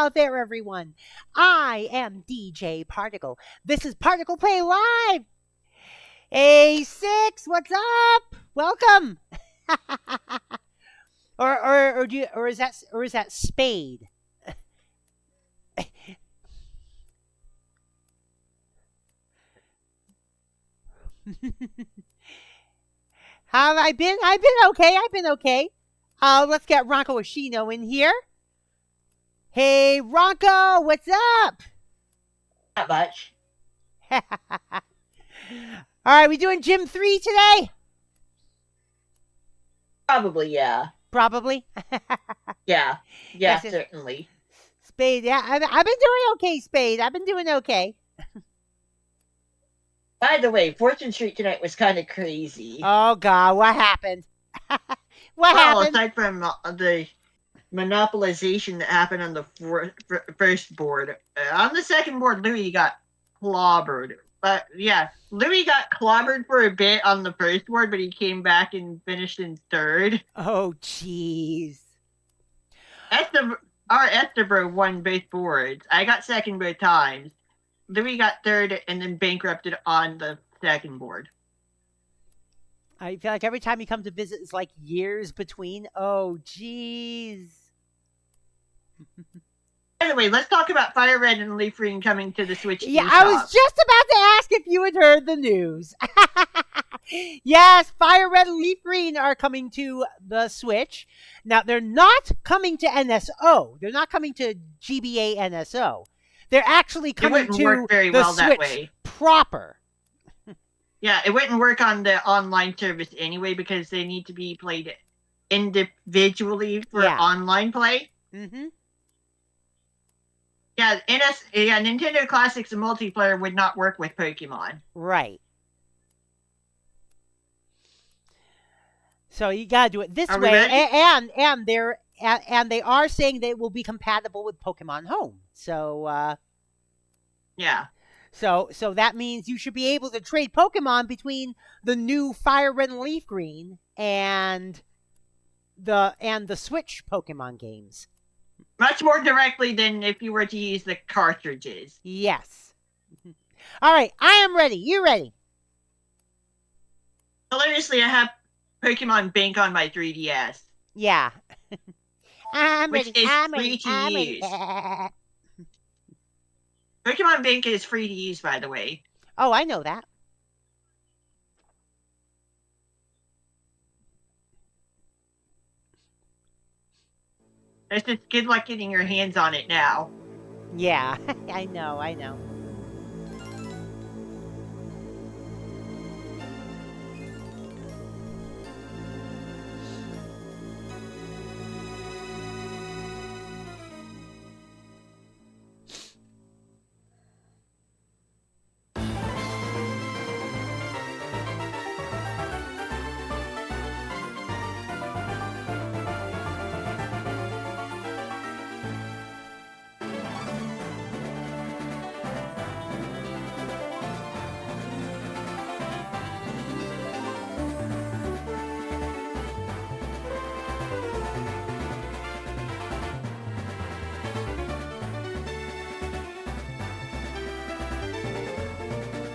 out there, everyone. I am DJ Particle. This is ParticlePlay Live. Hey, Six, what's up? Welcome. or is that Spade? How have I been? I've been okay. I've been okay. Let's get RankoHoshino in here. Hey, Ranko, what's up? Not much. All right, we doing Gym 3 today? Probably, yeah. Probably. Yeah, Yes, certainly. Spade, yeah, I've been doing okay, Spade. I've been doing okay. By the way, Fortune Street tonight was kind of crazy. Oh, God, what happened? What happened? Aside from the monopolization that happened on the first board, on the second board, Louis got clobbered. But yeah, Louis got clobbered for a bit on the first board, but he came back and finished in third. Oh, jeez. Our Esterbro won both boards. I got second both times. Louis got third and then bankrupted on the second board. I feel like every time he comes to visit, it's like years between. Oh, jeez. Anyway, let's talk about Fire Red and Leaf Green coming to the Switch. Yeah, I was just about to ask if you had heard the news. Yes, Fire Red and Leaf Green are coming to the Switch. Now, they're not coming to NSO. They're not coming to GBA NSO. They're actually coming to work very the well Switch that way. proper. Yeah, it wouldn't work on the online service anyway because they need to be played individually for online play. Mm-hmm. Yeah, Nintendo Classics and multiplayer would not work with Pokemon. Right. So you gotta do it this way, and they are saying they will be compatible with Pokemon Home. So yeah. So that means you should be able to trade Pokemon between the new Fire Red and Leaf Green and the Switch Pokemon games. Much more directly than if you were to use the cartridges. Yes. All right, I am ready. You ready? Hilariously, I have Pokemon Bank on my 3DS. Yeah. I'm which ready. Is I'm free ready. to I'm use. ready. Pokemon Bank is free to use, by the way. Oh, I know that. It's just good luck getting your hands on it now. Yeah, I know.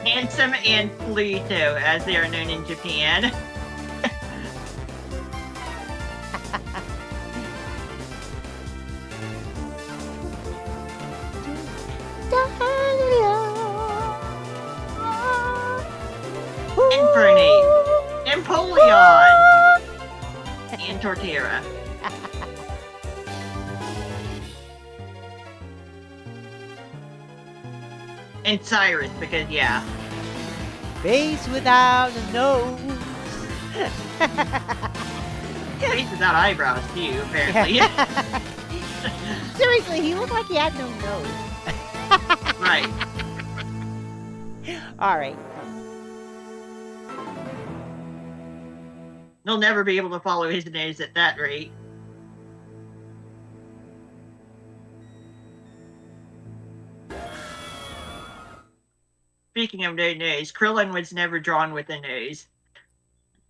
Handsome and Pluto, as they are known in Japan. Infernape, Empoleon, and Torterra. And Cyrus, because yeah. Face without a nose. Face without eyebrows too, apparently. Seriously, he looked like he had no nose. Right. All right. They'll never be able to follow his nose at that rate. Speaking of no nose, Krillin was never drawn with a nose.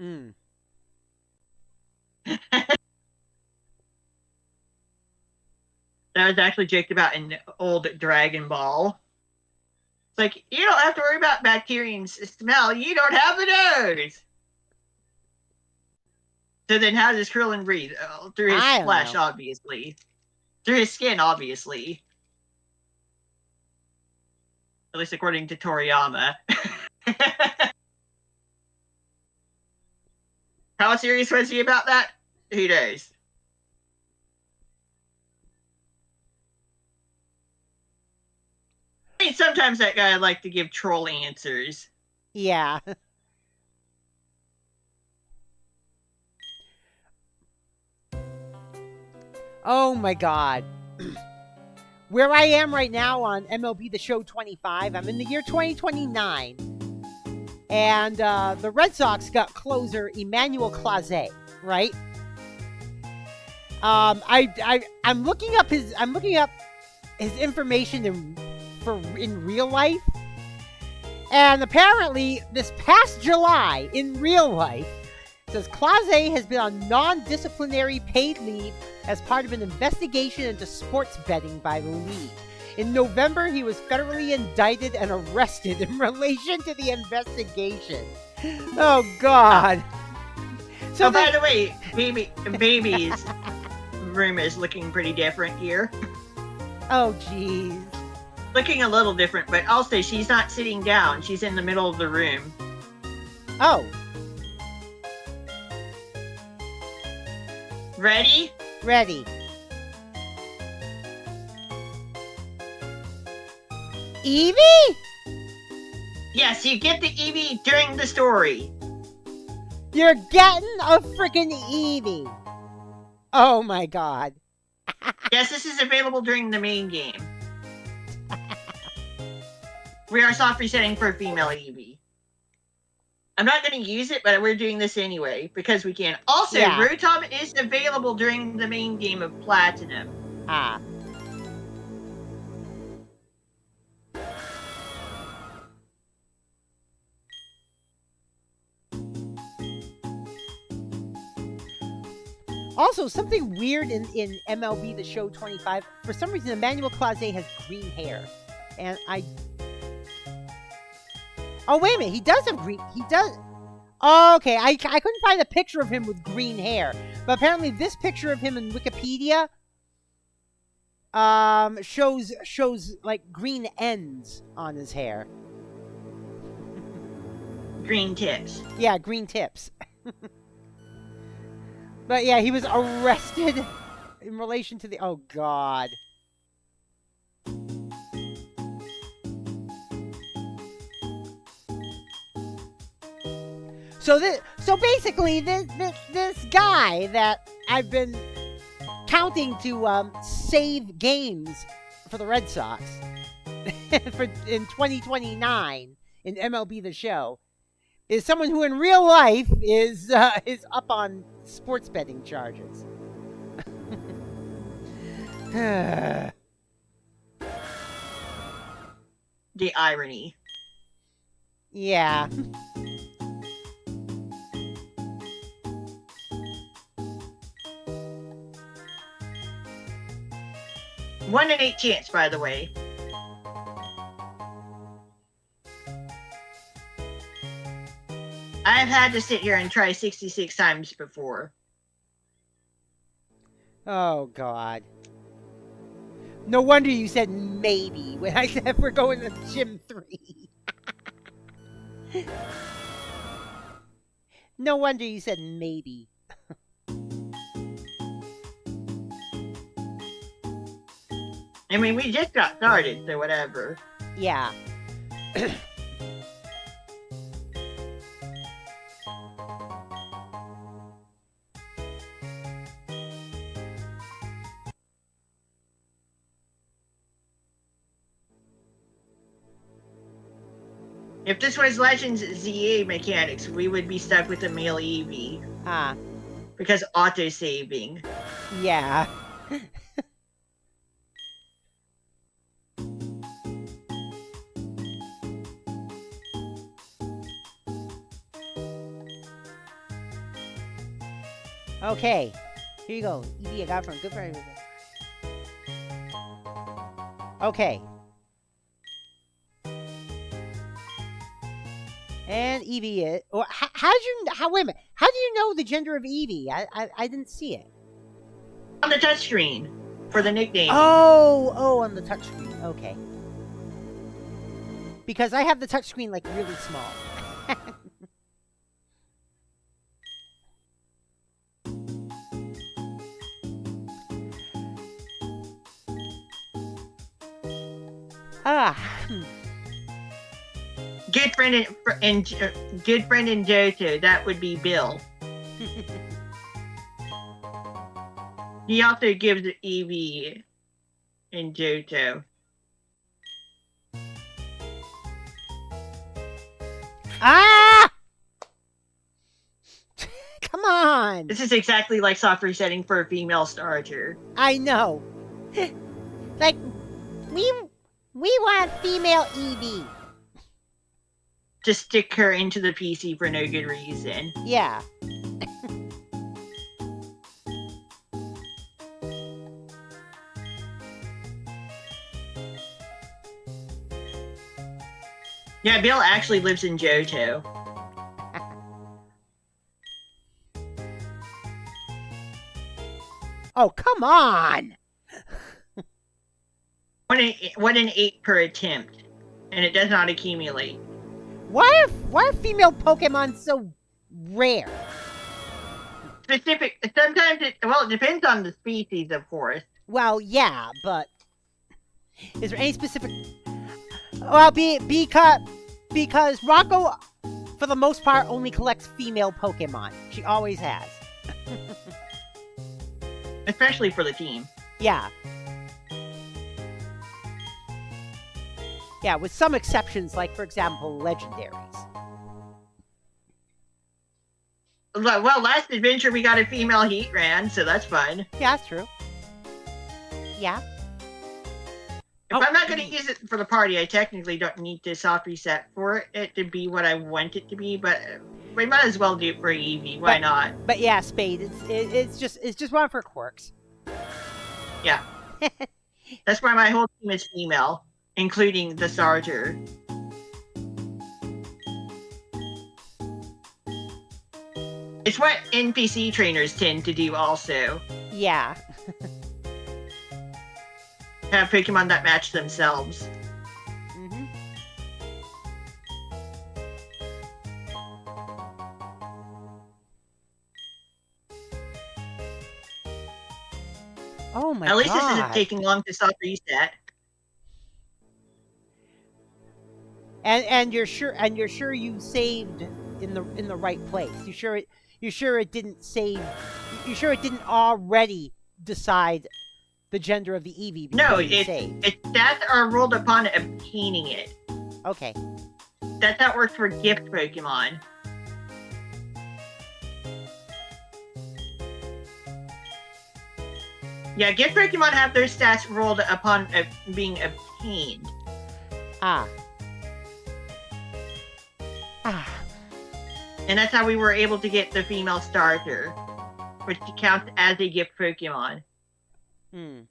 Mm. That was actually joked about in old Dragon Ball. It's like, you don't have to worry about bacteria and smell. You don't have the nose. So then how does Krillin breathe? Through his I don't flesh, know. obviously. Through his skin, obviously. At least according to Toriyama. How serious was he about that? Who knows? I mean, sometimes that guy like to give troll answers. Yeah. Oh my god. Where I am right now on MLB The Show 25, I'm in the year 2029. And the Red Sox got closer Emmanuel Clase, right? I'm looking up his information in real life. And apparently this past July in real life, it says Clase has been on non-disciplinary paid leave as part of an investigation into sports betting by the league. In November, he was federally indicted and arrested in relation to the investigation. Oh, God. So by the way, baby's room is looking pretty different here. Oh, jeez. Looking a little different, but also she's not sitting down. She's in the middle of the room. Oh. Ready? Ready. Eevee? Yes, you get the Eevee during the story. You're getting a freaking Eevee. Oh my god. Yes, this is available during the main game. We are soft resetting for female Eevee. I'm not going to use it, but we're doing this anyway because we can. Also, Yeah. Rotom is available during the main game of Platinum. Ah. Also, something weird in MLB The Show 25. For some reason, Emmanuel Clase has green hair. And Oh, wait a minute. He does have green... He does... Oh, okay. I couldn't find a picture of him with green hair. But apparently this picture of him in Wikipedia shows like green ends on his hair. Green tips. Yeah, green tips. But yeah, he was arrested in relation to the... Oh, God. So basically, this guy that I've been counting to save games for the Red Sox in 2029 in MLB The Show is someone who in real life is up on sports betting charges. The irony. Yeah. One in 8 chance, by the way. I've had to sit here and try 66 times before. Oh, God. No wonder you said maybe when I said we're going to Gym 3. No wonder you said maybe. I mean, we just got started, so whatever. Yeah. If this was Legends ZA mechanics, we would be stuck with a male Eevee. Ah. Because auto-saving. Yeah. Okay. Here you go. Eevee, I got from good friend. Okay. And Eevee is. Or how did you? Wait a minute. How do you know the gender of Eevee? I didn't see it. On the touchscreen for the nickname. Oh, on the touchscreen. Okay. Because I have the touchscreen like really small. Hmm. Good friend and Johto. That would be Bill. He also gives Eevee and Johto. Ah! Come on! This is exactly like soft resetting for a female starter. I know. Like, we want female Eevee. Just stick her into the PC for no good reason. Yeah. Yeah, Bill actually lives in Johto. Oh, come on! 1 in 8 per attempt, and it does not accumulate. Why are female Pokemon so rare? Sometimes it depends on the species, of course. Well, yeah, but is there any specific? Well, because Ranko, for the most part, only collects female Pokemon. She always has. Especially for the team. Yeah. Yeah, with some exceptions, like, for example, legendaries. Well, last adventure we got a female Heatran, so that's fun. Yeah, that's true. Yeah. If I'm not going to use it for the party, I technically don't need to soft reset for it to be what I want it to be, but we might as well do it for Eevee. Why not? But yeah, Spade, it's just one for quirks. Yeah. That's why my whole team is female, including the starter. It's what NPC trainers tend to do also. Yeah. Have Pokemon that match themselves. Mm-hmm. Oh my god. At least this isn't taking long to soft reset. And you're sure you saved in the right place. You sure it didn't save. You sure it didn't already decide the gender of the Eevee before No, you saved? It's stats are rolled upon obtaining it. Okay. That's how it works for gift Pokemon. Yeah, gift Pokemon have their stats rolled upon being obtained. Ah. And that's how we were able to get the female starter, which counts as a gift Pokemon. Hmm.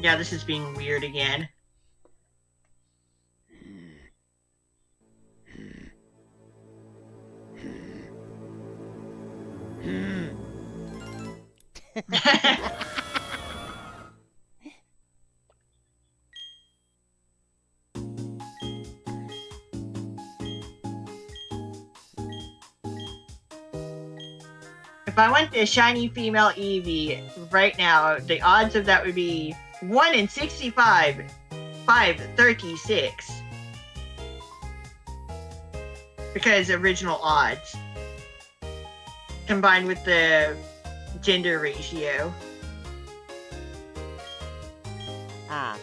Yeah, this is being weird again. If I went to a shiny female Eevee right now, the odds of that would be 1 in 65, 536. Because original odds. combined with the gender ratio. Ah.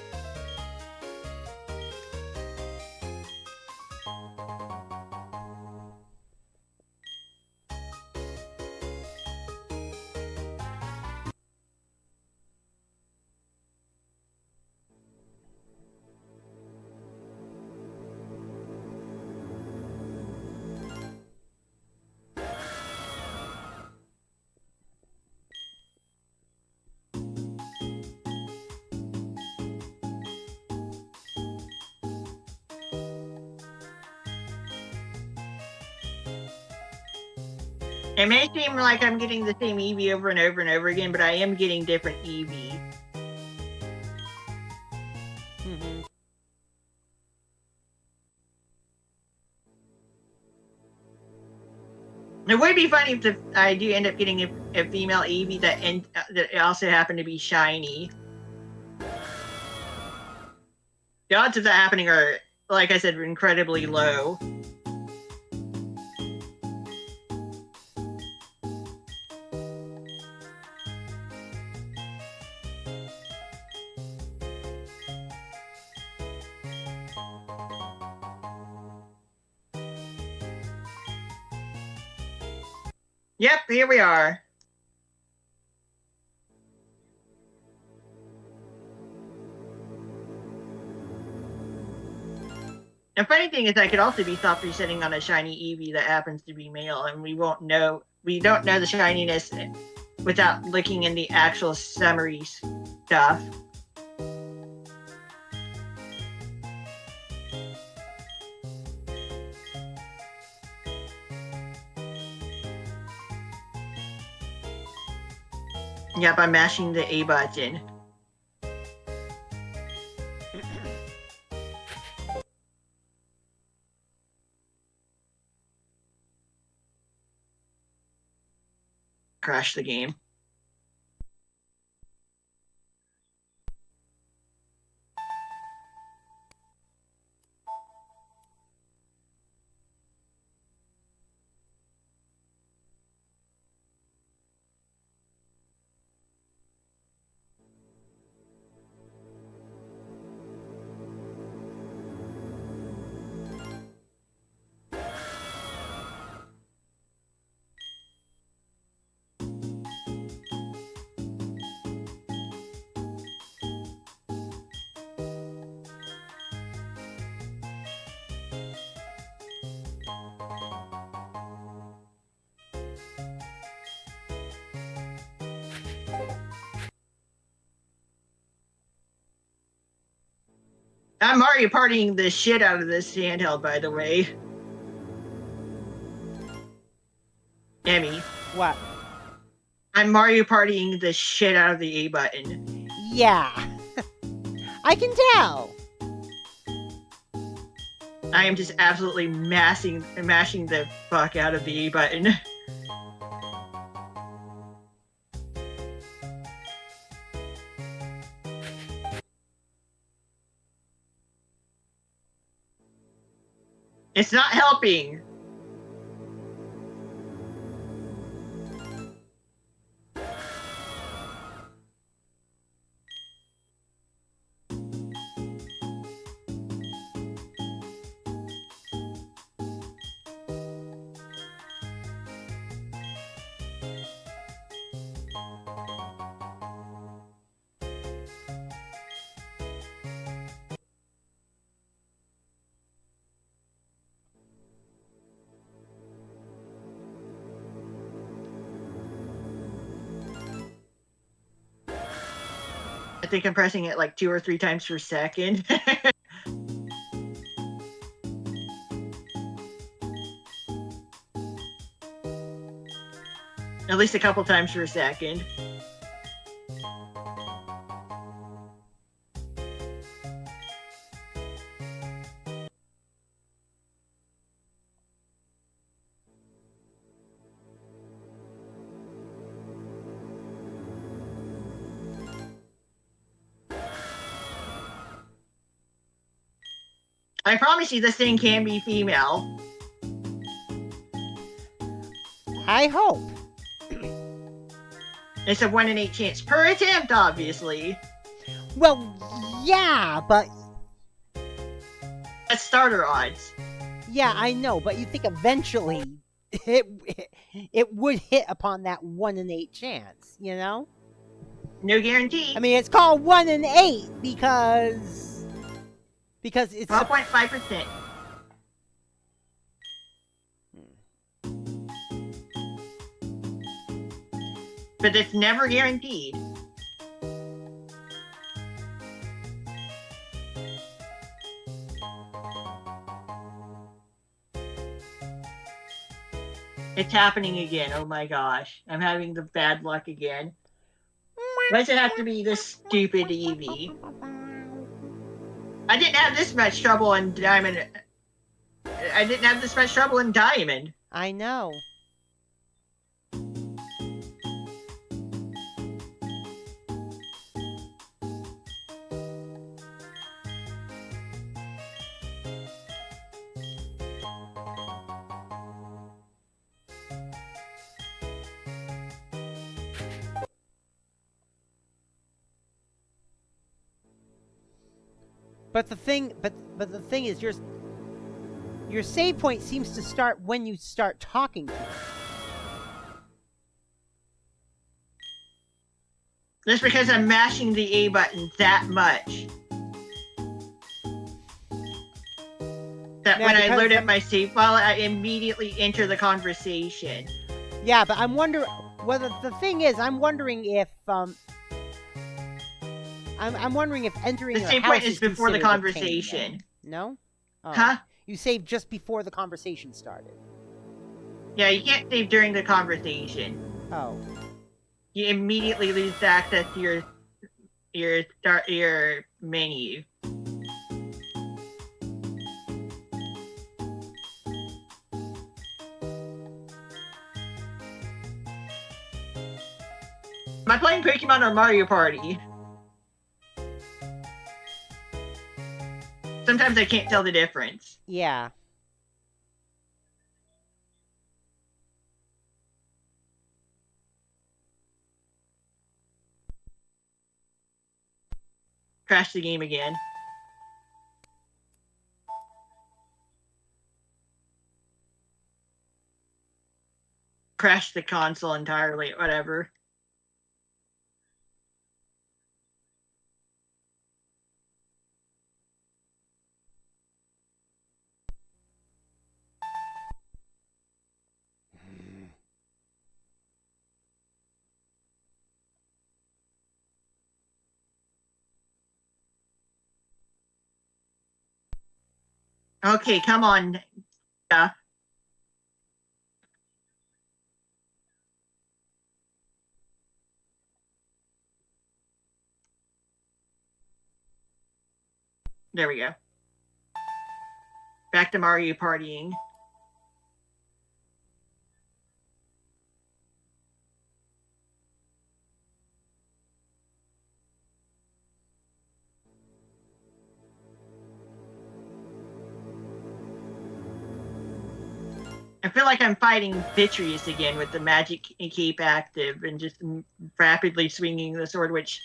It may seem like I'm getting the same Eevee over and over and over again, but I am getting different Eevee. Mm-hmm. It would be funny if I do end up getting a female Eevee that also happened to be shiny. The odds of that happening are, like I said, incredibly low. Yep, here we are. The funny thing is, I could also be soft resetting on a shiny Eevee that happens to be male, and we won't know. We don't know the shininess without looking in the actual summary stuff. Yep, I'm mashing the A button. Crash the game. I'm Mario partying the shit out of this handheld, by the way. Emmy. What? I'm Mario partying the shit out of the A button. Yeah. I can tell. I am just absolutely mashing the fuck out of the A button. It's not helping. I think I'm pressing it like 2 or 3 times per second. At least a couple times per second. I promise you this thing can be female. I hope. It's a 1 in 8 chance per attempt, obviously. Well, yeah, but That's starter odds. yeah, I know, but you think eventually it it would hit upon that 1 in 8 chance, you know? No guarantee. I mean, it's called 1 in 8 because it's 12.5%. But it's never guaranteed. It's happening again. Oh my gosh. I'm having the bad luck again. Why does it have to be this stupid Eevee? I didn't have this much trouble in Diamond. I didn't have this much trouble in Diamond. I know. But the thing is your save point seems to start when you start talking to it. Just because I'm mashing the A button that much. That Yeah, when I because load up my save file, I immediately enter the conversation. Yeah, but I'm wondering whether the thing is I'm wondering if I'm wondering if entering The your save house point is before the considered a pain, conversation. no? Oh. Huh? You saved just before the conversation started. Yeah, you can't save during the conversation. Oh. You immediately lose access to your menu. Am I playing Pokemon or Mario Party? Sometimes I can't tell the difference. Yeah. Crash the game again. Crash the console entirely, whatever. Okay, come on. Yeah. There we go. Back to Mario partying. I feel like I'm fighting Vitreous again with the magic cape active and just rapidly swinging the sword, which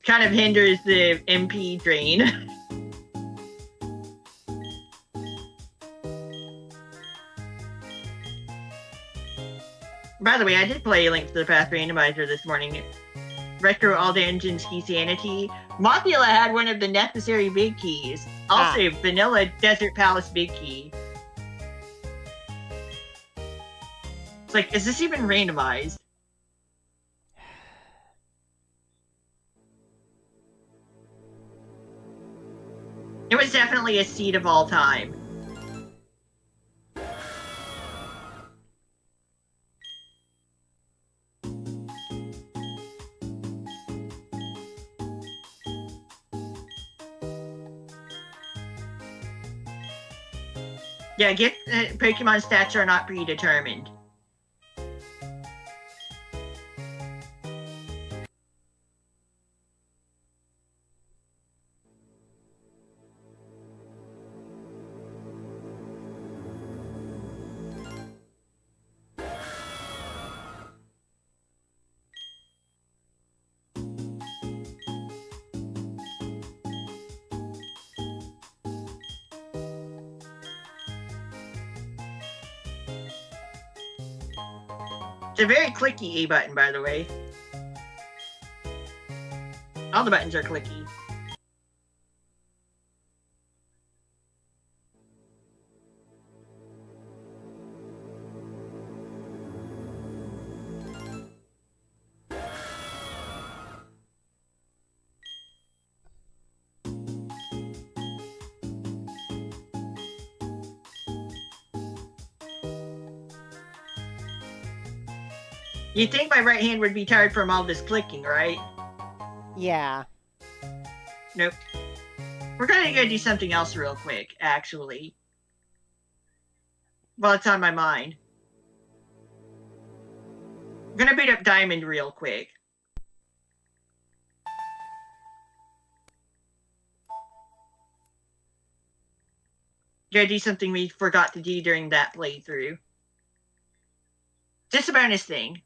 kind of hinders the MP drain. By the way, I did play Link to the Past Randomizer this morning. Retro All the Engines Key Sanity. Mothula had one of the necessary big keys. Also, Vanilla Desert Palace big key. It's like, is this even randomized? It was definitely a seed of all time. Yeah, Pokemon stats are not predetermined. It's a very clicky A button, by the way. All the buttons are clicky. You'd think my right hand would be tired from all this clicking, right? Yeah. Nope. We're gonna go do something else real quick, actually. Well, it's on my mind. I'm gonna beat up Diamond real quick. Gotta do something we forgot to do during that playthrough. Just a bonus thing.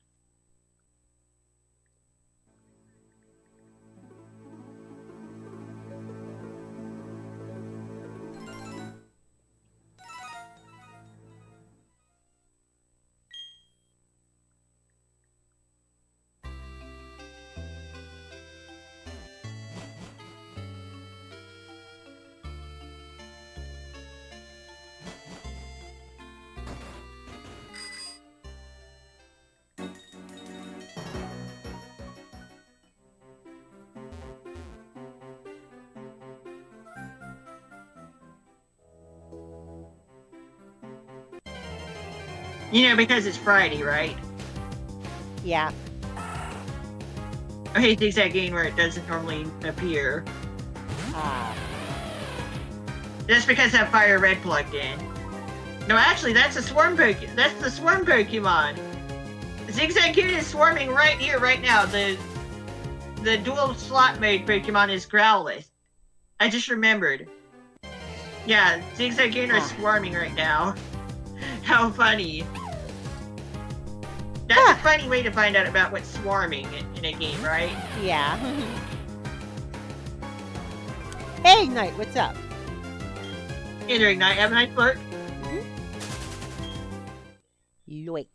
You know, because it's Friday, right? Yeah. I hate the exact game where it doesn't normally appear. Ah. That's because I have Fire Red plugged in. No, actually, that's a swarm Pokemon. That's the swarm Pokemon. Zigzag Kid is swarming right here, right now. The dual slot mode Pokemon is Growlithe. I just remembered. Yeah, Zigzag Kid is swarming right now. How funny. That's a funny way to find out about what's swarming in a game, right? Yeah. Hey, Knight, what's up? Hey there, Ignite. Have a nice work. Loik.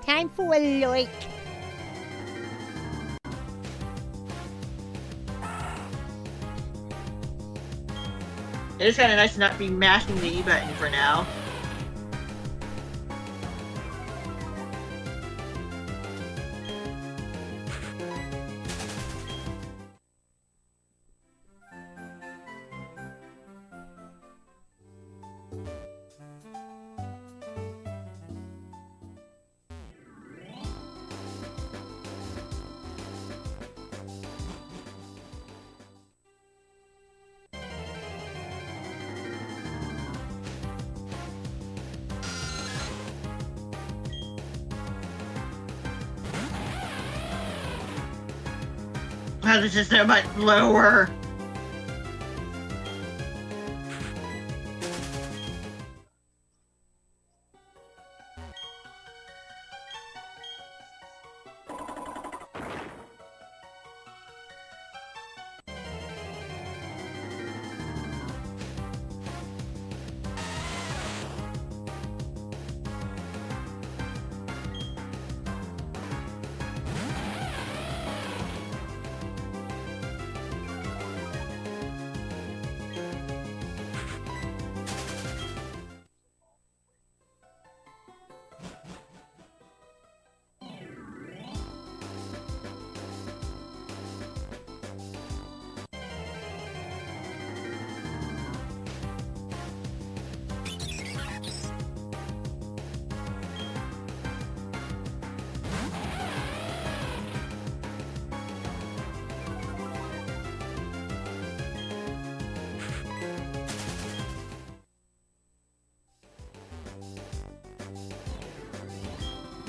Time for a loik. It is kind of nice to not be mashing the E button for now. Oh, this is so much lower.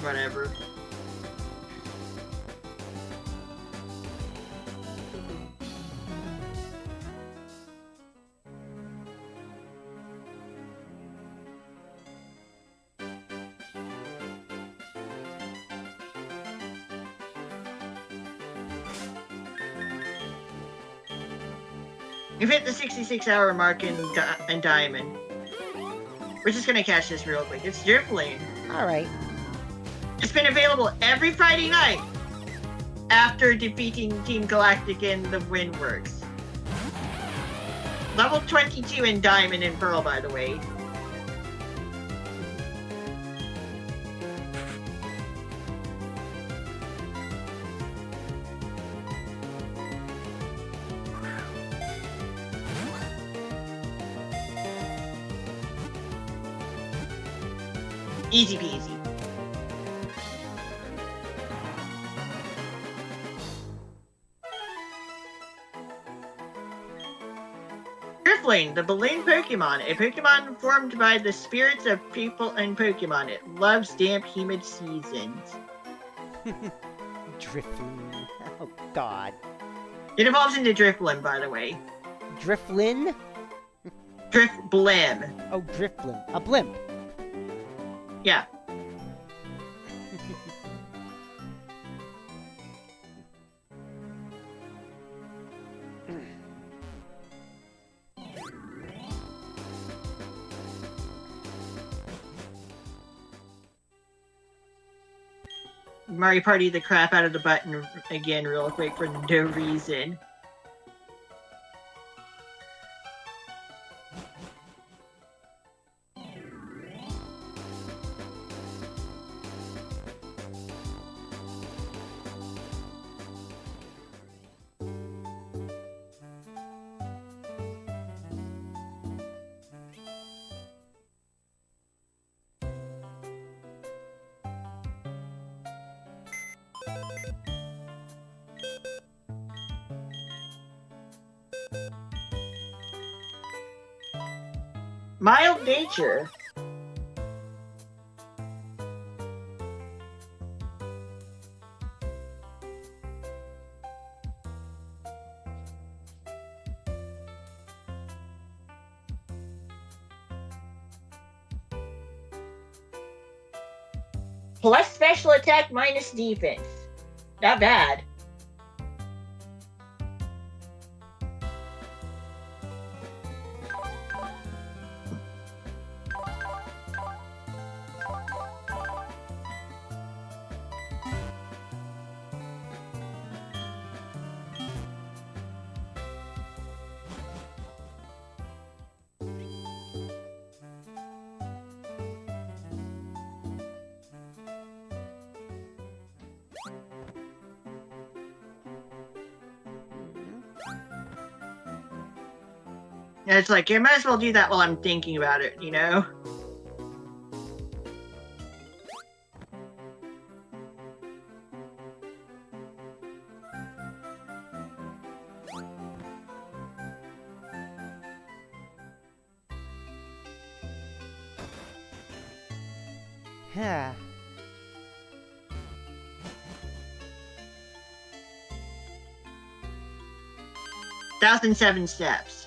Whatever. You've hit the 66-hour mark in Diamond. We're just gonna catch this real quick. It's Drifloon. All right. It's been available every Friday night after defeating Team Galactic in the Windworks. Level 22 in Diamond and Pearl, by the way. Easy peasy. Drifloon, the balloon Pokemon. A Pokemon formed by the spirits of people and Pokemon. It loves damp, humid seasons. Drifloon. Oh, God. It evolves into Drifblim, by the way. Driflin? Drifblim. Oh, Drifblim. A blimp. Yeah. Mario Party the crap out of the button again real quick for no reason. Mild nature. Plus special attack minus defense. Not bad. And it's like, you might as well do that while I'm thinking about it, you know? Yeah. 1,007 steps.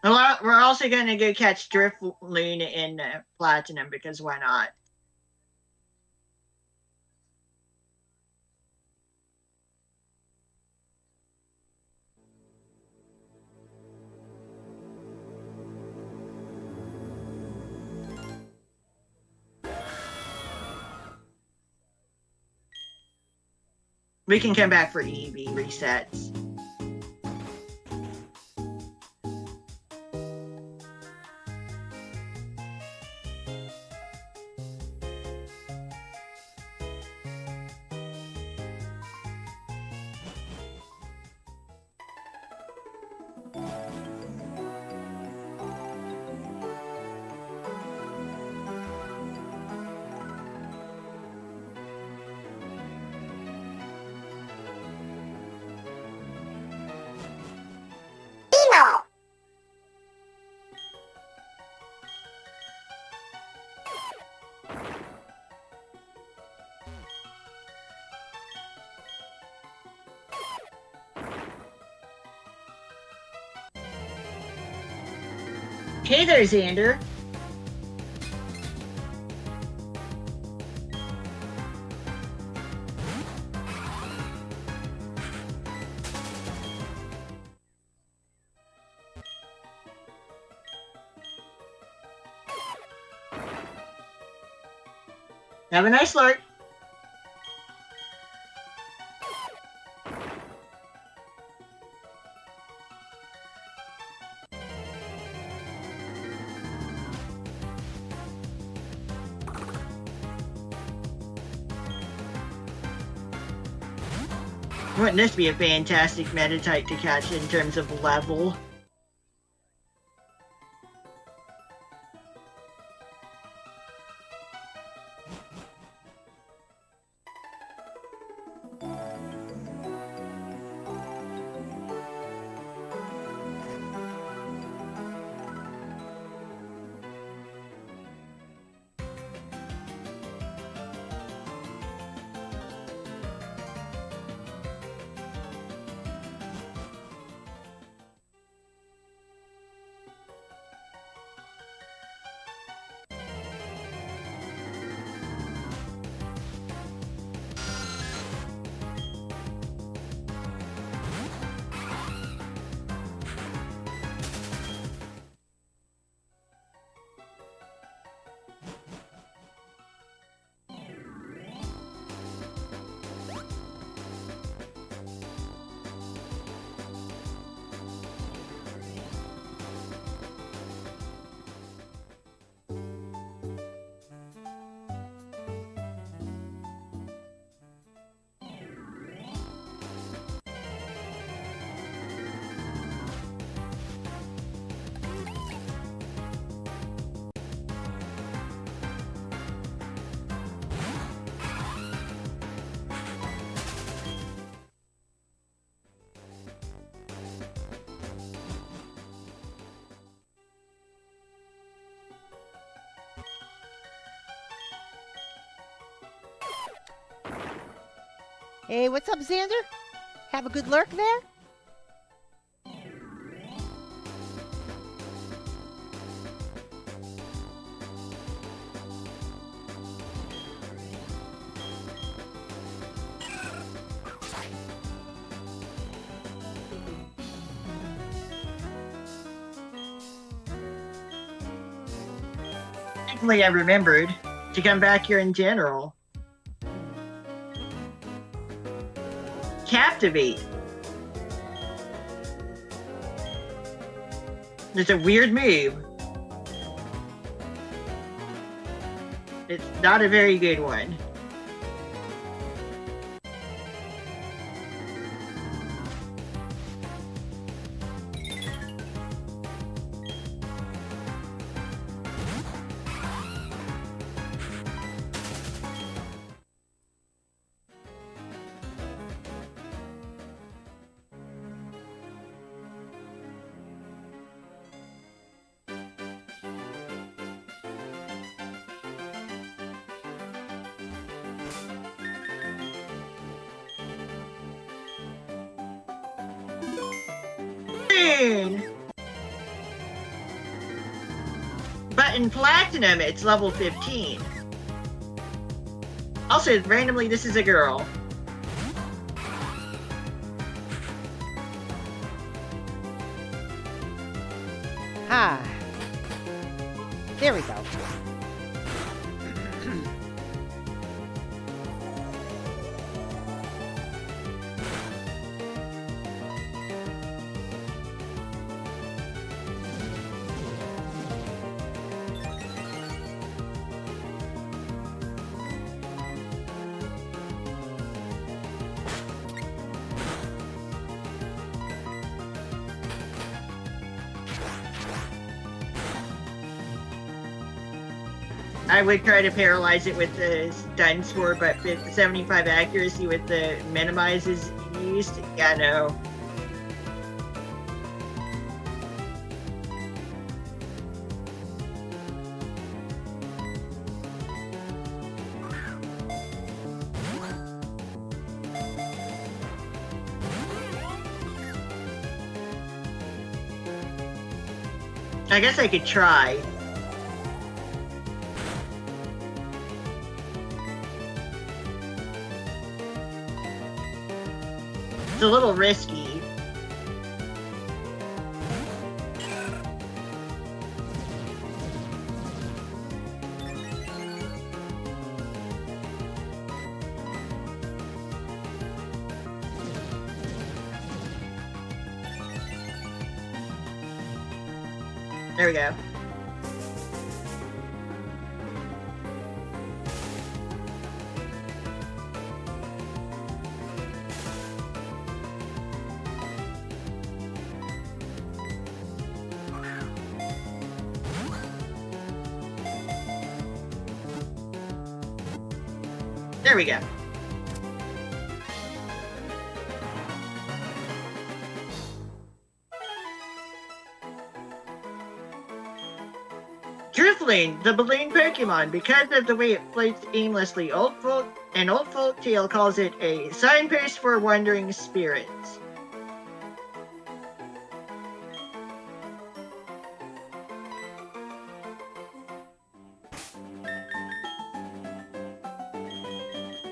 Well, we're also going to go catch Drifloon in Platinum, because why not? We can come back for EV resets. Hey there, Xander. Have a nice lark. Wouldn't this be a fantastic meta type to catch in terms of level? Hey, what's up, Xander? Have a good lurk there? Thankfully, I remembered to come back here in general. Captivate. It's a weird move. It's not a very good one. But in Platinum, it's level 15. Also, randomly, this is a girl. Ah. There we go. I would try to paralyze it with the stun score, but 75 accuracy with the minimize is used. Yeah, no. I guess I could try. It's a little risky. There we go. There we go. Drizzling, the balloon Pokemon, because of the way it floats aimlessly, old folk tale calls it a signpost for wandering spirits.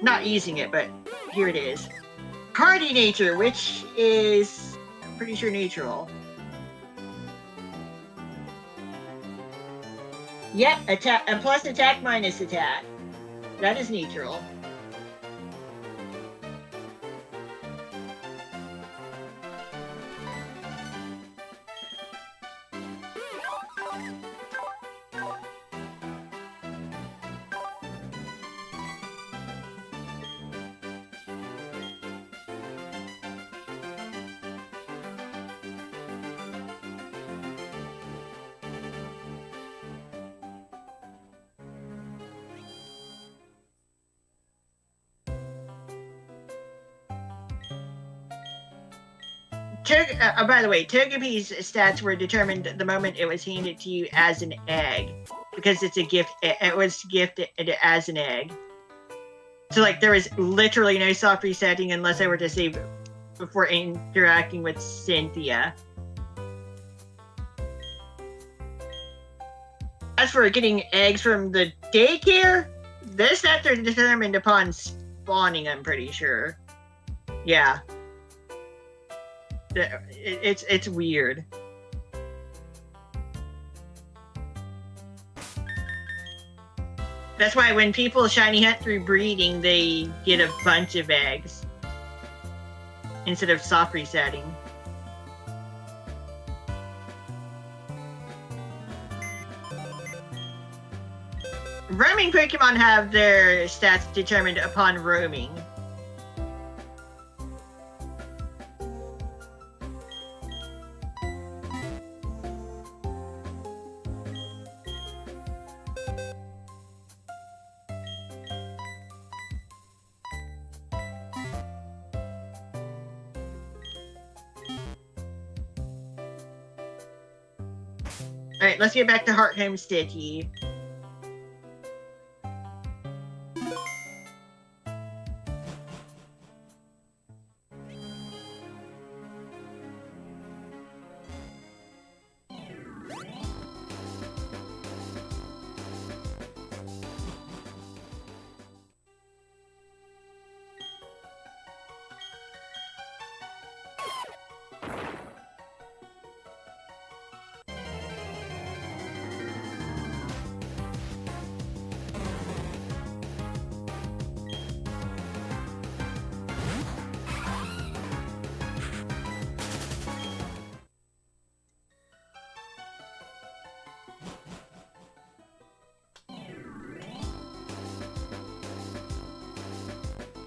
Not using it, but here it is. Hardy Nature, which is, I'm pretty sure, neutral. Yep, attack, and plus attack minus attack. That is neutral. By the way, Togepi's stats were determined the moment it was handed to you as an egg, because it's a gift. It was gifted as an egg. So, like, there was literally no soft resetting unless I were to save before interacting with Cynthia. As for getting eggs from the daycare, their stats are determined upon spawning, I'm pretty sure. Yeah. It's weird. That's why when people shiny hunt through breeding, they get a bunch of eggs instead of soft resetting. Roaming Pokemon have their stats determined upon roaming. Alright, let's get back to Heart Home Sticky.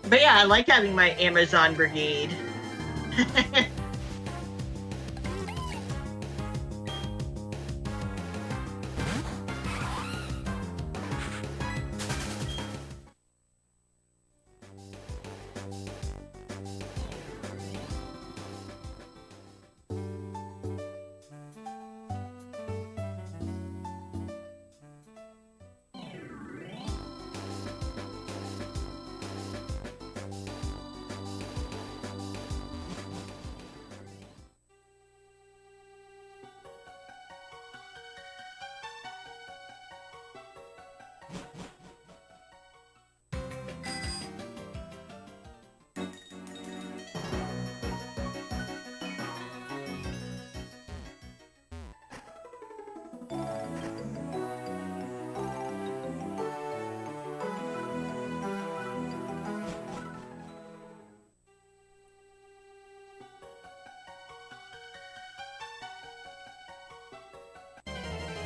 But yeah, I like having my Amazon Brigade.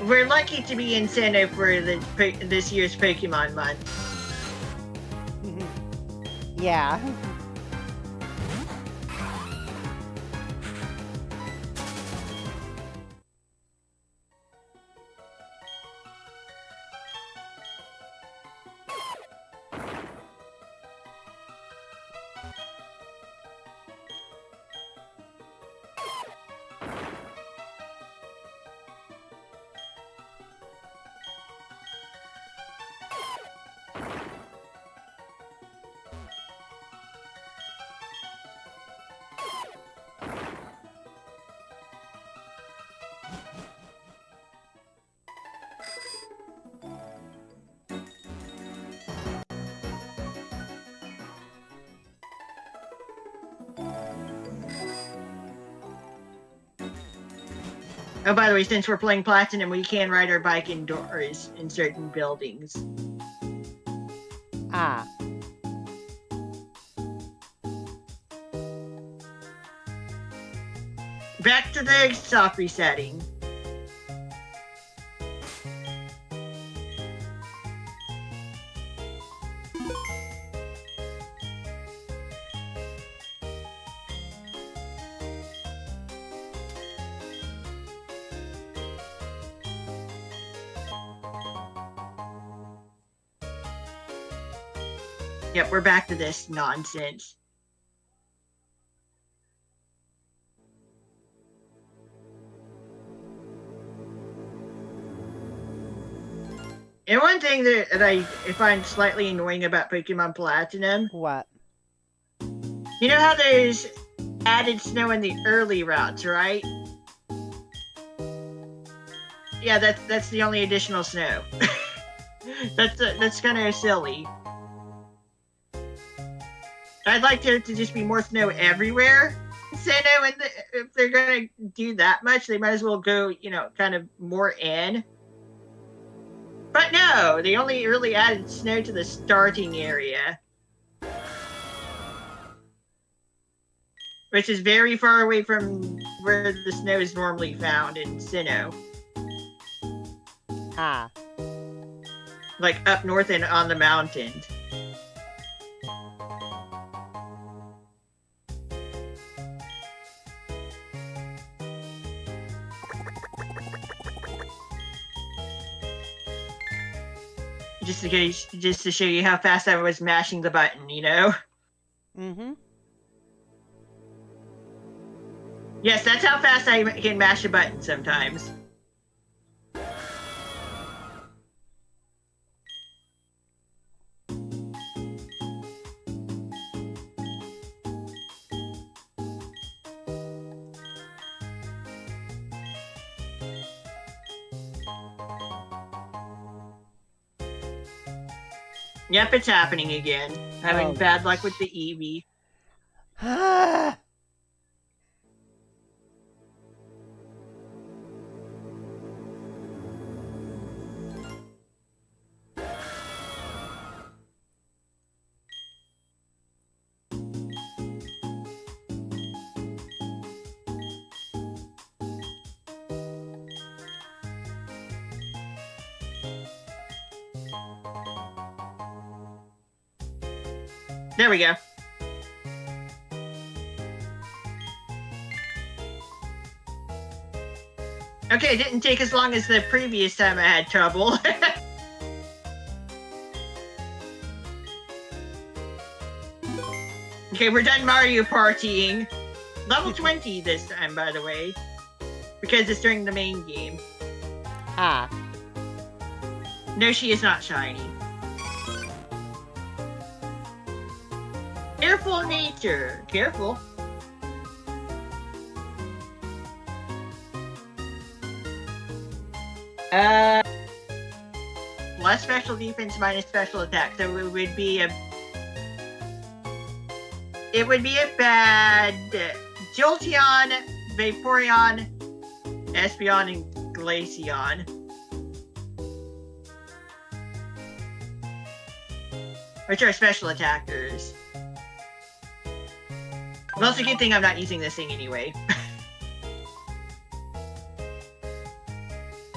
We're lucky to be in Sinnoh for this year's Pokemon month. Yeah. Oh, by the way, since we're playing Platinum, we can ride our bike indoors in certain buildings. Ah. Back to the soft resetting. Yep, we're back to this nonsense. And one thing that I find slightly annoying about Pokemon Platinum, What? you know how there's added snow in the early routes, right? Yeah, that's the only additional snow. that's kind of silly. I'd like there to just be more snow everywhere. So no, if they're gonna do that much, they might as well go, kind of more in. But no, they only really added snow to the starting area, which is very far away from where the snow is normally found in Sinnoh. Ah. Like up north and on the mountain. Just to show you how fast I was mashing the button, Mm-hmm. Yes, that's how fast I can mash a button sometimes. Yep, it's happening again. Having bad luck with the Eevee. There we go. Okay, it didn't take as long as the previous time I had trouble. Okay, we're done Mario Partying. Level 20 this time, by the way. Because it's during the main game. Ah. No, she is not shiny. Careful, nature. Careful. Less special defense minus special attack, so it would be a bad Jolteon, Vaporeon, Espeon, and Glaceon. Which are special attackers. Well, it's a good thing I'm not using this thing anyway.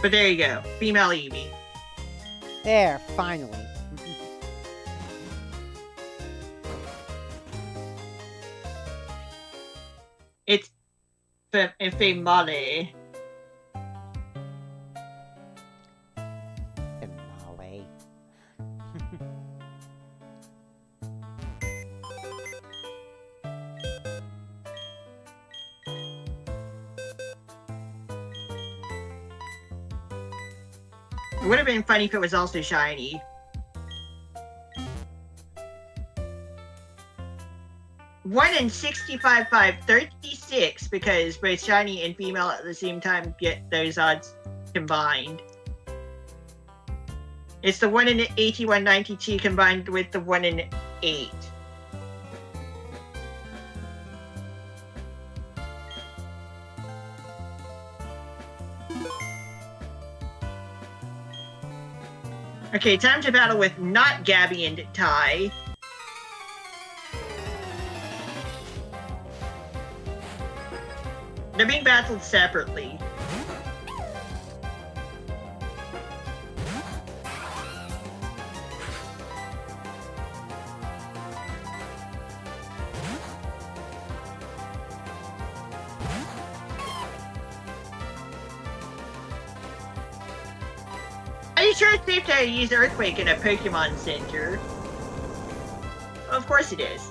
But there you go. Female Eevee. There, finally. It's Female. Female. It would have been funny if it was also shiny. One in 65,536 because both shiny and female at the same time get those odds combined. It's the 1 in 8192 combined with the 1 in 8. Okay, time to battle with not Gabby and Ty. They're being battled separately. Are you sure it's safe to use Earthquake in a Pokemon Center? Of course it is.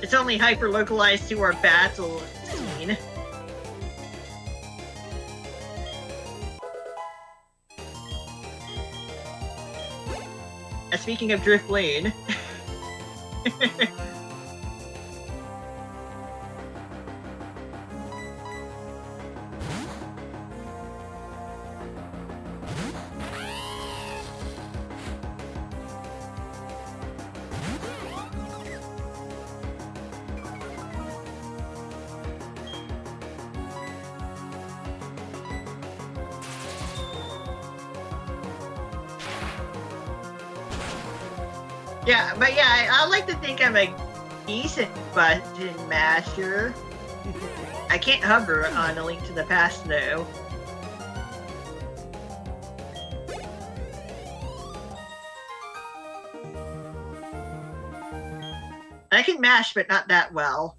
It's only hyper-localized to our battle scene. Speaking of Drifloon... Yeah, but yeah, I like to think I'm a decent button masher. I can't hover on A Link to the Past, though. I can mash, but not that well.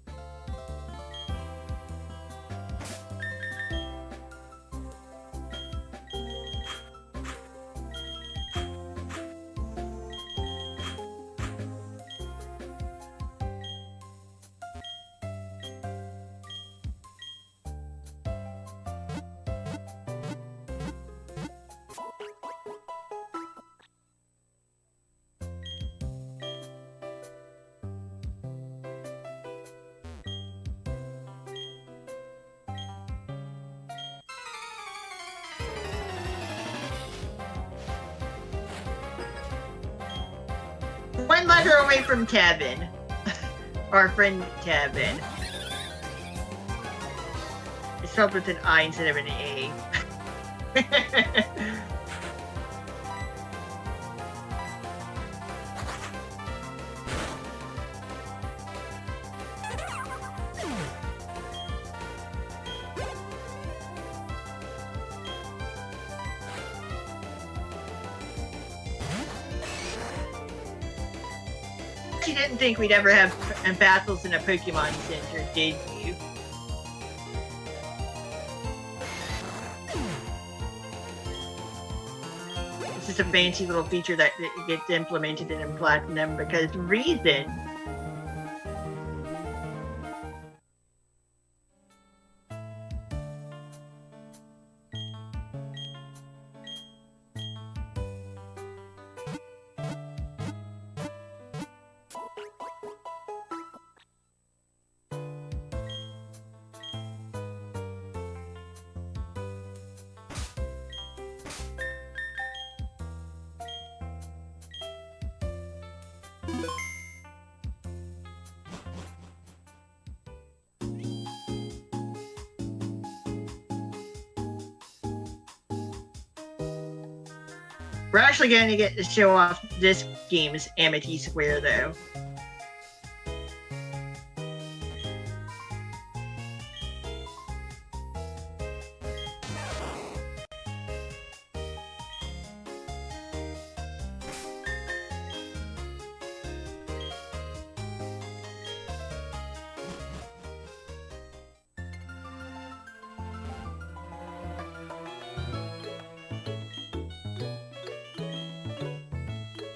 One letter away from Tevin. Our friend Tevin. It's spelled with an I instead of an A. You didn't think we'd ever have battles in a Pokemon Center, did you? This is a fancy little feature that gets implemented in Platinum because reason. We're actually going to get to show off this game's Amity Square, though.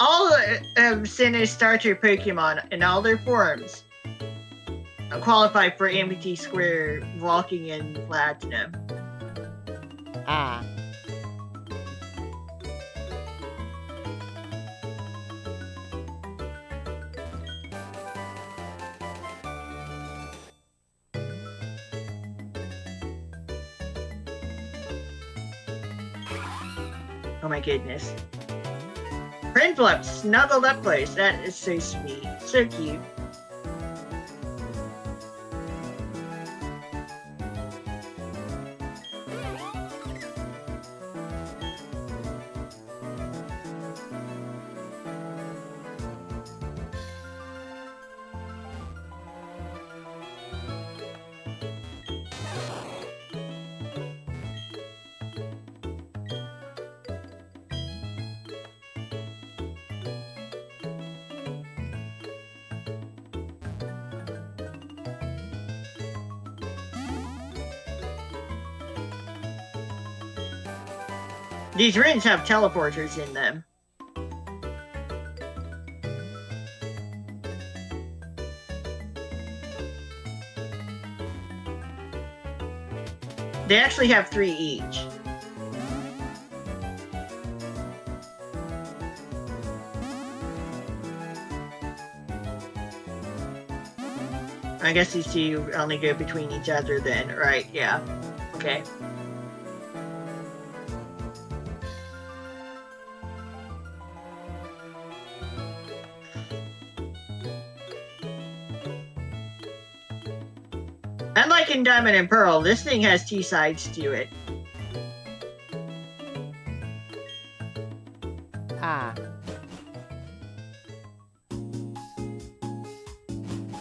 all Sinnoh starter Pokemon in all their forms qualify for Amity Square Walking in Platinum. Ah. Oh my goodness. Prinflip snuggled up close. That is so sweet. So cute. These rings have teleporters in them. They actually have 3 each. I guess these two only go between each other then, right? Yeah. Okay. Unlike in Diamond and Pearl, this thing has 2 sides to it. Ah.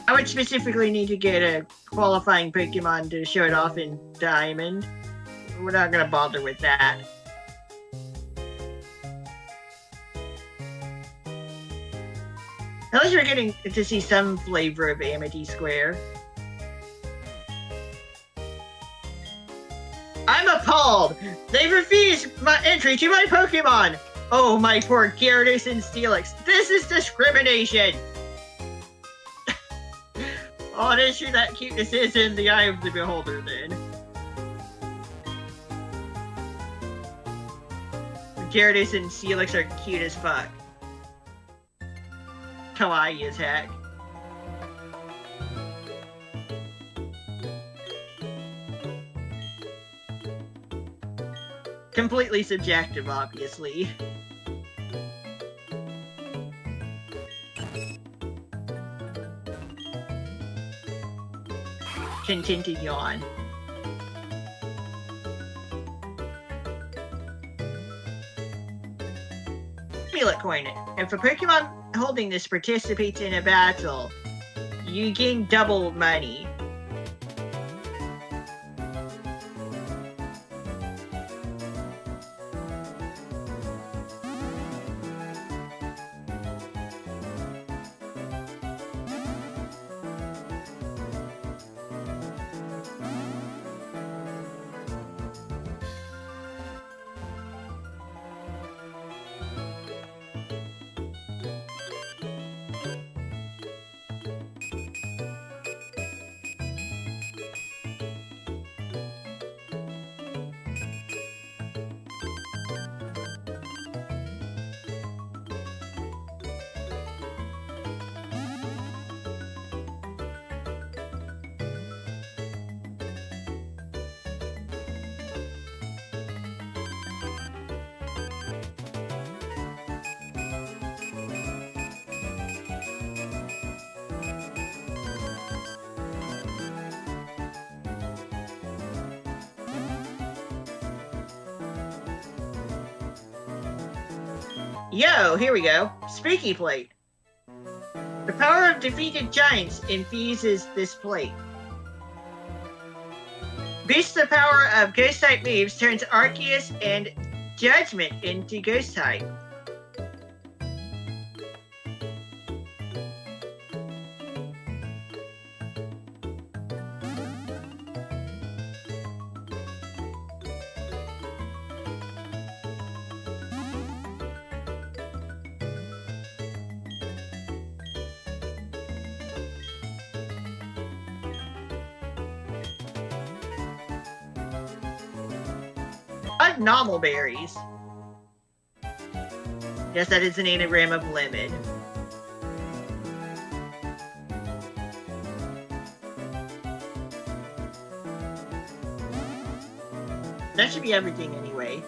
I would specifically need to get a qualifying Pokemon to show it off in Diamond. We're not gonna bother with that. At least we're getting to see some flavor of Amity Square. I'm appalled! They refused my entry to my Pokemon! Oh, my poor Gyarados and Steelix. This is discrimination! Oh, it is true that cuteness is in the eye of the beholder, then. Gyarados and Steelix are cute as fuck. Kawaii as heck. Completely subjective, obviously. Contented yawn. Amulet coin. If a Pokemon holding this participates in a battle, you gain double money. Yo, here we go. Speaky Plate. The power of defeated giants infuses this plate. Boosts the power of Ghost-type moves, turns Arceus and Judgment into Ghost-type. normal berries. Yes, that is an anagram of lemon. That should be everything anyway.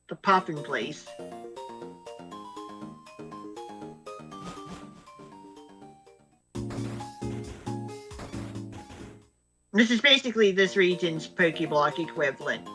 The popping place. This is basically this region's Pokeblock equivalent.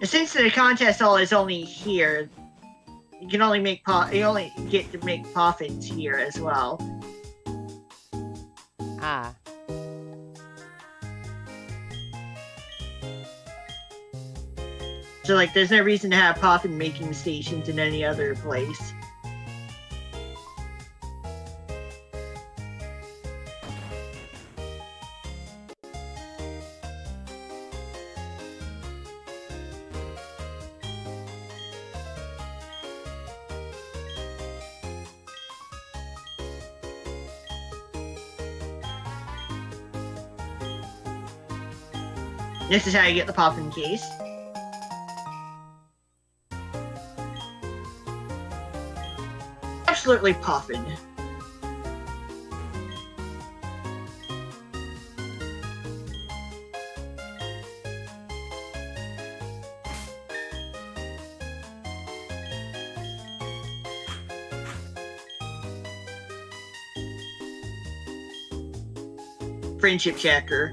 Since the contest hall is only here, you can only make you only get to make profits here as well. Ah. So like, there's no reason to have profit making stations in any other place. This is how you get the poppin' case. Absolutely poppin'. Friendship checker.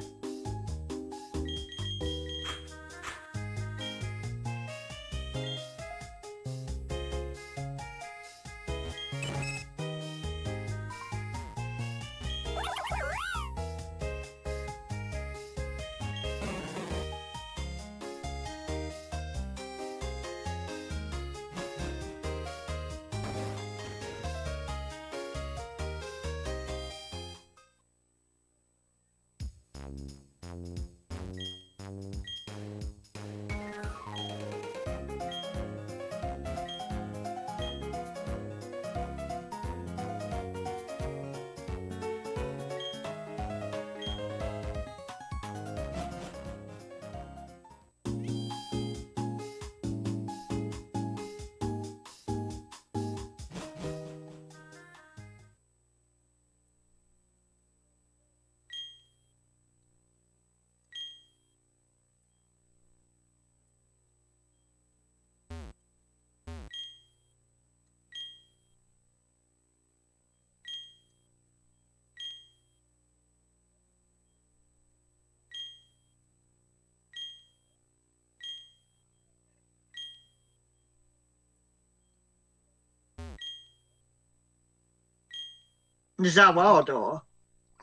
Zawaldo.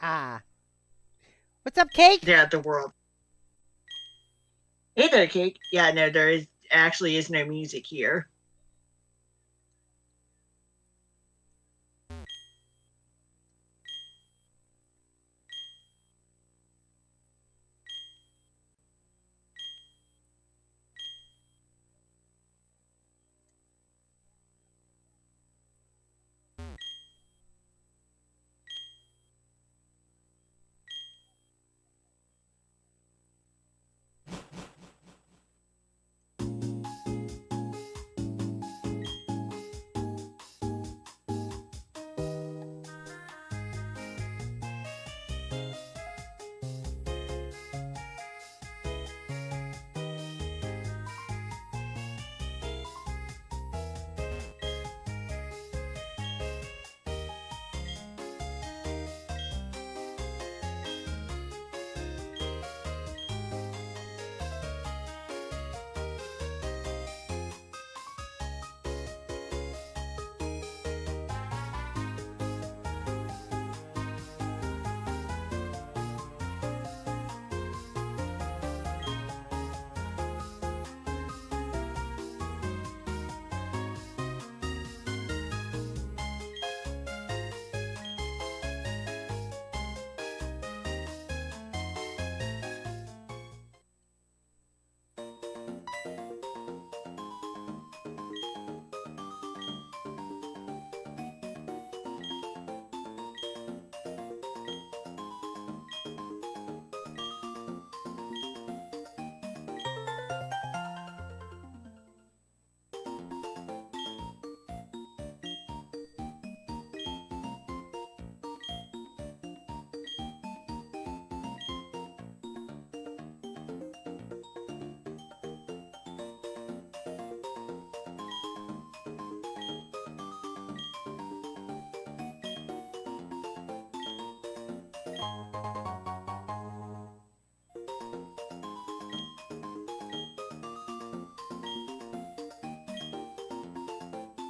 Ah. What's up, Cake? Yeah, the world. Hey there, Cake. Yeah, no, there is actually is no music here.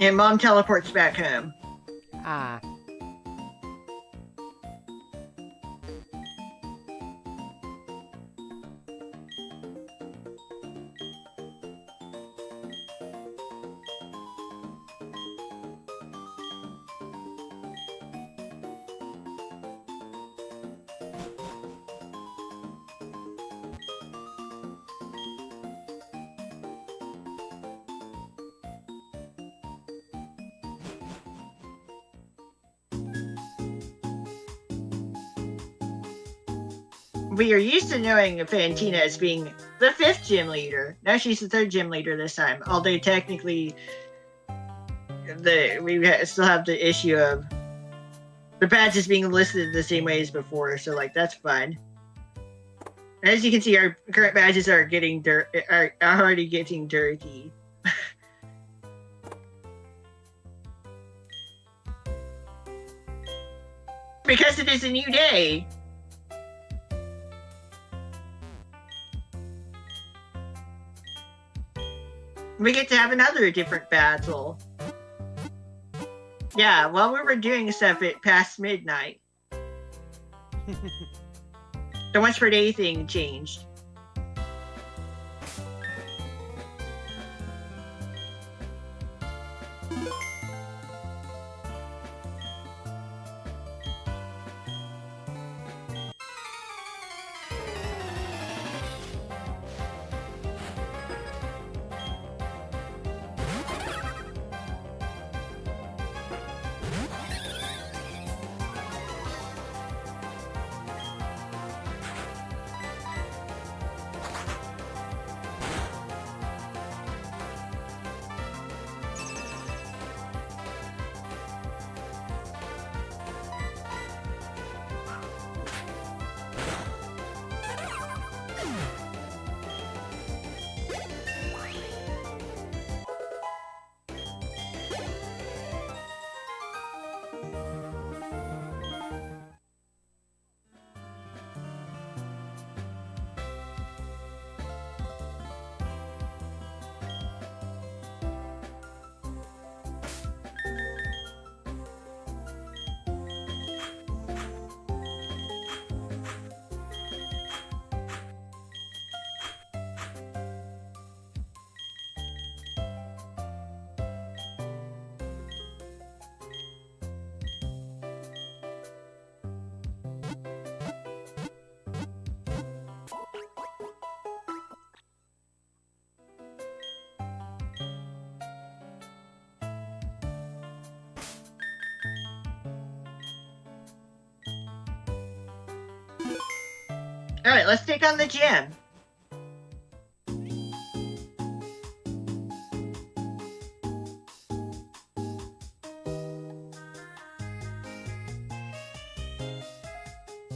And Mom teleports back home. Ah. We are used to knowing Fantina as being the 5th gym leader. Now she's the 3rd gym leader this time. Although technically, we still have the issue of the badges being listed the same way as before. So like that's fun. As you can see, our current badges are already getting dirty. Because it is a new day. We get to have another different battle. Yeah, while we were doing stuff at past midnight. The once per day thing changed. Alright, let's take on the gym.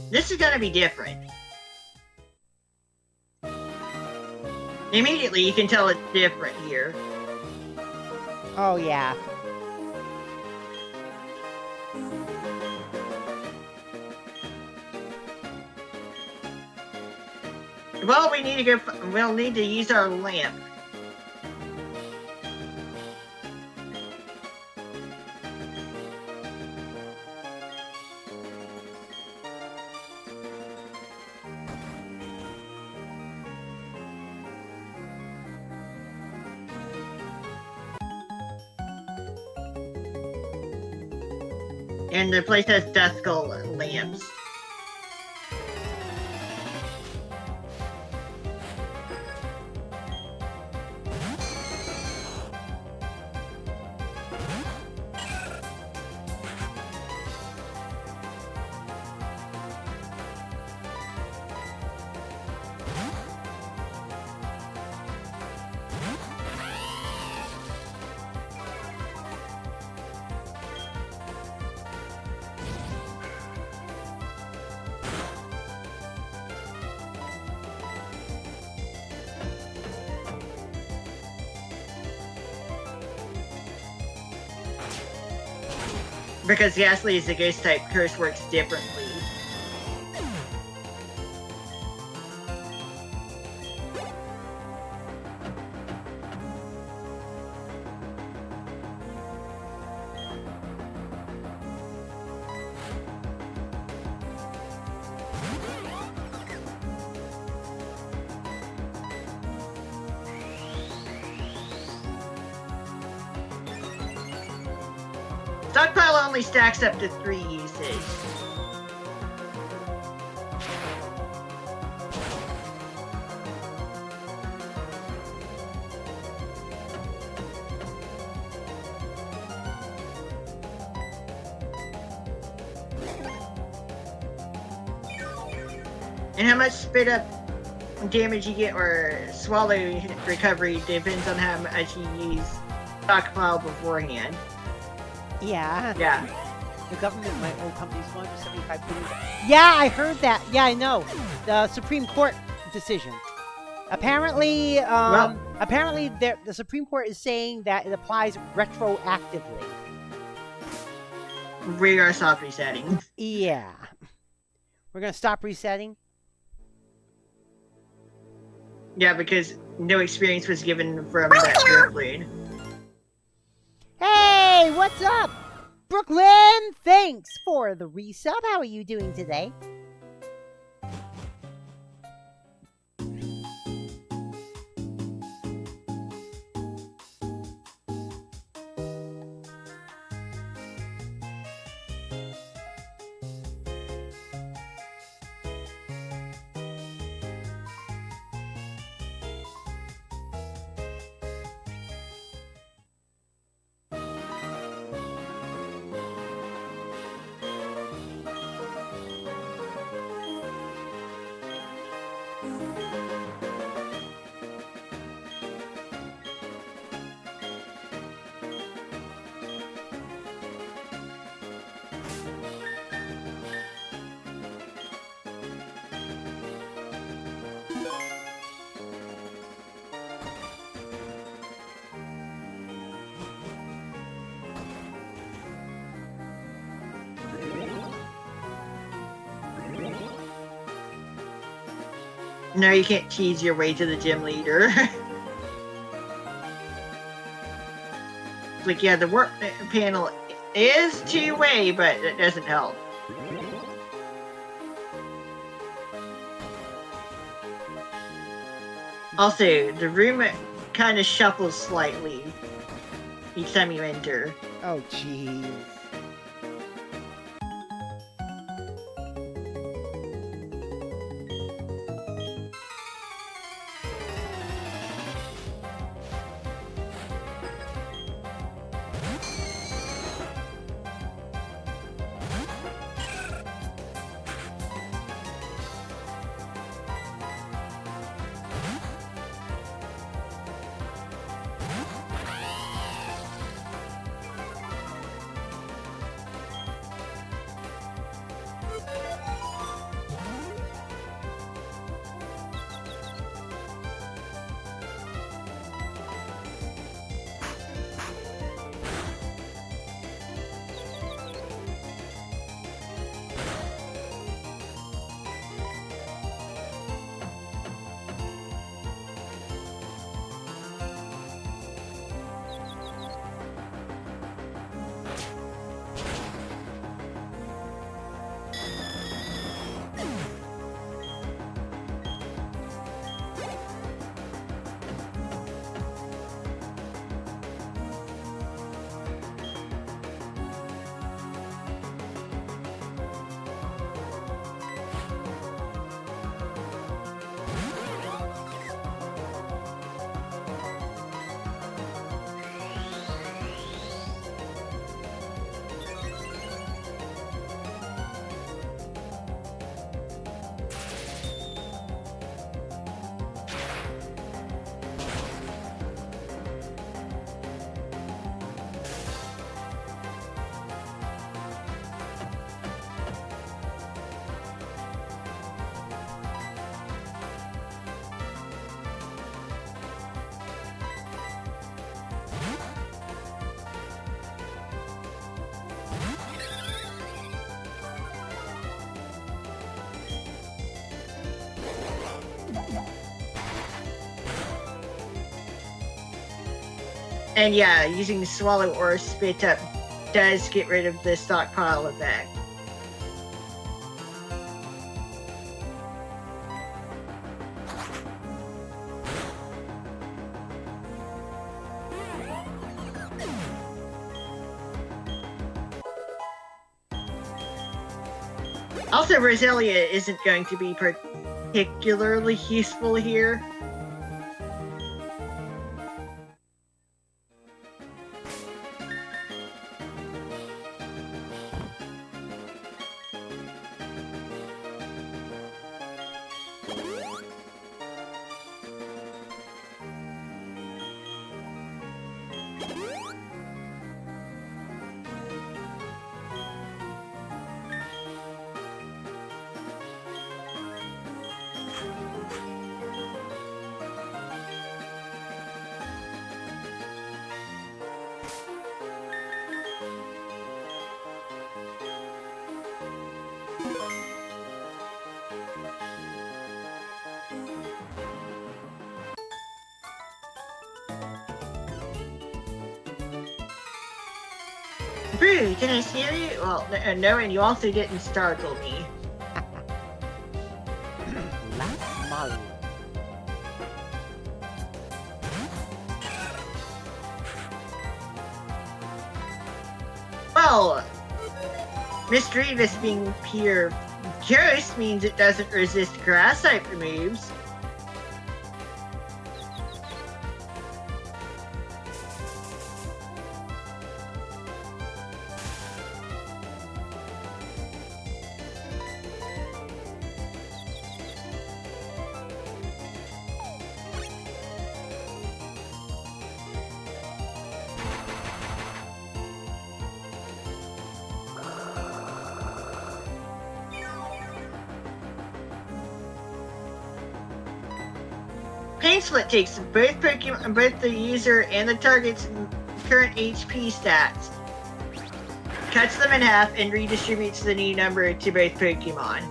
This is gonna be different. Immediately, you can tell it's different here. Oh, yeah. Well, we'll need to use our lamp. And the place has duskull lamps. Because Ghastly is a ghost type, curse works differently. only stacks up to 3 uses. And how much spit up damage you get or swallow recovery depends on how much you use stockpile beforehand. Yeah. Yeah. The government, my old company's 175 billion. Yeah, I heard that. Yeah, I know. The Supreme Court decision. Apparently, the Supreme Court is saying that it applies retroactively. We are soft resetting. Yeah. We're gonna stop resetting. Yeah, because no experience was given from that Brooklyn. Hey, what's up? Brooklyn, thanks for the resub. How are you doing today? No, you can't cheese your way to the gym leader. Like, yeah, the work panel is two-way, but it doesn't help. Also, the room kind of shuffles slightly each time you enter. Oh, jeez. And yeah, using swallow or spit up does get rid of the stockpile effect. Also, Roselia isn't going to be particularly useful here. Brew, can I steal you? Well, no, and you also didn't startle me. Last Mario. Well, Mischievous being pure ghost means it doesn't resist grass type moves. Pain Split takes both Pokemon, both the user and the target's current HP stats, cuts them in half, and redistributes the new number to both Pokemon.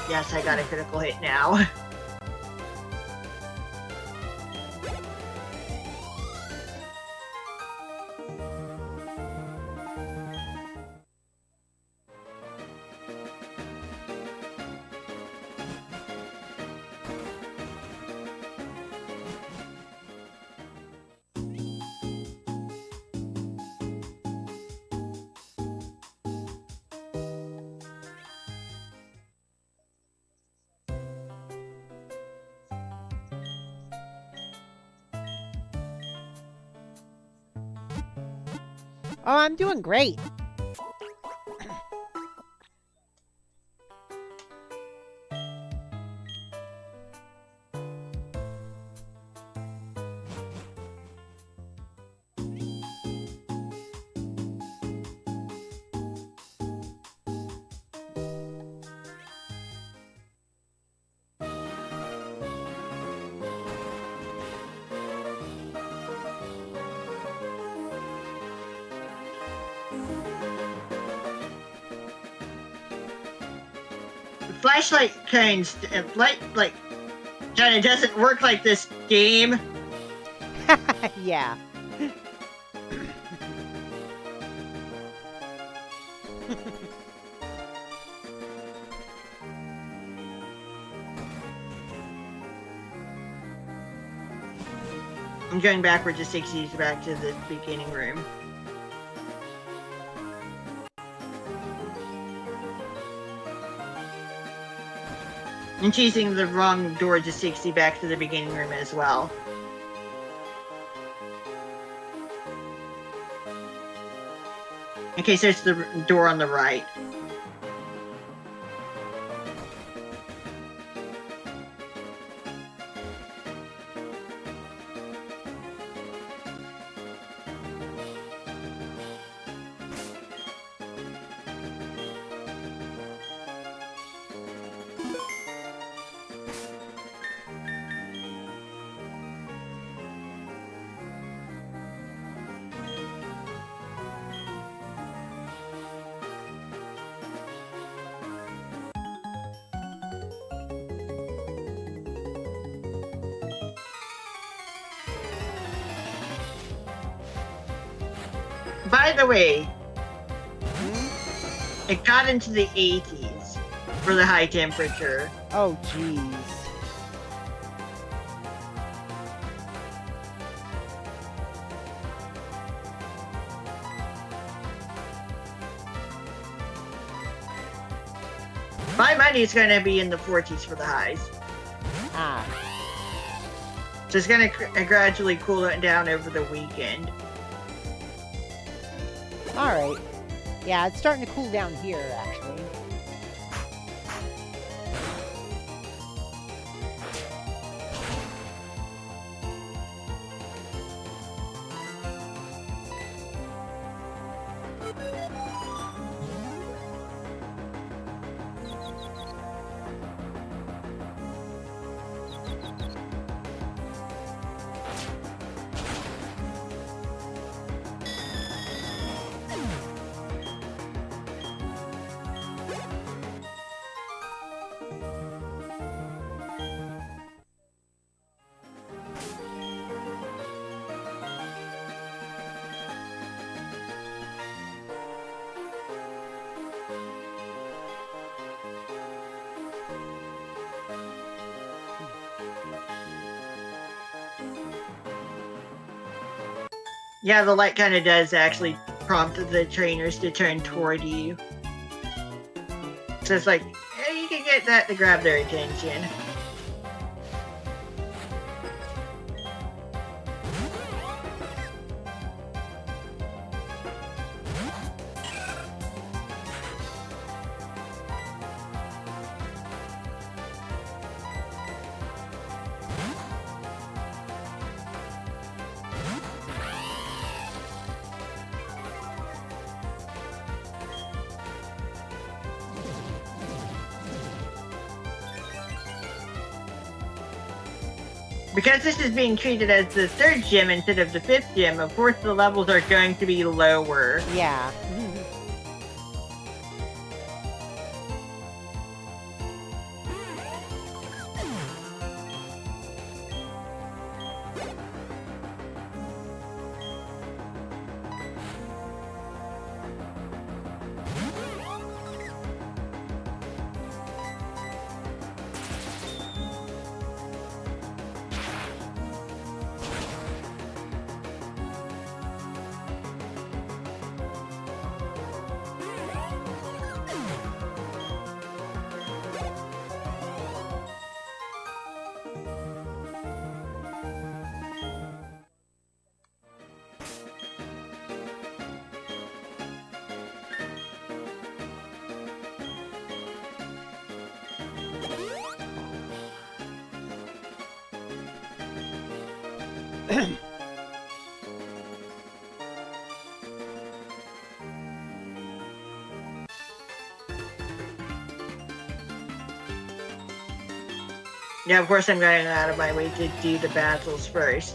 Yes, I got a critical hit now. Oh, I'm doing great. Flashlight cones, light, like, kind of doesn't work like this game. Yeah. I'm going backward to 60s back to the beginning room. I'm choosing the wrong door to 60 back to the beginning room as well. Okay, so it's the door on the right. By the way, Hmm? it got into the 80s for the high temperature. Oh, jeez. My money is going to be in the 40s for the highs. Ah. So it's going to gradually cool it down over the weekend. Alright. Yeah, it's starting to cool down here, actually. Yeah, the light kind of does actually prompt the trainers to turn toward you. So it's like, yeah, you can get that to grab their attention. Because this is being treated as the third gym instead of the fifth gym, of course the levels are going to be lower. Yeah. Yeah, of course I'm going out of my way to do the battles first.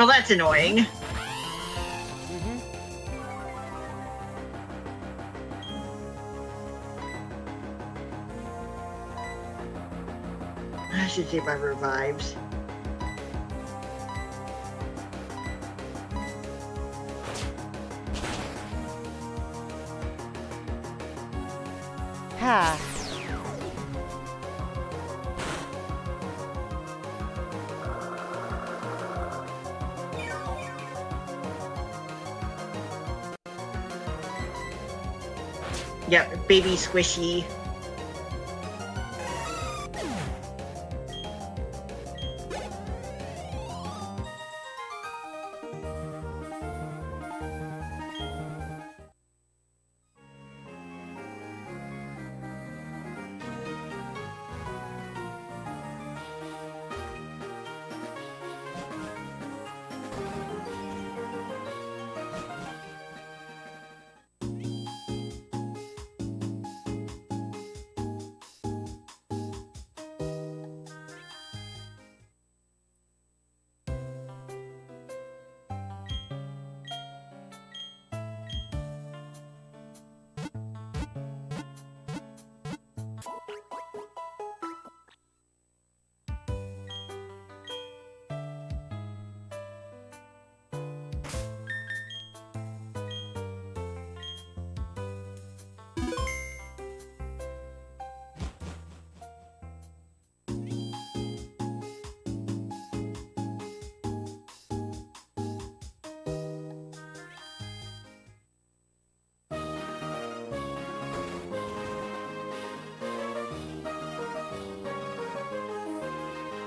Well, that's annoying. I should see my revives. Ha. Yep, baby squishy.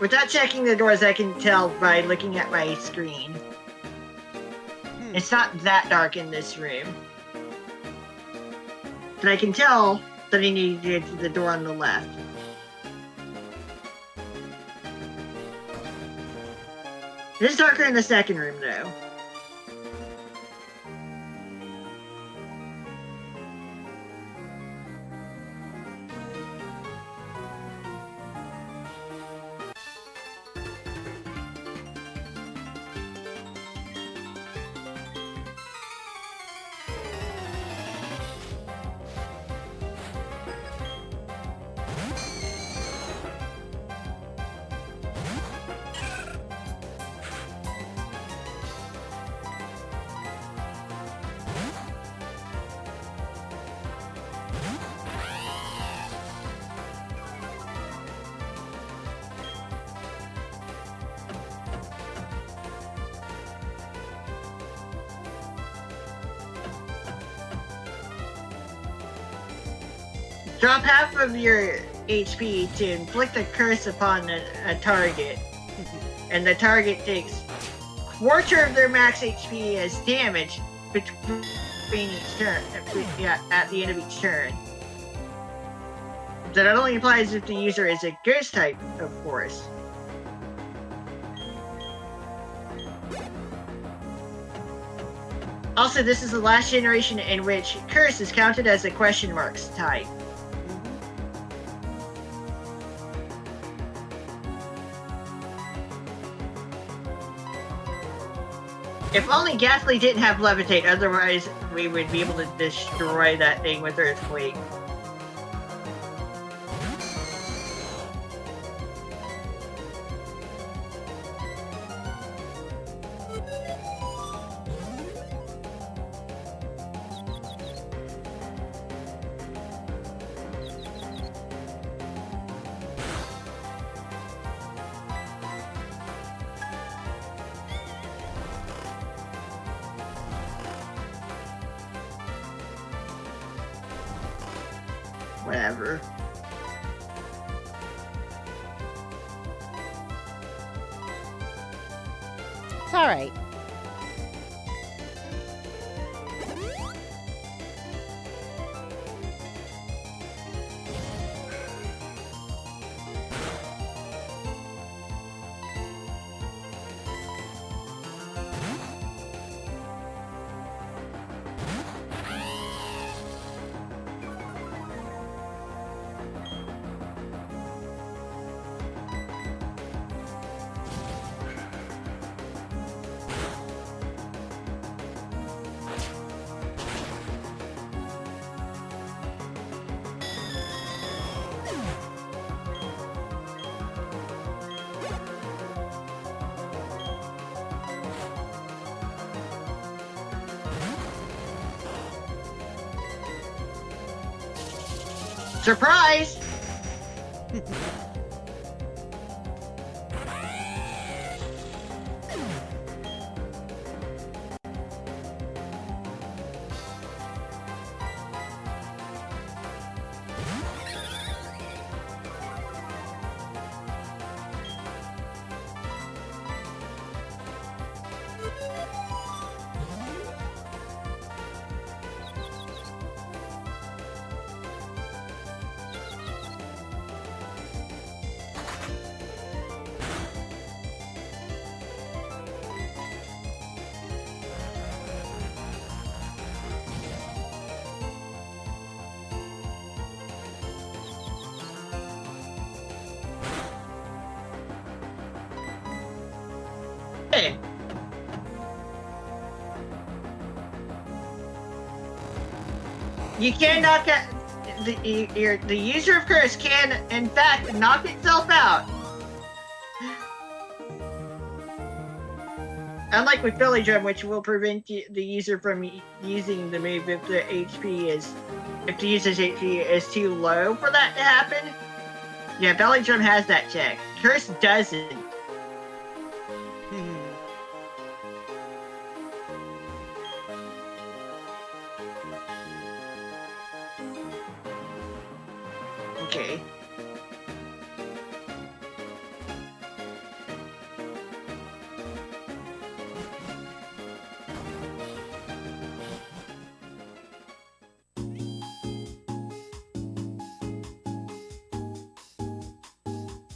Without checking the doors, I can tell by looking at my screen. It's not that dark in this room. But I can tell that I need to get to the door on the left. It is darker in the second room, though. Drop half of your HP to inflict a curse upon a target, and the target takes quarter of their max HP as damage between each turn. Yeah, at the end of each turn. That only applies if the user is a ghost type, of course. Also, this is the last generation in which curse is counted as a question marks type. If only Ghastly didn't have Levitate, otherwise we would be able to destroy that thing with Earthquake. Whatever. It's alright. Surprise! Hey. You cannot get the user of curse can in fact knock itself out. Unlike with Belly Drum, which will prevent the user from using the move if the user's HP is too low for that to happen. Yeah, Belly Drum has that check. Curse doesn't. Okay.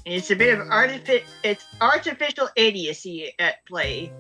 It's a bit of artificial idiocy at play.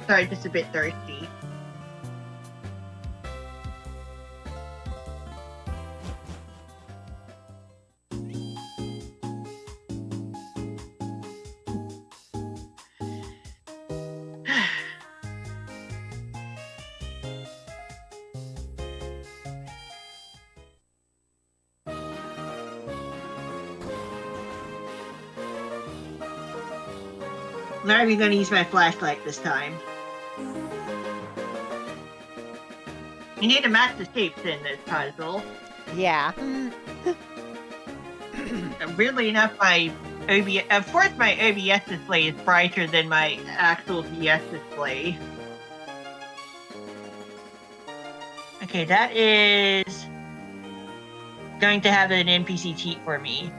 Sorry, just a bit thirsty. I'm not even going to use my flashlight this time. You need to match the shapes in this puzzle. Yeah. Weirdly enough, my OBS, of course my OBS display is brighter than my actual DS display. Okay, that is going to have an NPC cheat for me.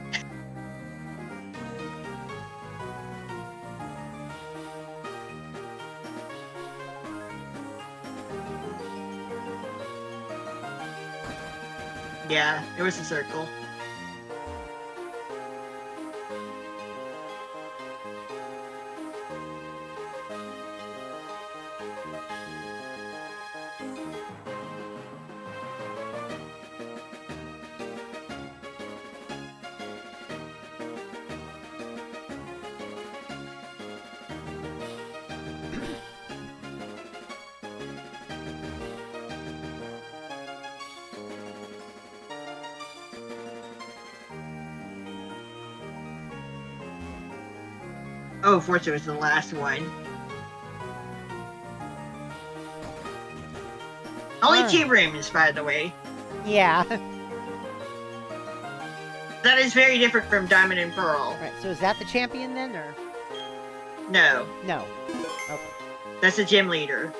Yeah, it was a circle. Oh, fortunately, it was the last one. Only 2 rooms, by the way. Yeah. That is very different from Diamond and Pearl. Right, so is that the champion then, or? No. No. Okay. That's the gym leader.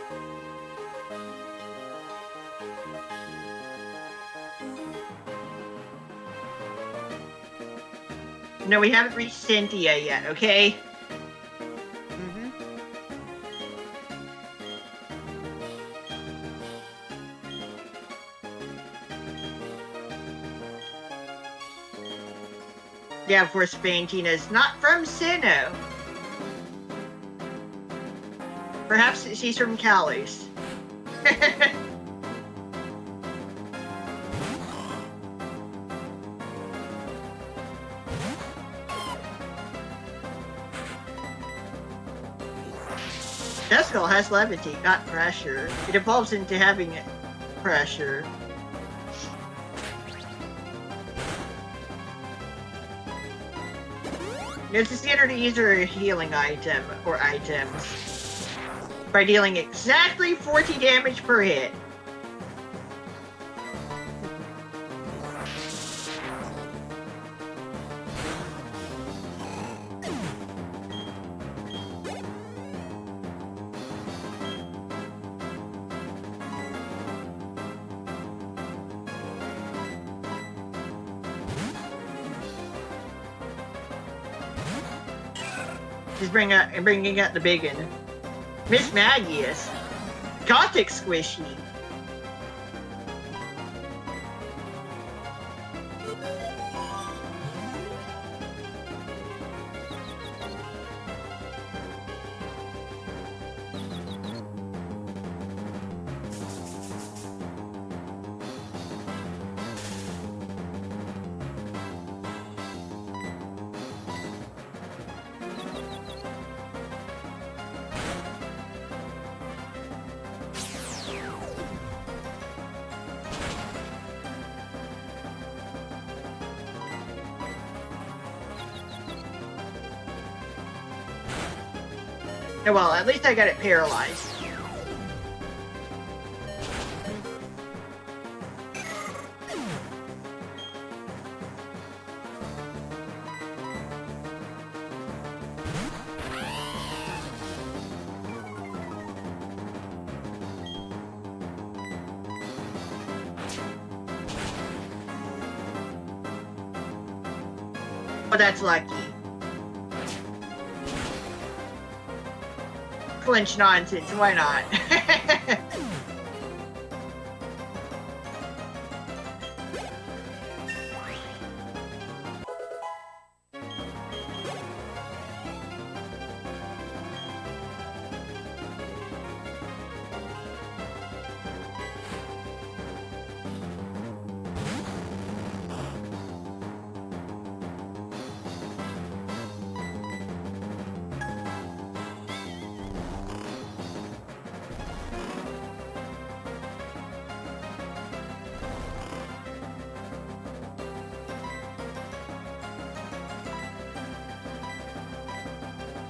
No, we haven't reached Cynthia yet, okay? Yeah, of course, Faintina's not from Sinnoh. Perhaps she's from Kalos. Duskull has levity, not pressure. It evolves into having pressure. It's a standard to use a healing item or items by dealing exactly 40 damage per hit. Just bringing out the big one. Miss Magius. Gothic Squishy. Oh, well, at least I got it paralyzed. Oh, that's lucky. Clinch nonsense, why not?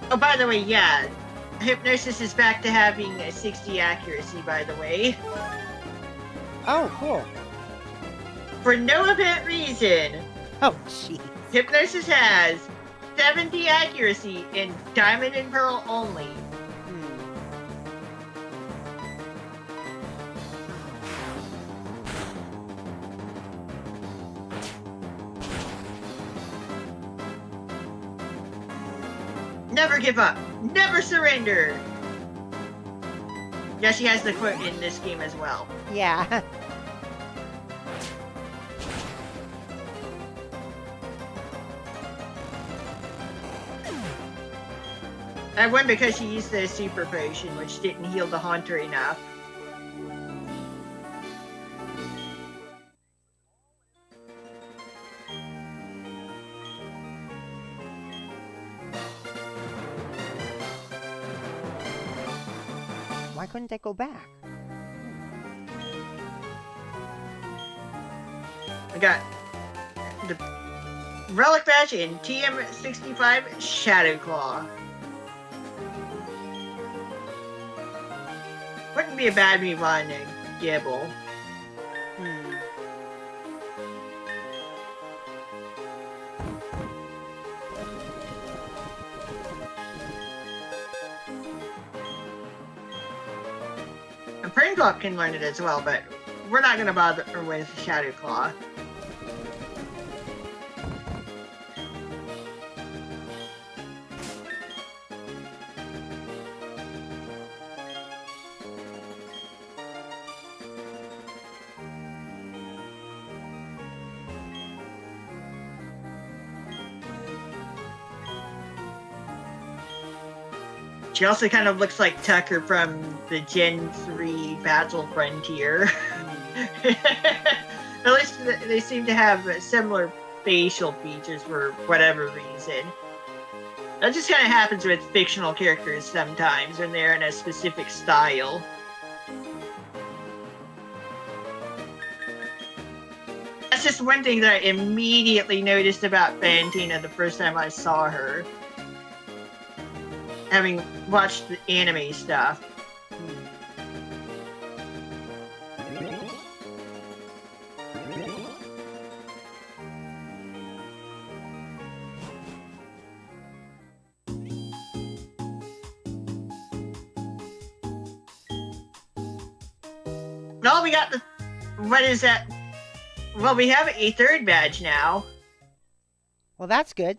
Oh, by the way, yeah. Hypnosis is back to having a 60 accuracy, by the way. Oh, cool. For no apparent reason, Oh, jeez. Hypnosis has 70 accuracy in Diamond and Pearl only. Never give up. Never surrender. Yeah, she has the quote in this game as well. Yeah. I won because she used the super potion, which didn't heal the Haunter enough. Why couldn't I go back? I got the Relic Badge in TM65 Shadow Claw. Wouldn't be a bad move on Gibble. And Pringlock can learn it as well, but we're not going to bother with Shadow Claw. She also kind of looks like Tucker from the Gen 3 Battle Frontier. At least they seem to have similar facial features for whatever reason. That just kind of happens with fictional characters sometimes when they're in a specific style. That's just one thing that I immediately noticed about Fantina the first time I saw her. Having watched the anime stuff. No, we got the... What is that? Well, we have a third badge now. Well, that's good.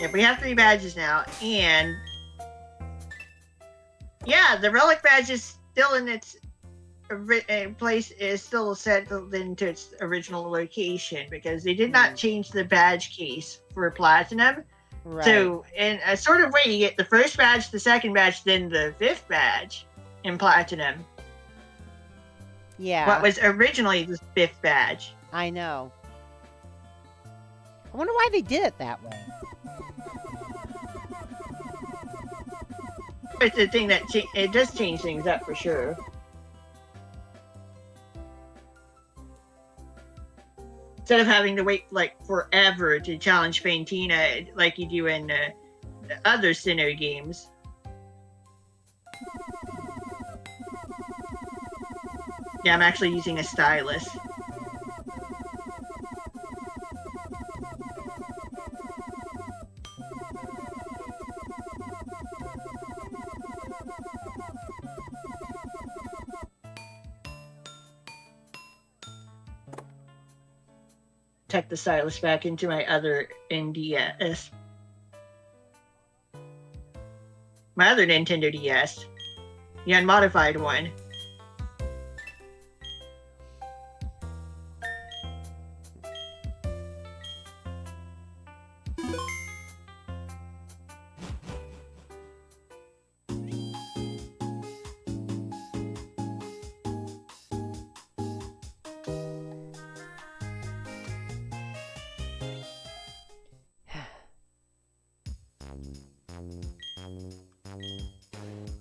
Yep, we have 3 badges now, and... Yeah, the relic badge is still in its place, is still settled into its original location, because they did not change the badge case for Platinum. Right. So, in a sort of way, you get the first badge, the second badge, then the 5th badge in Platinum. Yeah. What was originally the 5th badge. I know. I wonder why they did it that way. It's the thing that it does change things up for sure. Instead of having to wait like forever to challenge Fantina like you do in other Sinnoh games. Yeah, I'm actually using a stylus. Tuck the stylus back into my other NDS. My other Nintendo DS. The unmodified one.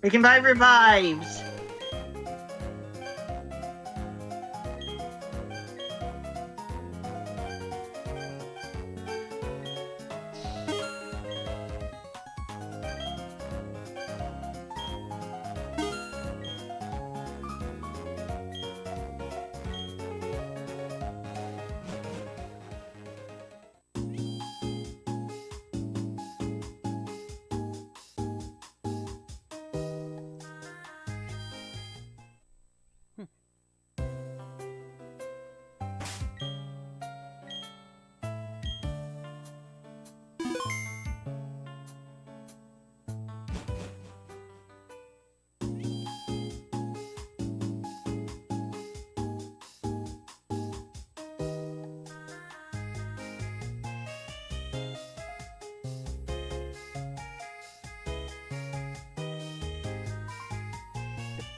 We can buy revives.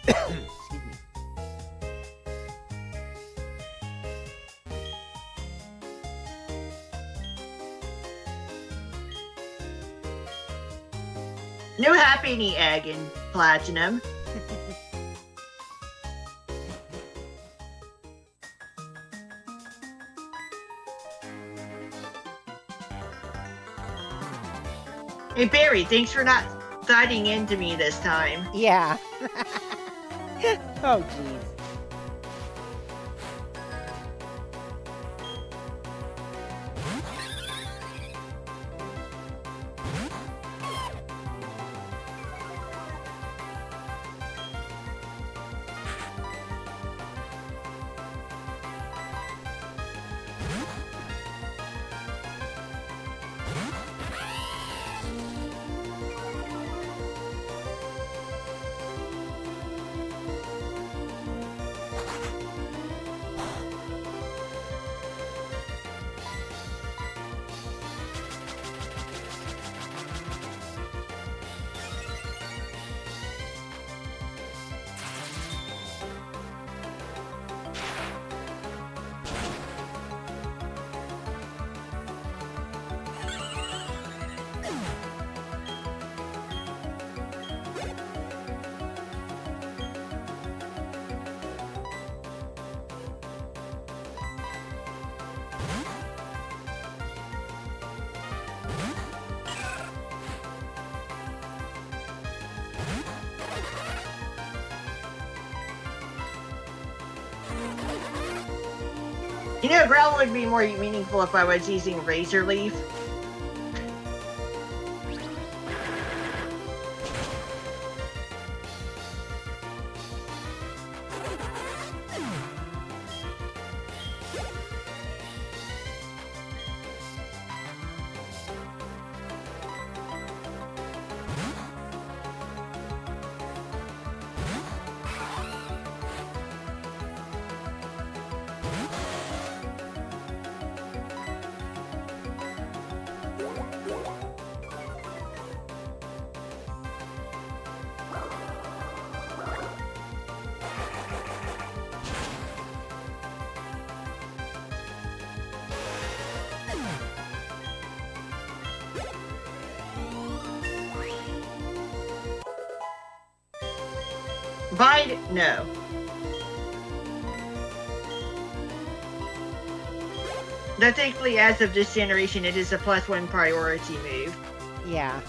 Excuse me. No Happy Egg in Platinum. Hey Barry, thanks for not thudding into me this time. Yeah. Oh, jeez. You know, growl would be more meaningful if I was using Razor Leaf. Vide? No. Technically, as of this generation, it is a +1 priority move. Yeah.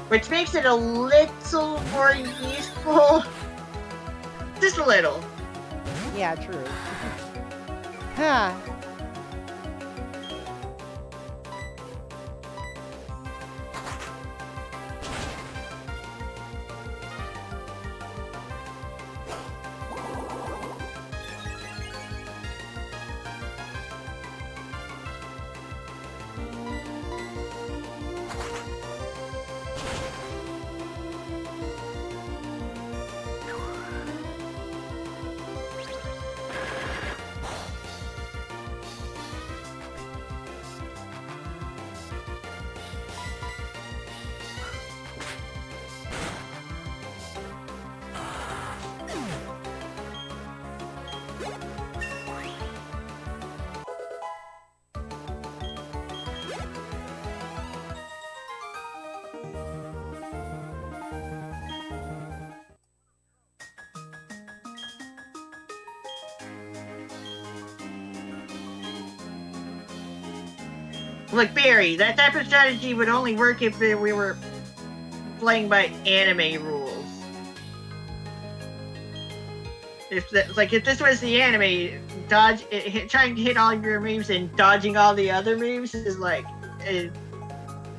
Which makes it a little more useful. Just a little. Yeah, true. Huh. Like Barry, that type of strategy would only work if we were playing by anime rules. If this was the anime, trying to hit all of your moves and dodging all the other moves is like it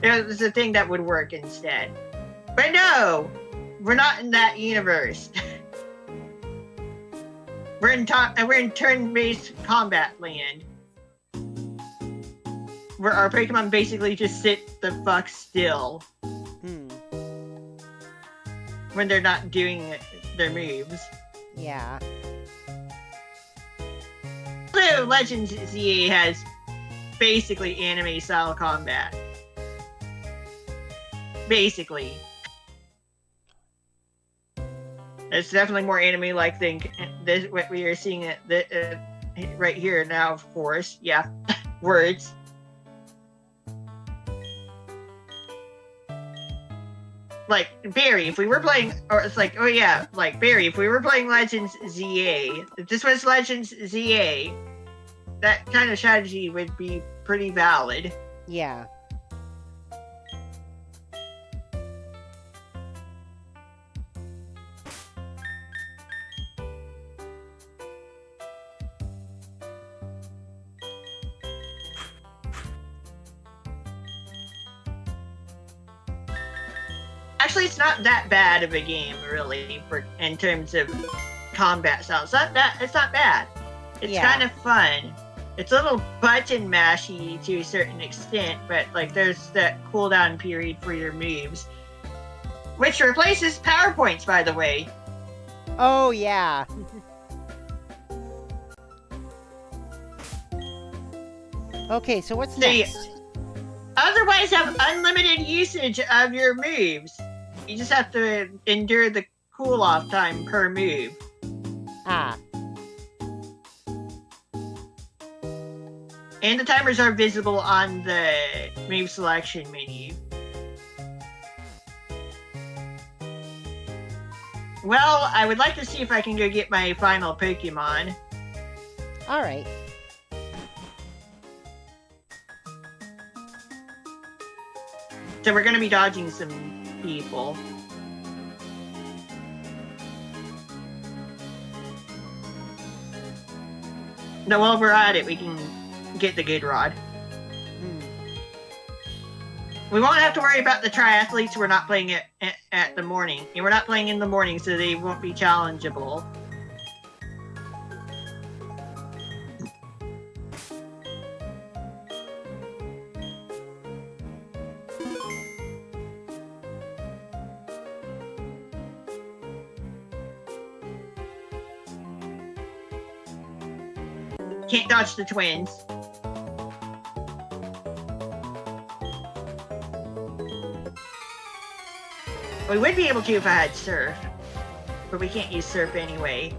was a thing that would work instead. But no, we're not in that universe. we're in turn-based combat land, where our Pokemon basically just sit the fuck still when they're not doing their moves. Yeah. So Legends ZA has basically anime-style combat. Basically. It's definitely more anime-like than this, what we are seeing right here now, of course. Yeah. Words. Like, Barry, if we were playing, or it's like, oh yeah, like, Barry, if we were playing Legends ZA, if this was Legends ZA, that kind of strategy would be pretty valid. Yeah. Actually, it's not that bad of a game, really, in terms of combat style. It's not bad. It's kind of fun. It's a little button mashy to a certain extent, but like there's that cooldown period for your moves, which replaces PowerPoints, by the way. Oh yeah. Okay, so what's next? Otherwise, have unlimited usage of your moves. You just have to endure the cool-off time per move. Ah. And the timers are visible on the move selection menu. Well, I would like to see if I can go get my final Pokemon. Alright. So we're going to be dodging some people. No, while we're at it, we can get the good rod. We won't have to worry about the triathletes. We're not playing it at the morning. We're not playing in the morning, so they won't be challengeable. Can't dodge the twins. We would be able to if I had surf, but we can't use surf anyway.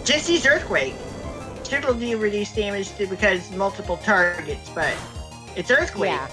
Just use Earthquake. It'll do reduced damage because multiple targets, but it's Earthquake. Yeah.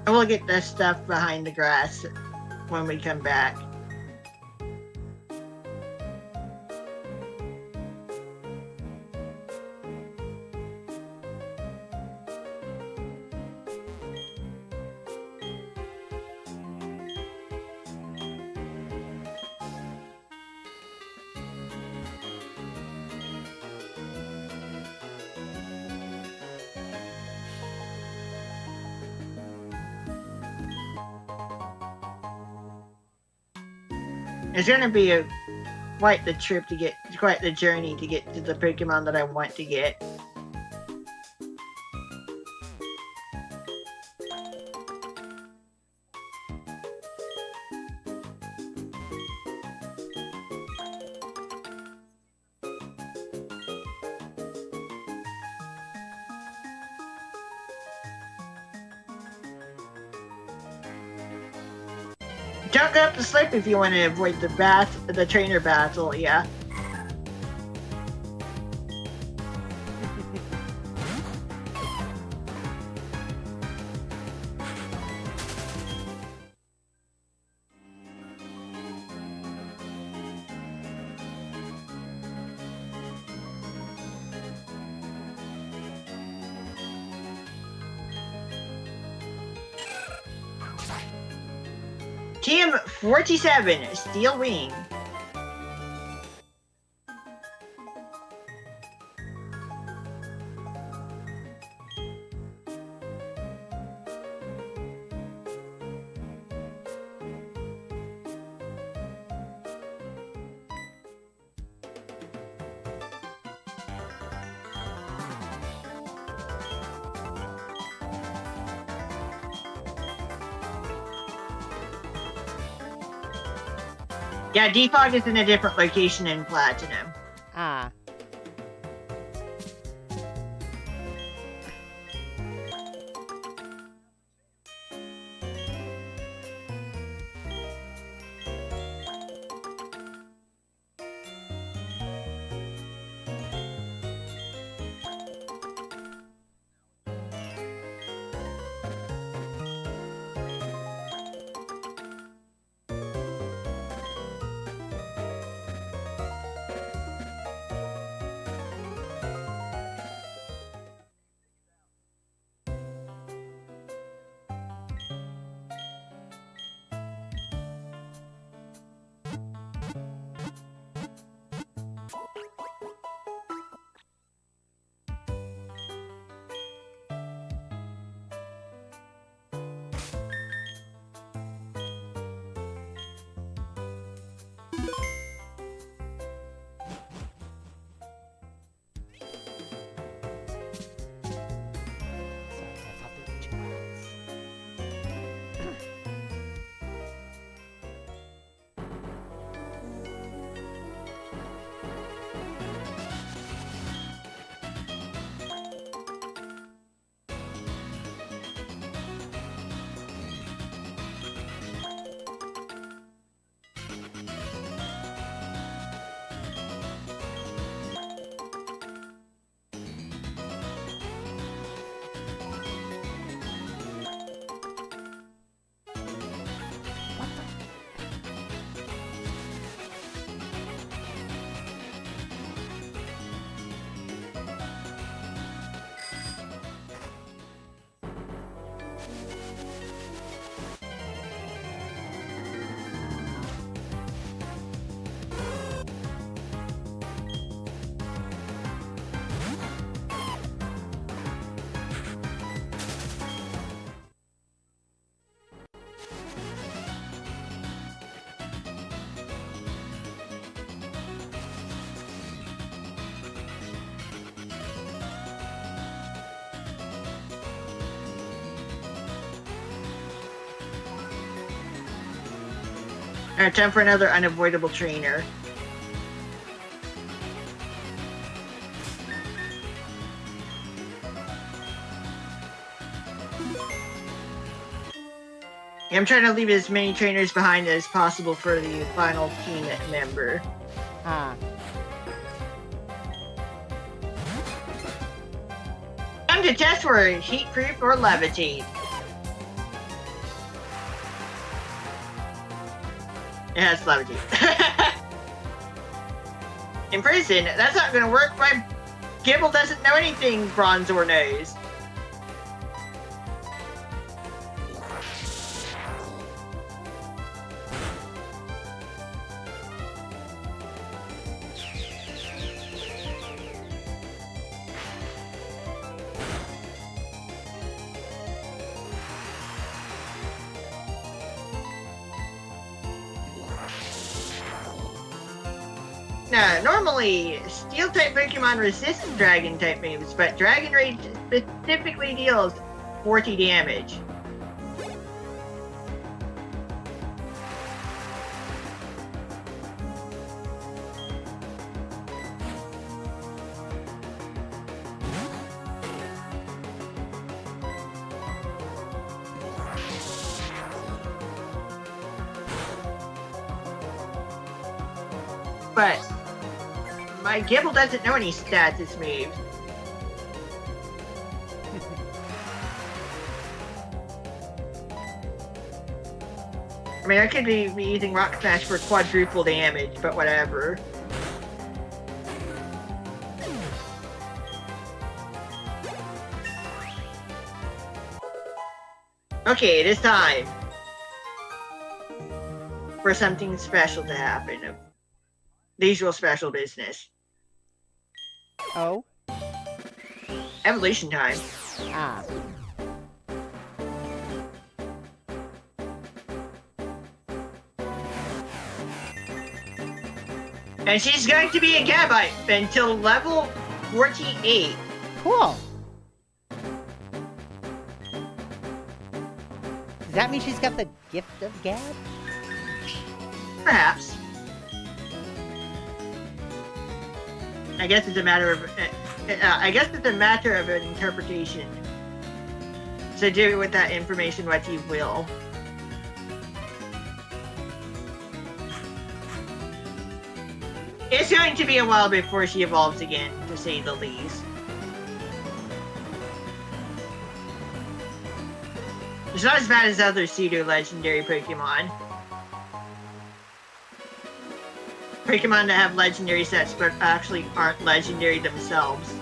And we'll get this stuff behind the grass when we come back. It's gonna be quite the trip to get, quite the journey to get to the Pokemon that I want to get. Don't go up the slope if you want to avoid the trainer battle, yeah. Team 47, Steel Wing. Yeah, Defog is in a different location in Platinum. Ah. Alright, time for another unavoidable trainer. Yeah, I'm trying to leave as many trainers behind as possible for the final team member. Ah. Time to test for heat creep or levitate. It has levitate. In prison, that's not gonna work. My Gibble doesn't know anything, Bronzor knows. Now, normally, Steel-type Pokemon resist Dragon-type moves, but Dragon Rage specifically deals 40 damage. But my Gibble doesn't know any status moves. I mean, I could be using Rock Smash for quadruple damage, but whatever. Okay, it is time for something special to happen. The usual special business. Oh? Evolution time. Ah. And she's going to be a Gabite until level 48. Cool. Does that mean she's got the gift of gab? Perhaps. I guess it's a matter of an interpretation. So do with that information what you will. It's going to be a while before she evolves again, to say the least. It's not as bad as other pseudo-legendary Pokemon. Pokemon that have legendary sets but actually aren't legendary themselves.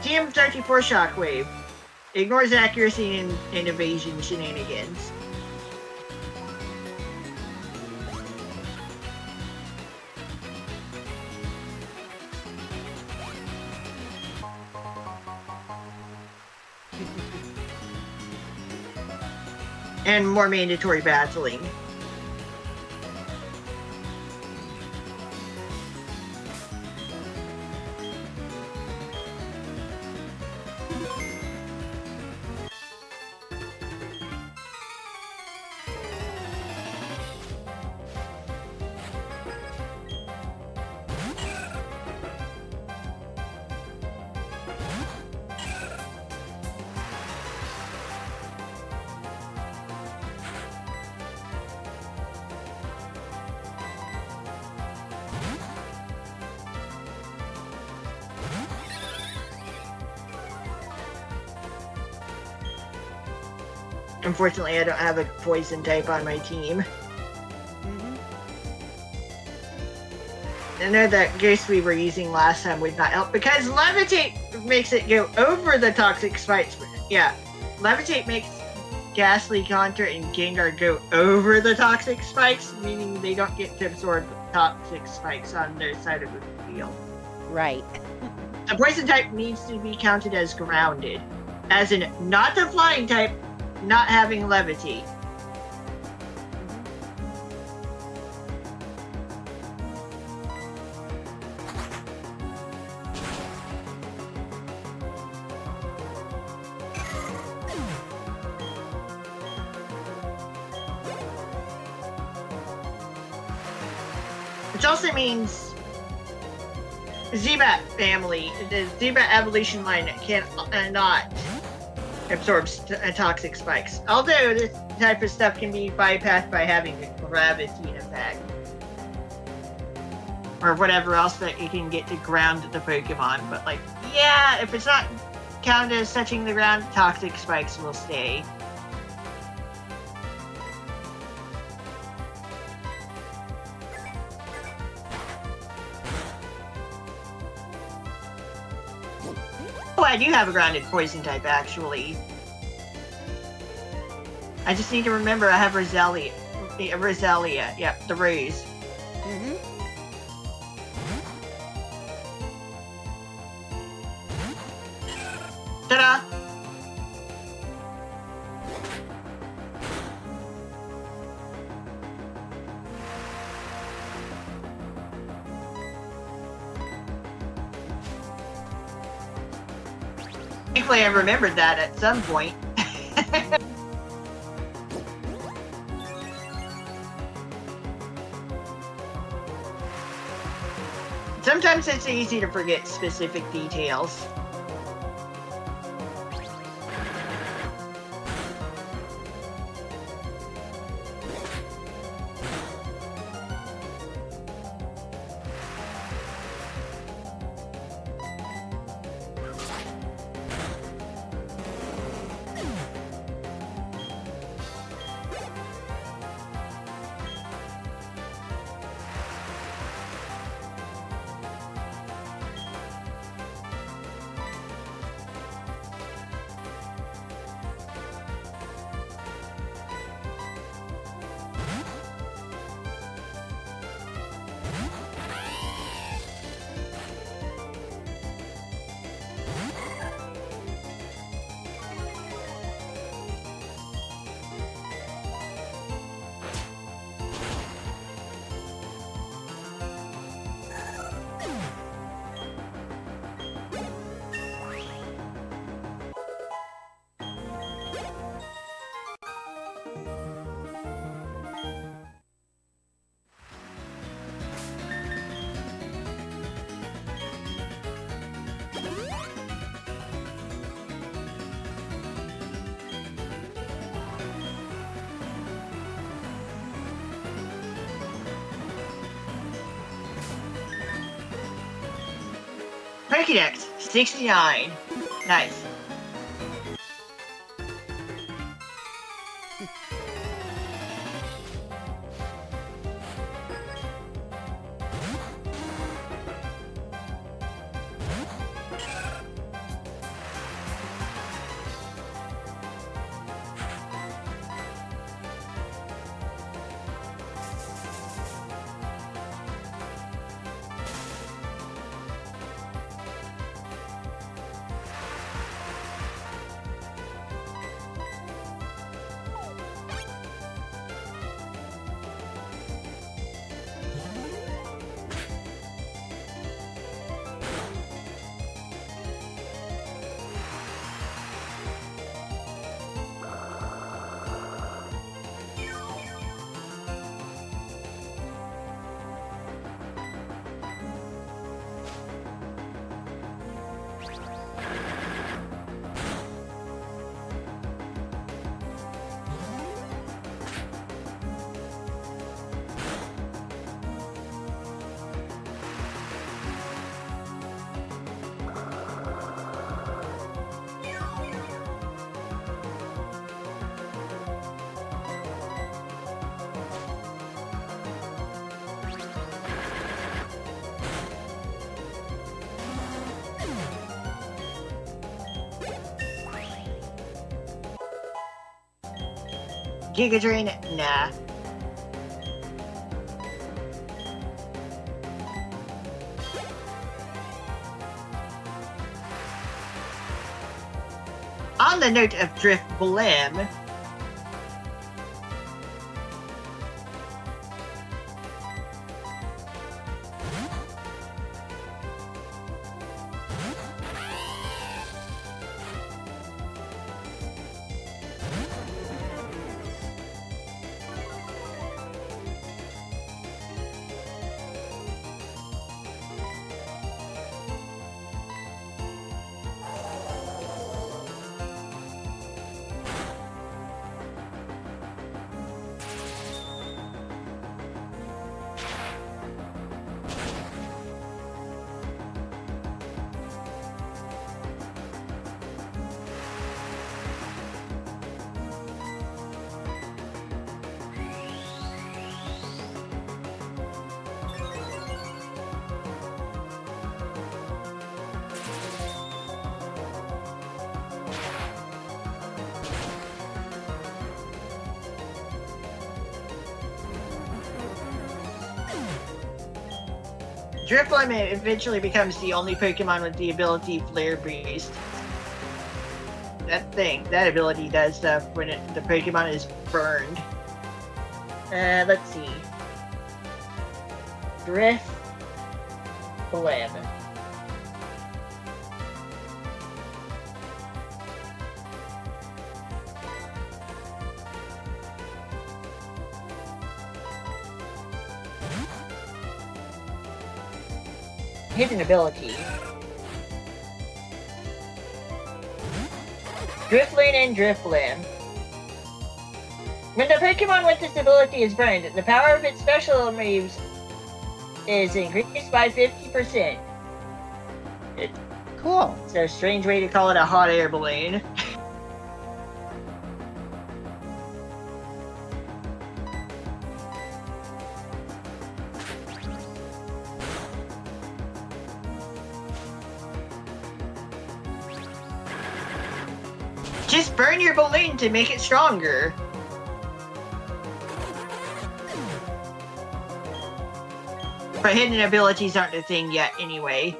TM34 Shockwave ignores accuracy and evasion shenanigans. And more mandatory battling. Unfortunately, I don't have a poison type on my team. I know that Ghost we were using last time would not help because Levitate makes it go over the toxic spikes. Yeah, Levitate makes Ghastly, Contra, and Gengar go over the toxic spikes, meaning they don't get to absorb toxic spikes on their side of the field. Right. A poison type needs to be counted as grounded, as in not the flying type, not having Levitate. Which also means Zubat family, the Zubat evolution line cannot absorb toxic spikes. Although this type of stuff can be bypassed by having a gravity effect. Or whatever else that you can get to ground the Pokemon. But like, yeah, if it's not counted as touching the ground, toxic spikes will stay. Oh, I do have a grounded poison type, actually. I just need to remember I have Roselia. Roselia, yep, the ruse. Mm-hmm. Ta-da! Thankfully, I remembered that at some point. Sometimes it's easy to forget specific details. Pokédex 69. Nice. Giga Drain? Nah. On the note of Drift Blim, Drifblim eventually becomes the only Pokemon with the ability Flare Boost. That ability does stuff when the Pokemon is burned. Let's see. Drifblim. Hidden ability. Drifloon and Drifblim. When the Pokemon with this ability is burned, the power of its special moves is increased by 50%. Cool. It's a strange way to call it a hot air balloon. Just burn your balloon to make it stronger. But hidden abilities aren't a thing yet anyway.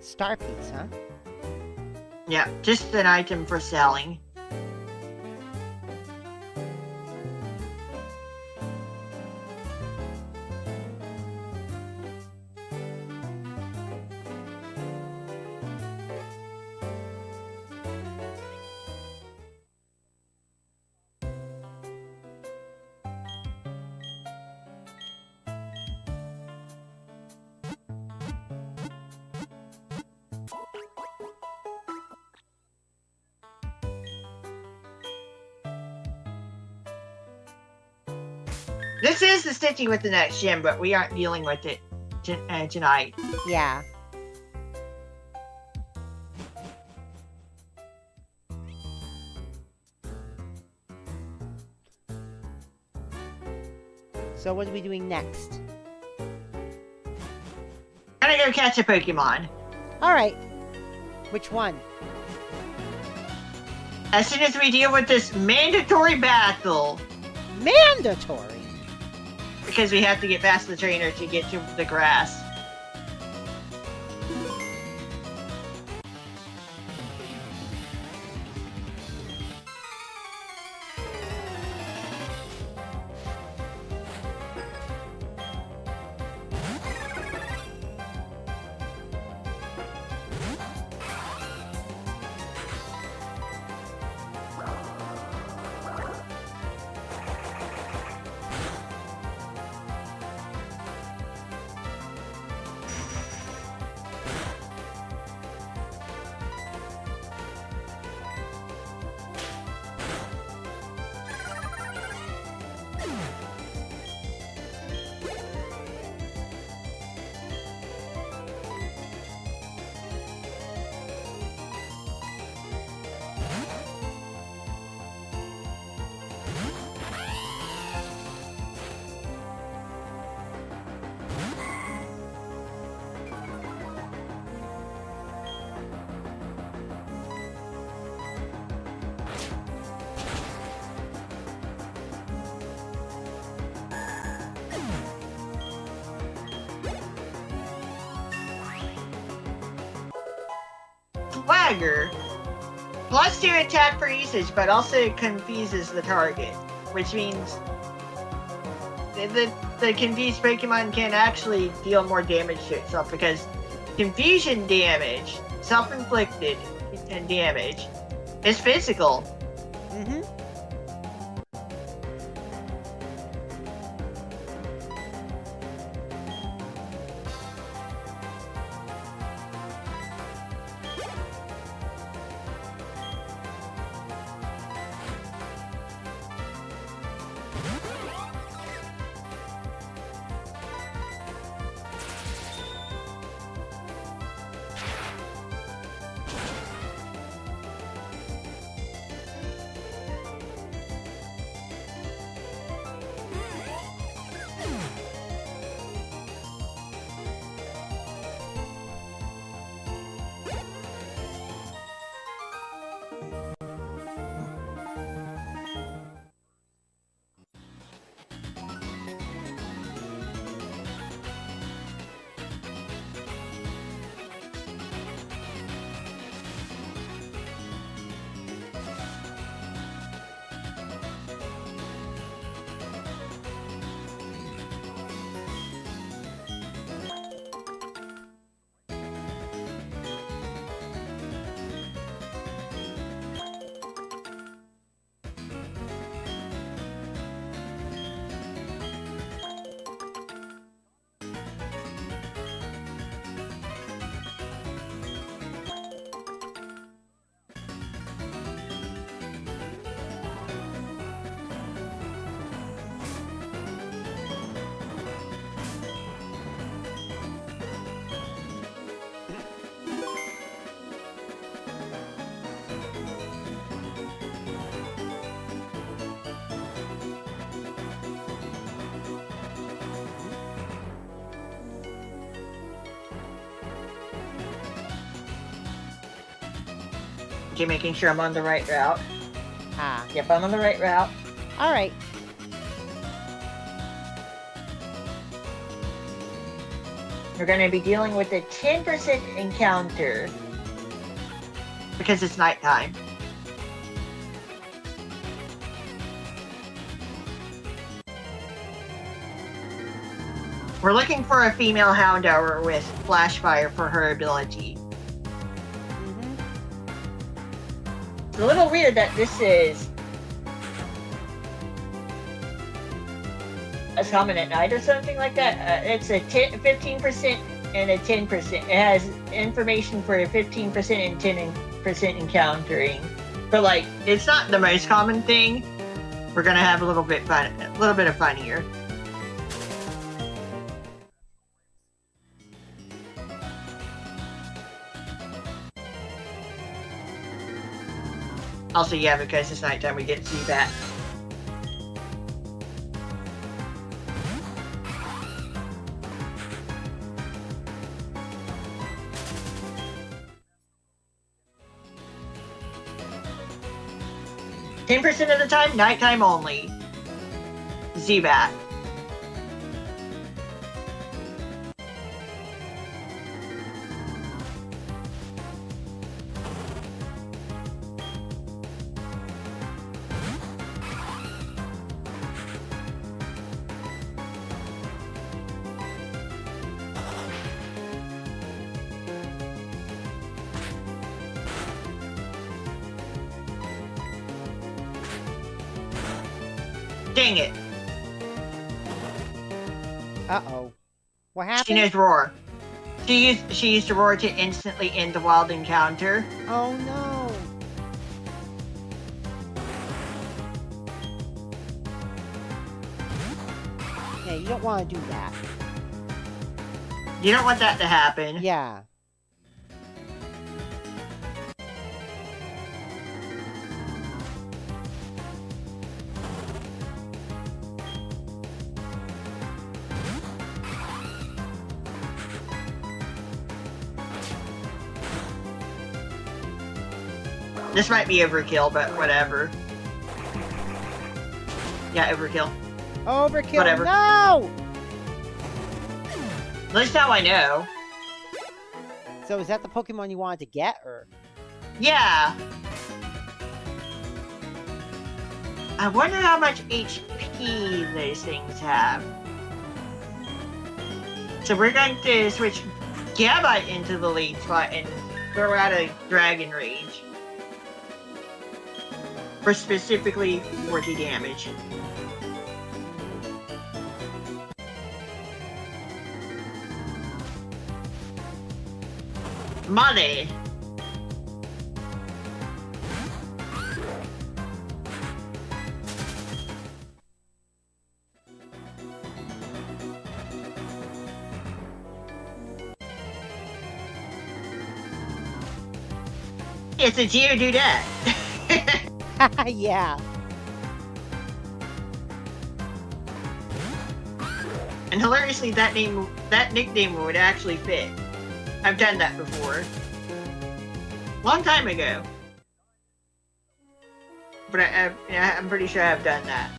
Star piece, huh? Yeah, just an item for selling. This is the stitching with the next gym, but we aren't dealing with it tonight. Yeah. So what are we doing next? I'm gonna go catch a Pokemon. Alright. Which one? As soon as we deal with this mandatory battle. Mandatory? Because we have to get past the trainer to get to the grass. Swagger. Plus 2 attack for usage, but also confuses the target, which means the confused Pokemon can actually deal more damage to itself because confusion damage, self-inflicted damage, is physical. Mm-hmm. Okay, making sure I'm on the right route. Ah. Yep, I'm on the right route. All right. We're going to be dealing with a 10% encounter because it's nighttime. We're looking for a female Houndour with Flash Fire for her ability. Mm-hmm. It's a little weird that this is a summon at night or something like that. It's a 15% and a 10%. It has information for a 15% and 10% encountering. But like, it's not the most common thing. We're gonna have a little bit of fun here. Also, yeah, because it's nighttime, we get to see that. %of the time, nighttime only. Zubat. Dang it. Uh-oh. What happened? She knows Roar. She used to Roar to instantly end the wild encounter. Oh, no. Yeah, you don't want to do that. You don't want that to happen. Yeah. This might be overkill, but whatever. Yeah, overkill. Overkill. Whatever. No! At least now I know. So is that the Pokemon you wanted to get, or? Yeah. I wonder how much HP speed those things have. So we're going to switch Gabite into the lead spot and throw out a Dragon Rage. For specifically 40 damage. Money! It's a Geodude. Yeah. And hilariously, that nickname would actually fit. I've done that before. Long time ago. But I'm pretty sure I've done that.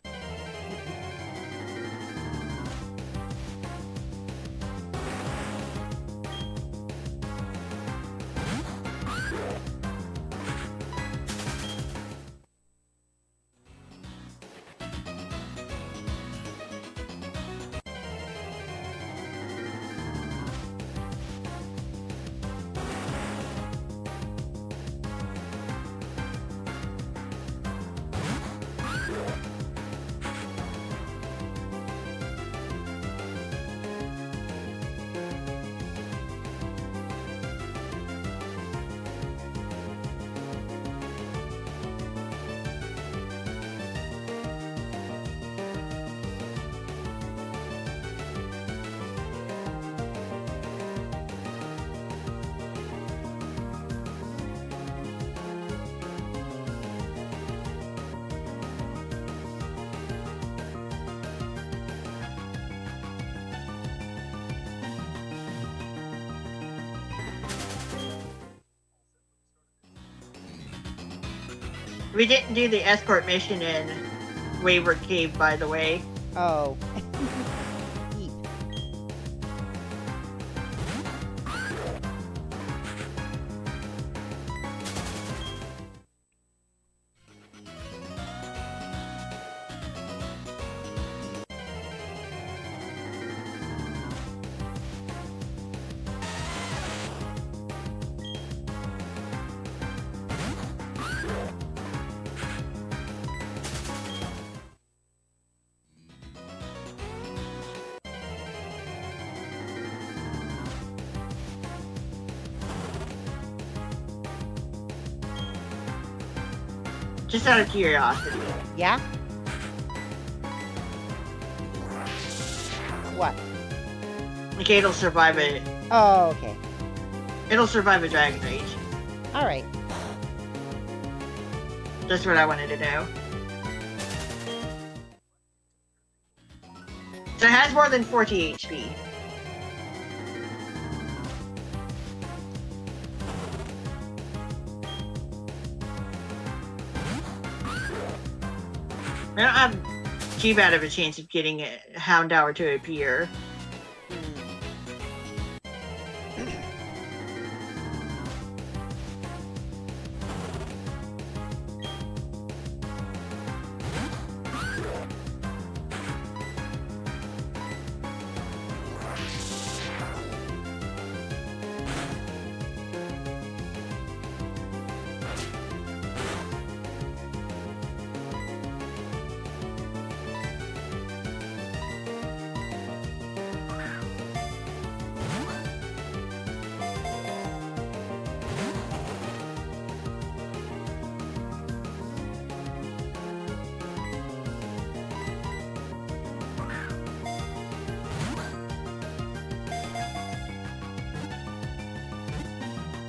We didn't do the escort mission in Wayward Cave, by the way. Oh. Just out of curiosity. Yeah? What? Okay, it'll survive it. Oh, okay. It'll survive a Dragon Rage. Alright. That's what I wanted to know. So it has more than 40 HP. I don't have too bad of a chance of getting a Houndour to appear.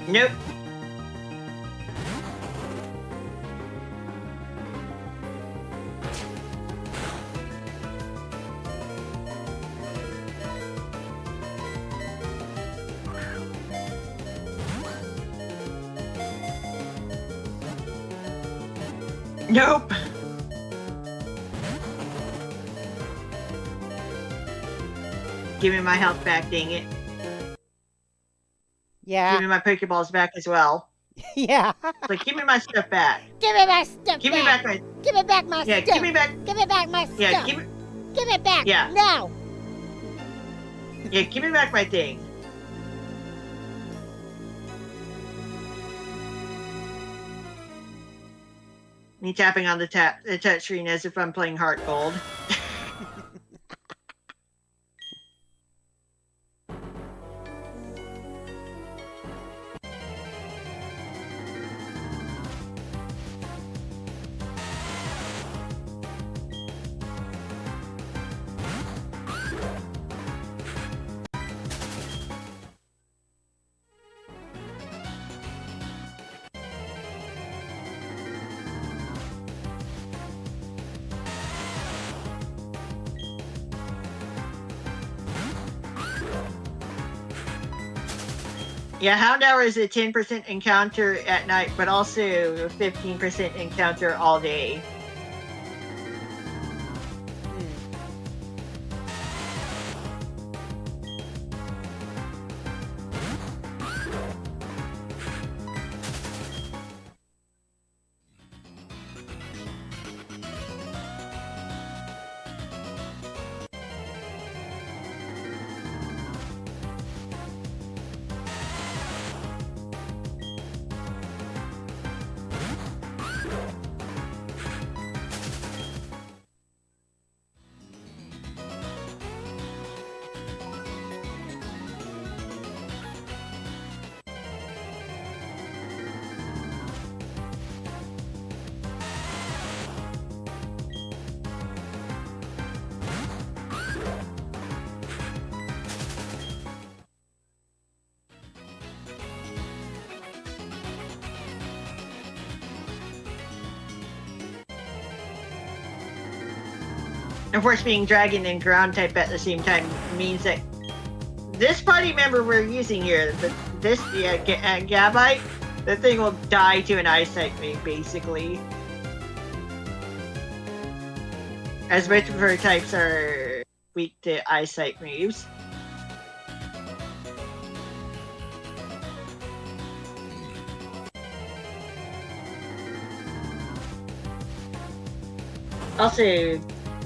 Nope. Nope. Give me my health back, dang it. Yeah. Give me my Pokeballs back as well. Yeah. Like, give me my stuff back. Give me my stuff Give me back my. Give me back my Yeah, stuff. give me back. Give me back my Yeah, stuff. Give it back. Yeah. Now. Yeah, give me back my thing. Me tapping on the touch screen as if I'm playing Heart Gold. Yeah, Hound Hour is a 10% encounter at night, but also a 15% encounter all day. Of course, being dragon and ground type at the same time means that this party member we're using here, Gabite, the thing will die to an eyesight move, basically. As both of her types are weak to eyesight moves. Also,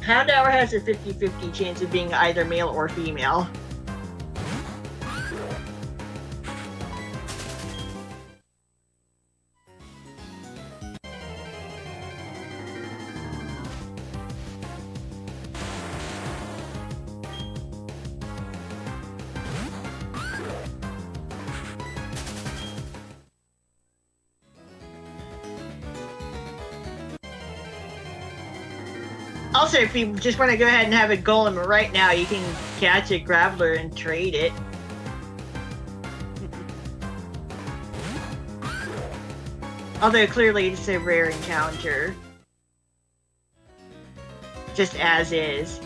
Hound Hour has a 50-50 chance of being either male or female. Also, if you just want to go ahead and have a golem right now, you can catch a graveler and trade it. Although clearly it's a rare encounter. Just as is.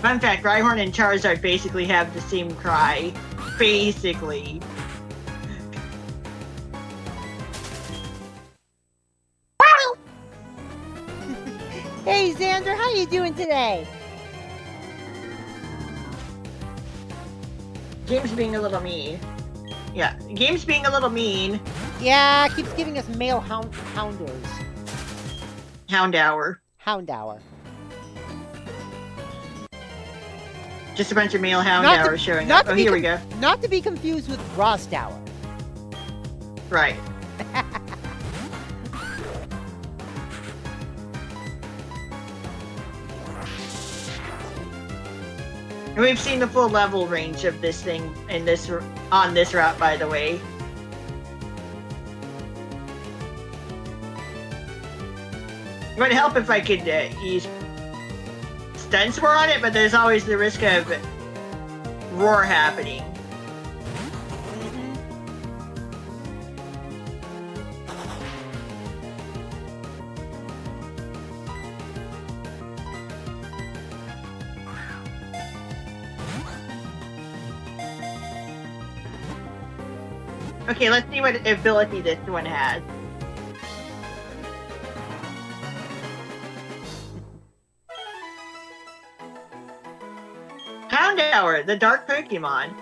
Fun fact, Rhyhorn and Charizard basically have the same cry. Basically. Hey Xander, how you doing today? Game's being a little mean. Yeah, game's being a little mean. Yeah, keeps giving us male hounders. Hound Hour. Hound Hour. Just a bunch of male Hound Hours showing up. Oh, here we go. Not to be confused with Frost Hour. Right. And we've seen the full level range of this thing in this on this route, by the way. It would help if I could use stun spore on it, but there's always the risk of roar happening. Okay, let's see what ability this one has. Houndour, the dark Pokemon.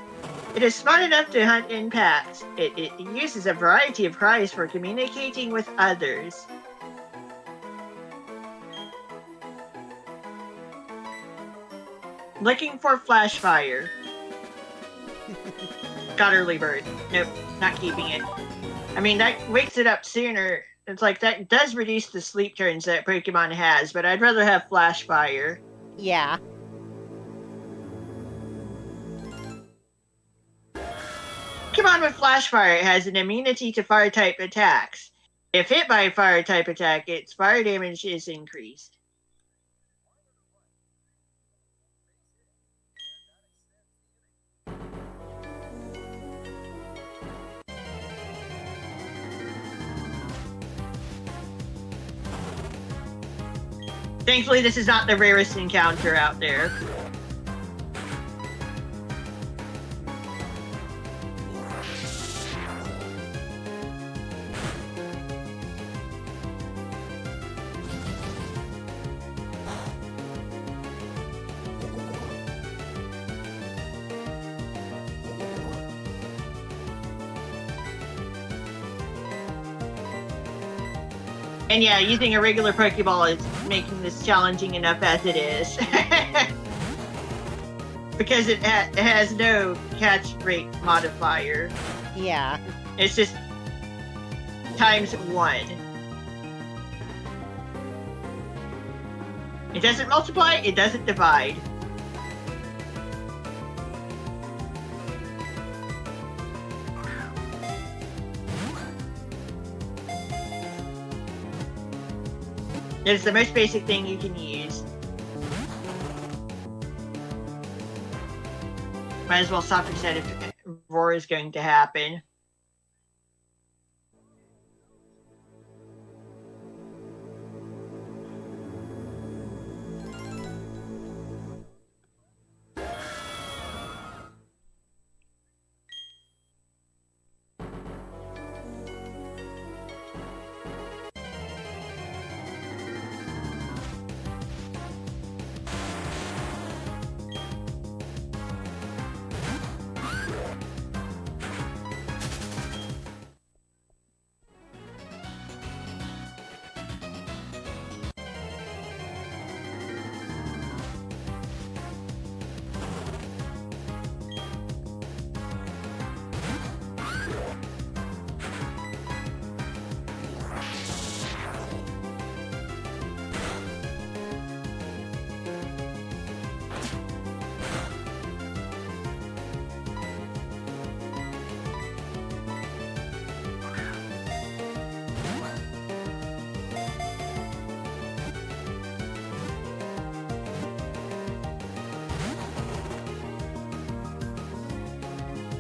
It is smart enough to hunt in packs. It uses a variety of cries for communicating with others. Looking for flash fire. Got early bird. Nope, not keeping it. I mean, that wakes it up sooner. It's like, that does reduce the sleep turns that Pokemon has, but I'd rather have flash fire. Yeah. Pokemon with flash fire has an immunity to fire type attacks. If hit by a fire type attack, its fire damage is increased. Thankfully, this is not the rarest encounter out there. And yeah, using a regular Pokeball is making this challenging enough as it is. Because it has no catch rate modifier. Yeah. It's just ×1. It doesn't multiply, it doesn't divide. It's the most basic thing you can use. Might as well stop reset if roar is going to happen.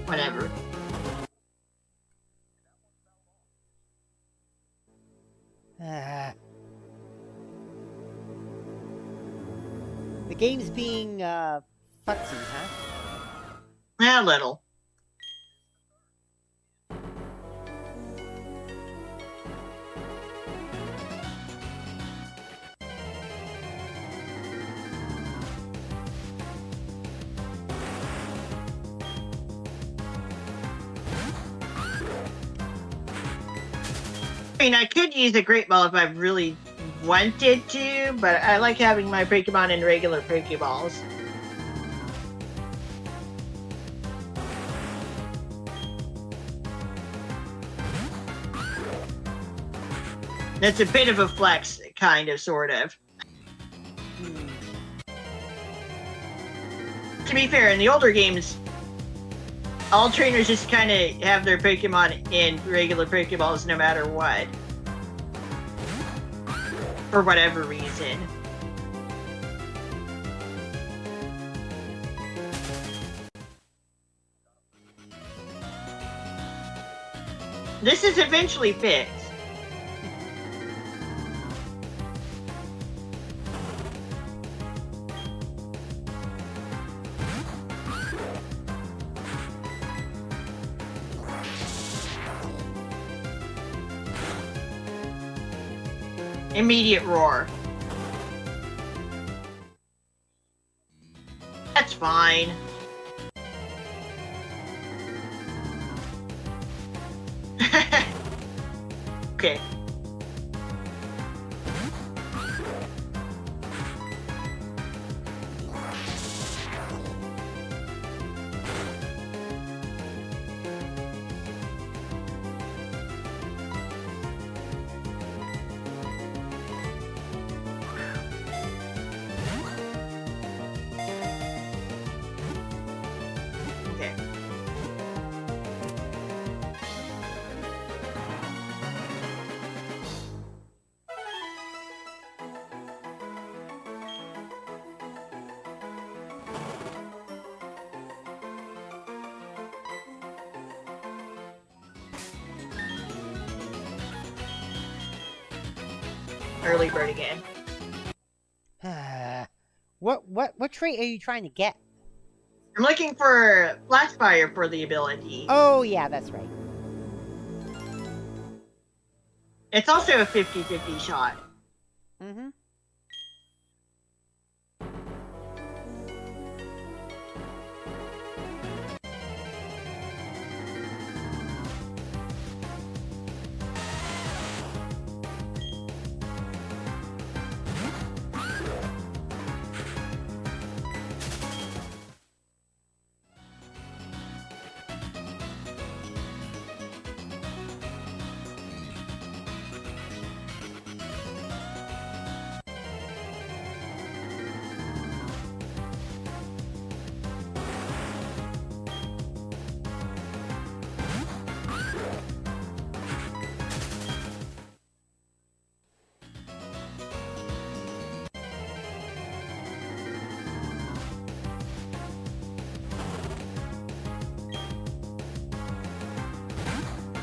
Whatever. The game's being futzy, huh? A little. I mean, I could use a Great Ball if I really wanted to, but I like having my Pokemon in regular Pokeballs. That's a bit of a flex, kind of, sort of. To be fair, in the older games, all trainers just kind of have their Pokemon in regular Pokeballs no matter what. For whatever reason. This is eventually fixed. Immediate roar. That's fine. Okay. Okay. Early bird again. What trait are you trying to get? I'm looking for Flash Fire for the ability. Oh yeah, that's right. It's also a 50-50 shot. Mm-hmm.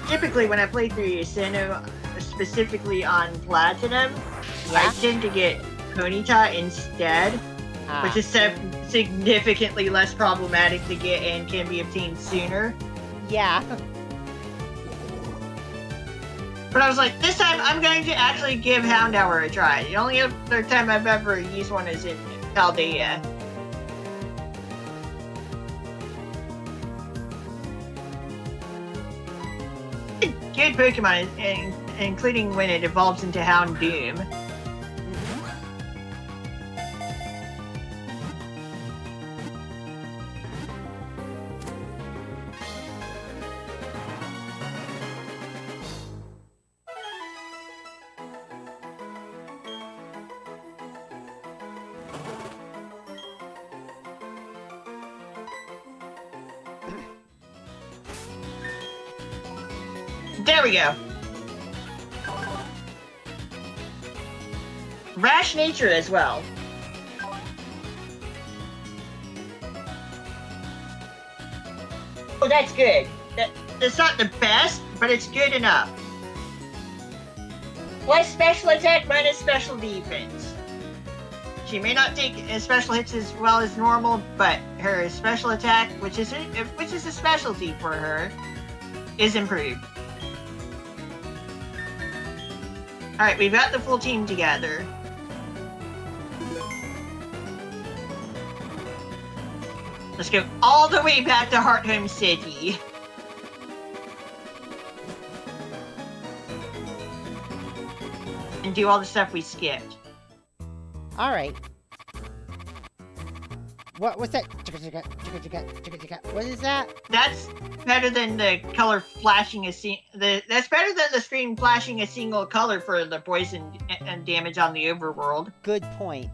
Typically, when I play through Hoshino, specifically on Platinum, Yeah. I tend to get Ponyta instead, which is significantly less problematic to get and can be obtained sooner. Yeah. But I was like, this time I'm going to actually give Houndour a try. The only other time I've ever used one is in Paldea. Good Pokemon, including when it evolves into Houndoom. There we go. Rash nature as well. Oh, that's good. That's not the best, but it's good enough. Plus special attack minus special defense. She may not take special hits as well as normal, but her special attack, which is a specialty for her, is improved. Alright, we've got the full team together. Let's go all the way back to Hearthome City. And do all the stuff we skipped. Alright. What's that? What is that? That's better than the color flashing that's better than the screen flashing a single color for the poison and damage on the overworld. Good point.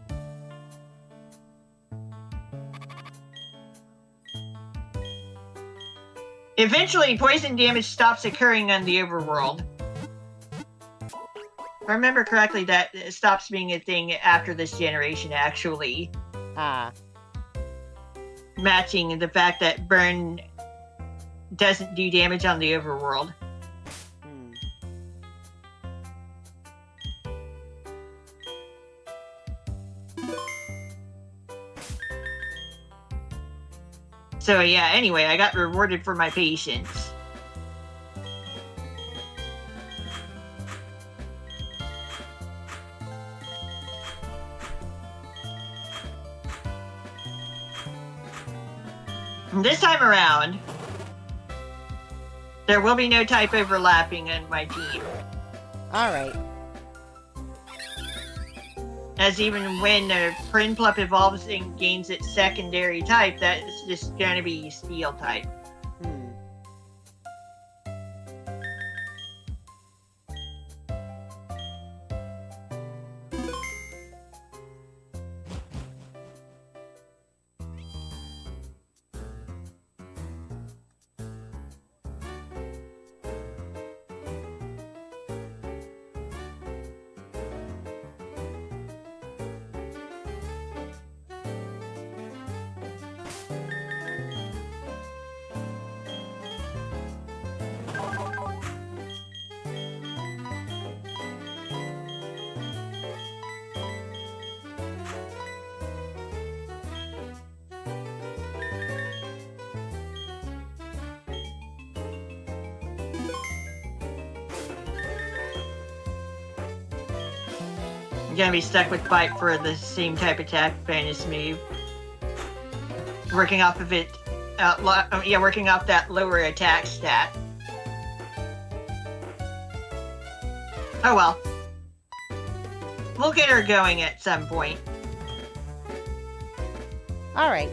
Eventually, poison damage stops occurring on the overworld. I remember correctly, that it stops being a thing after this generation, actually. Ah. Matching the fact that burn doesn't do damage on the overworld. Hmm. So yeah, anyway, I got rewarded for my patience. And this time around, there will be no type overlapping in my team. Alright. As even when the Prinplup evolves and gains its secondary type, that's just going to be Steel type. Hmm. I'm going to be stuck with Bite for the same type attack bonus move. Working off of it, working off that lower attack stat. Oh well. We'll get her going at some point. Alright.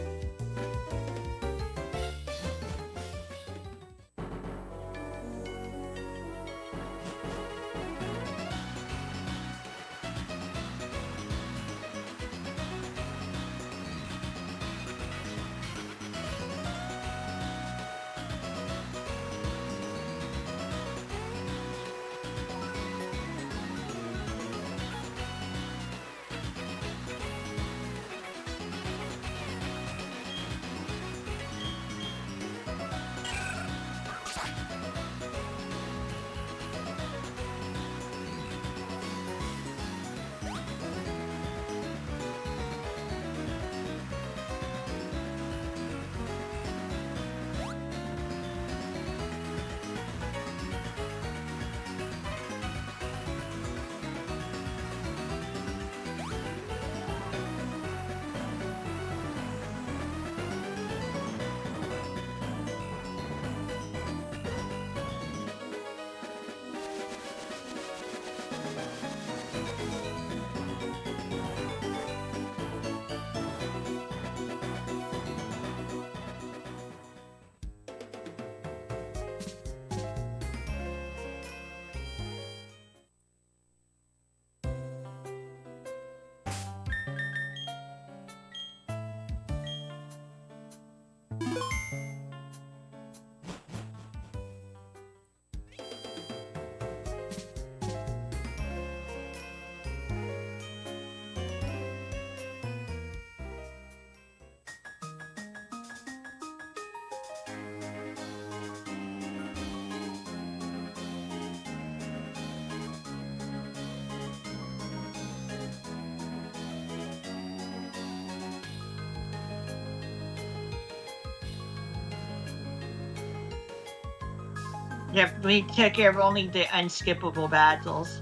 Yep, we took care of only the unskippable battles.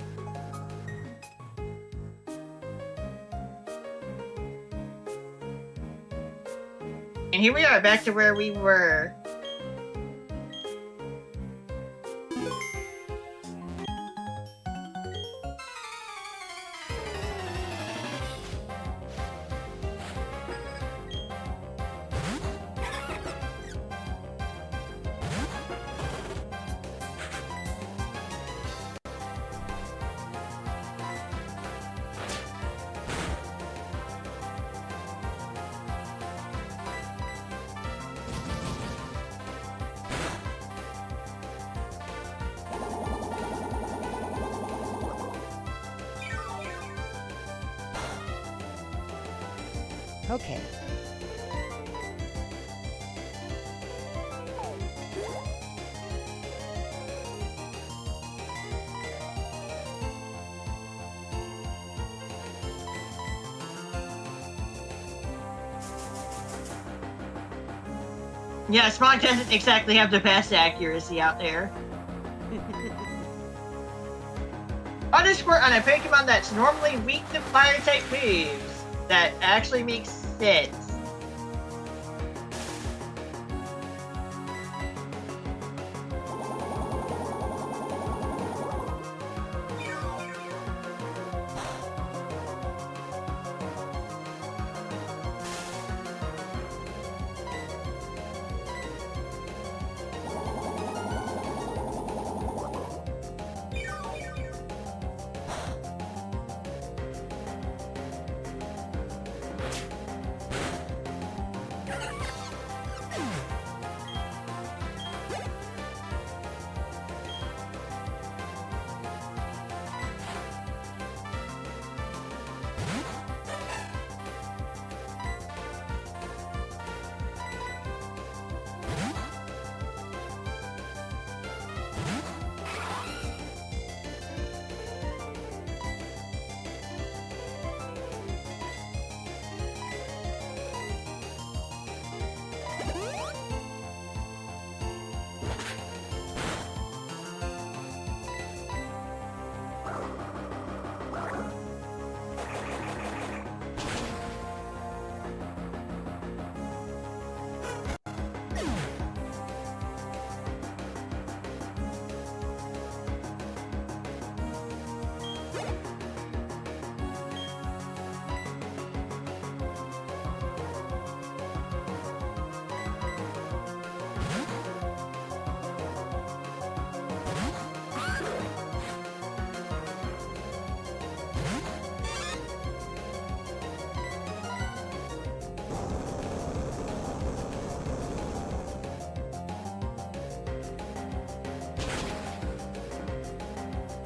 And here we are, back to where we were. Okay. Yeah, Smog doesn't exactly have the best accuracy out there. Underscore on a Pokemon that's normally weak to fire type moves. That actually makes sense.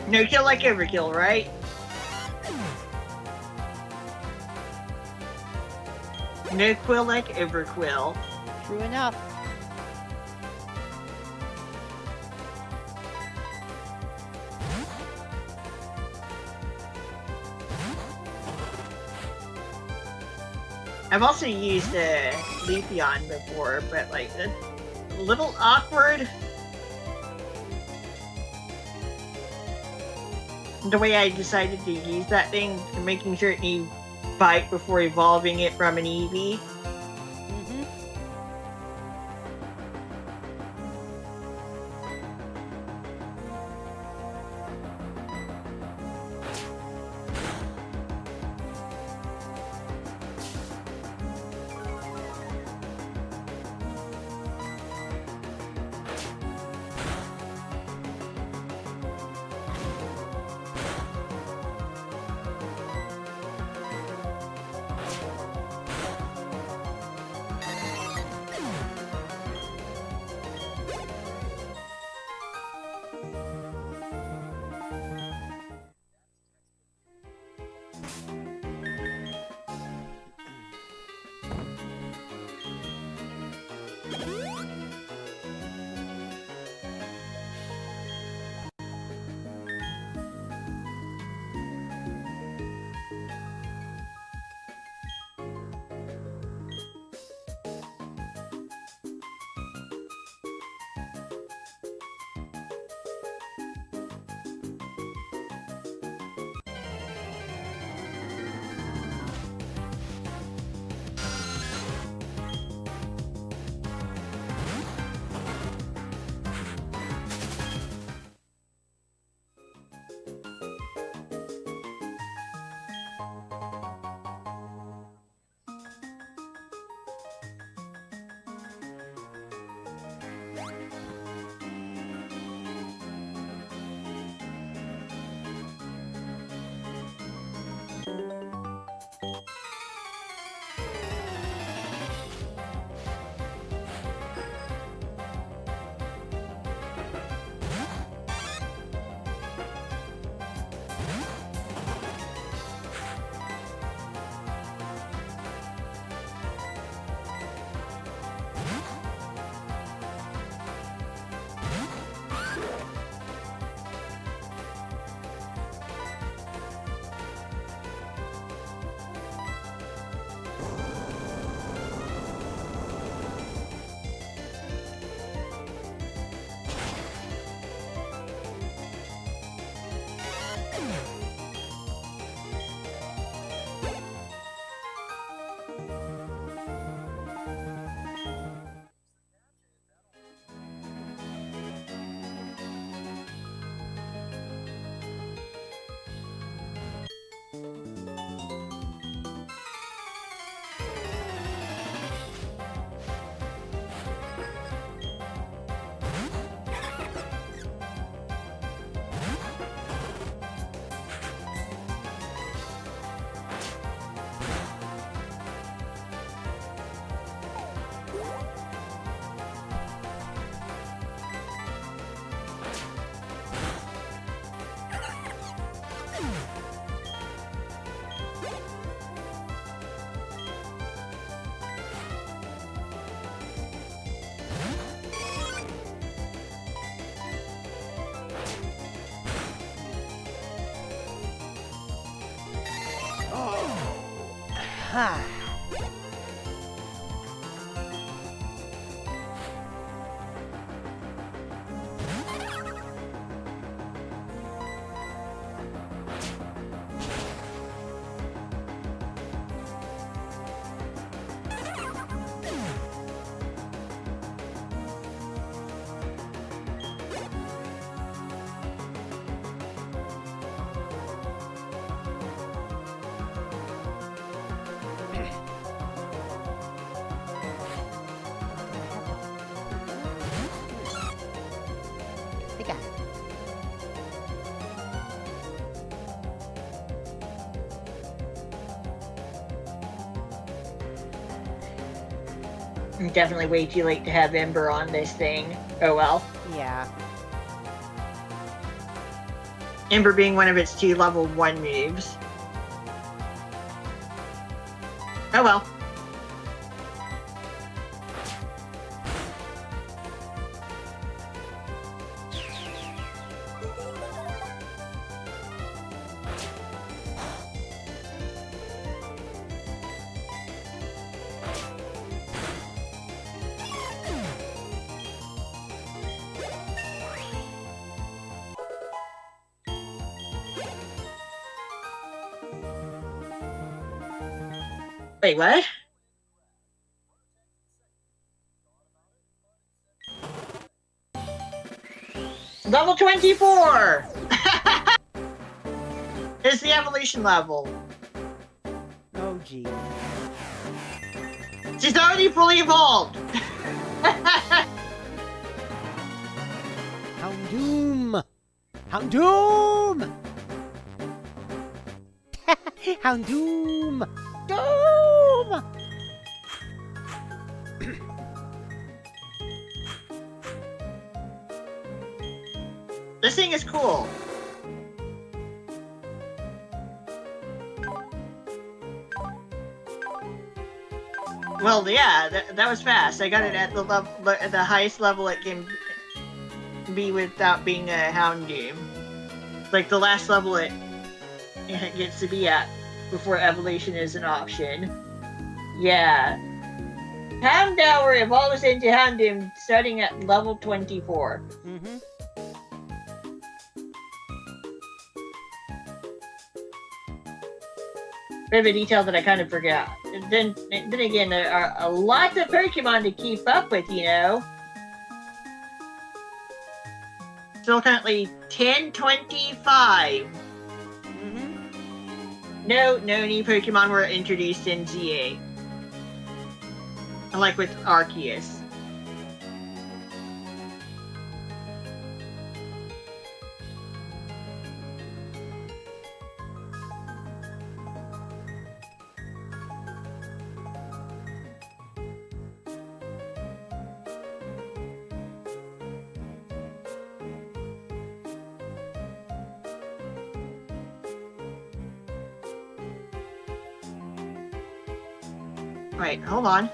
No kill like overkill, right? No quill like overquill. True enough. I've also used Leafeon before, but like that's a little awkward. The way I decided to use that thing, making sure it needs bite before evolving it from an Eevee. Mm-hmm. Ha. They got it. Definitely way too late to have Ember on this thing. Oh well. Yeah. Ember being one of its 2 level 1 moves. Oh well. Wait, what? Level 24! It's the evolution level. Oh, gee. She's already fully evolved! Houndoom! Houndoom! Houndoom! Doom! This thing is cool. Well, yeah, that was fast. I got it at the highest level it can be without being a Houndoom. Like the last level it gets to be at before evolution is an option. Yeah. Houndour evolves into Houndoom starting at level 24. Mm-hmm. Bit of a detail that I kind of forgot. And then again, there are a lot of Pokemon to keep up with, you know. Still currently 1025. Mm-hmm. No new Pokemon were introduced in ZA. Unlike with Arceus. Wait, hold on.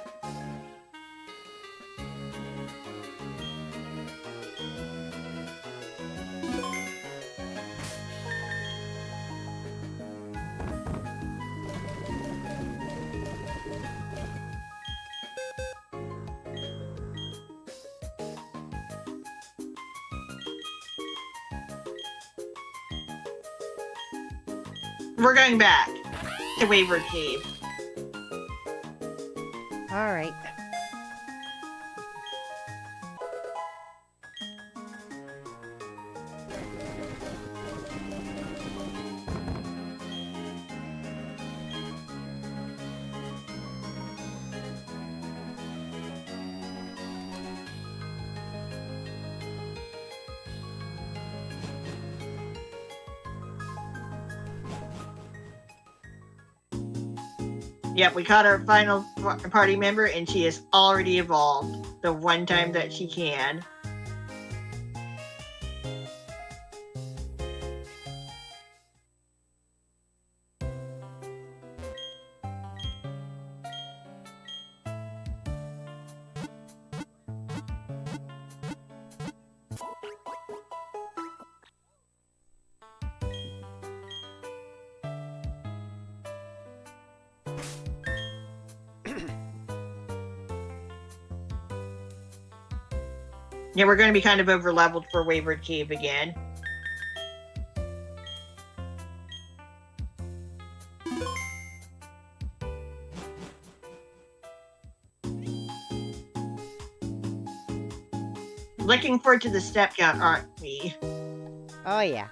We're going back to Wayward Cave. All right. Yep, we caught our final party member, and she has already evolved the one time that she can. Yeah, we're going to be kind of over leveled for Wayward Cave again. Looking forward to the step count, aren't we? Oh, yeah.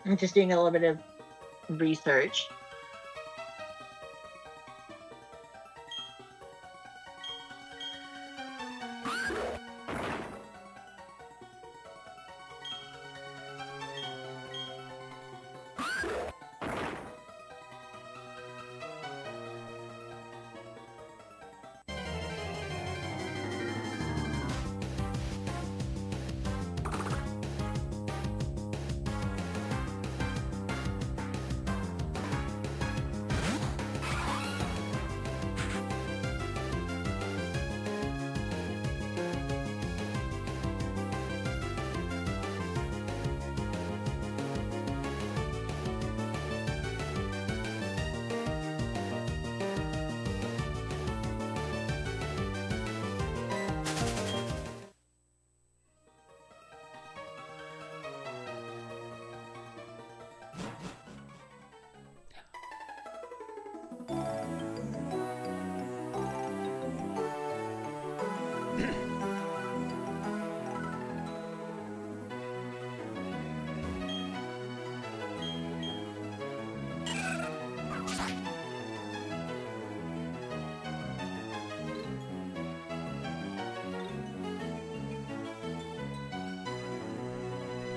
I'm just doing a little bit of research.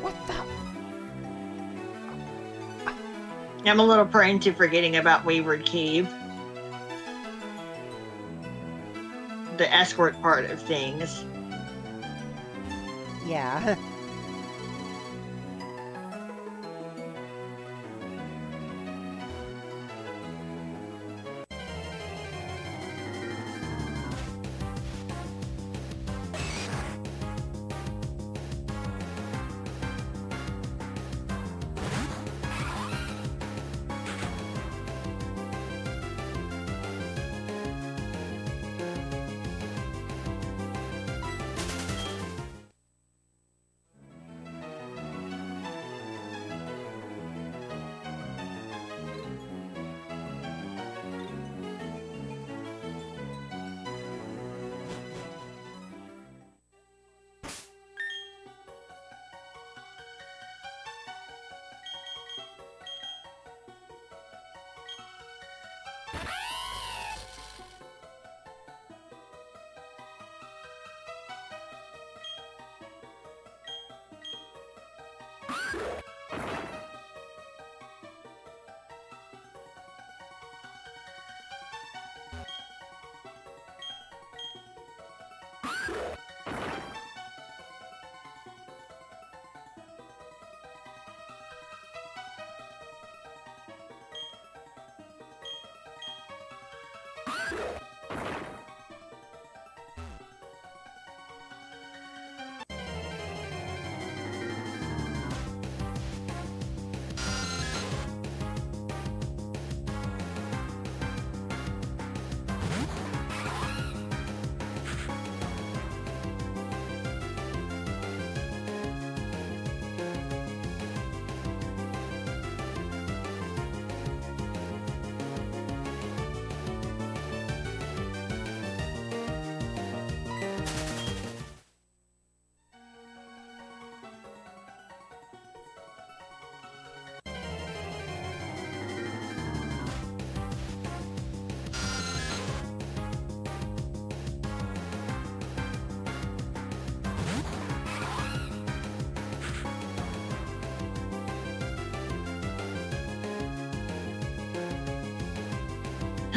What the? I'm a little prone to forgetting about Wayward Cave. The escort part of things. Yeah.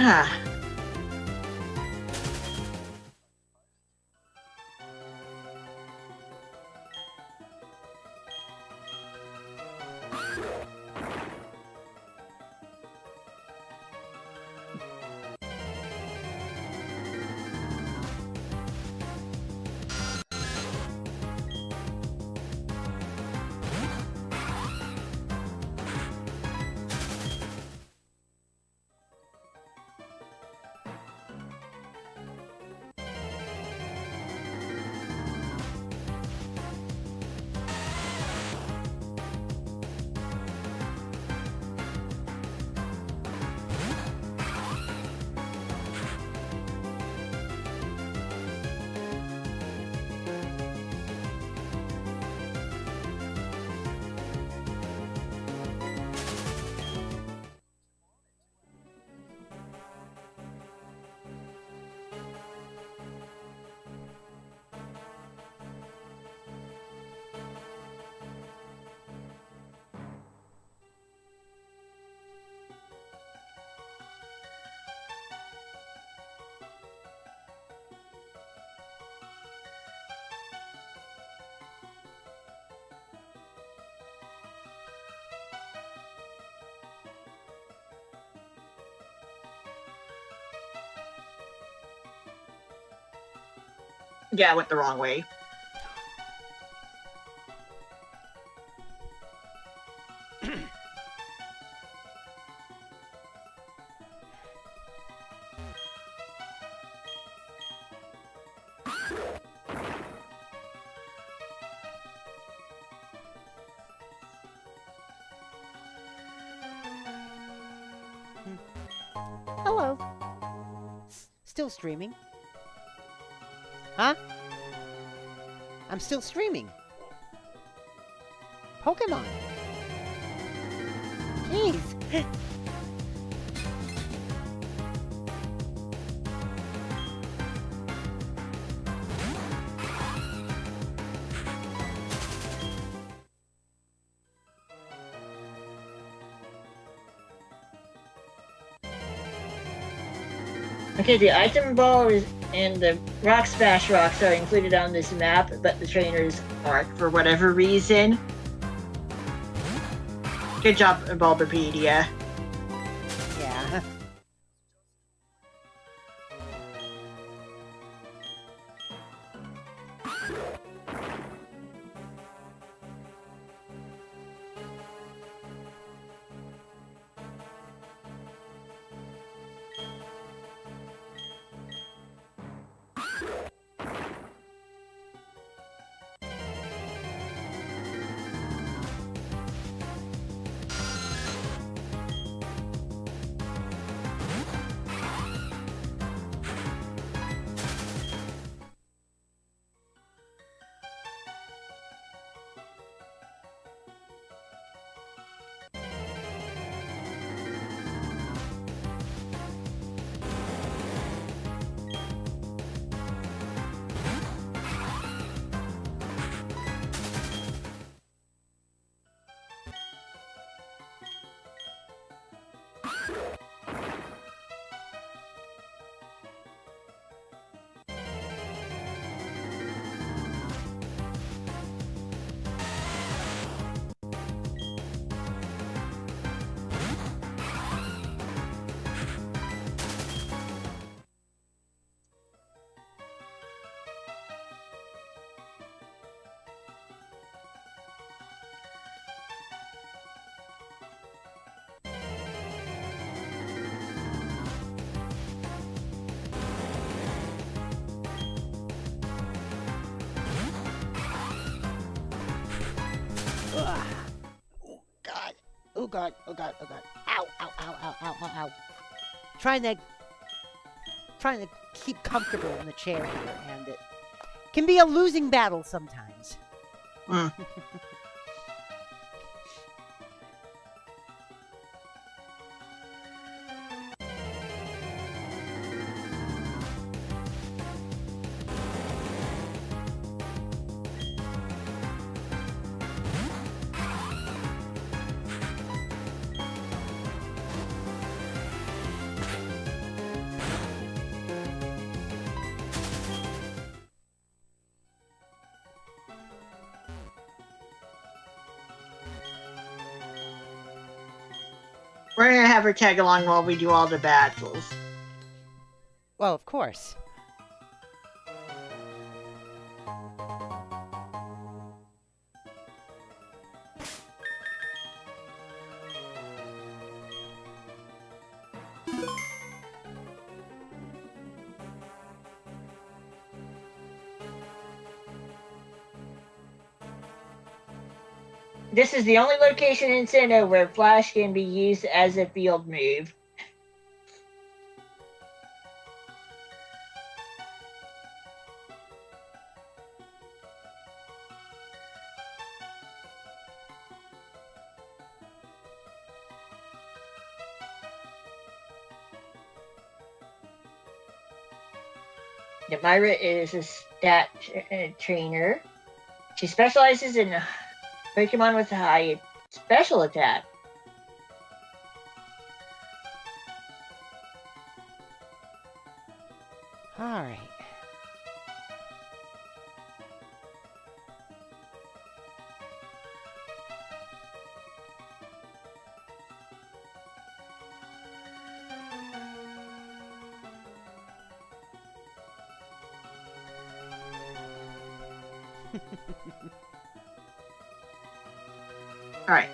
Ah. Yeah, I went the wrong way. Hello. Still streaming. Huh? I'm still streaming. Pokemon. Jeez. Okay, the item ball and the rock smash rocks are included on this map, but the trainers aren't for whatever reason. Good job, Bulbapedia. Yeah. Ugh. Oh God. Oh God. Oh God. Oh God. Ow! Ow! Ow! Ow! Ow! Ow! Ow! Trying to keep comfortable in the chair here, and it can be a losing battle sometimes. Mm. We're gonna have her tag along while we do all the battles. Well, of course. This is the only location in Sinnoh where Flash can be used as a field move. Myra is a stat trainer. She specializes in Pokemon with high special attack. All right. All right.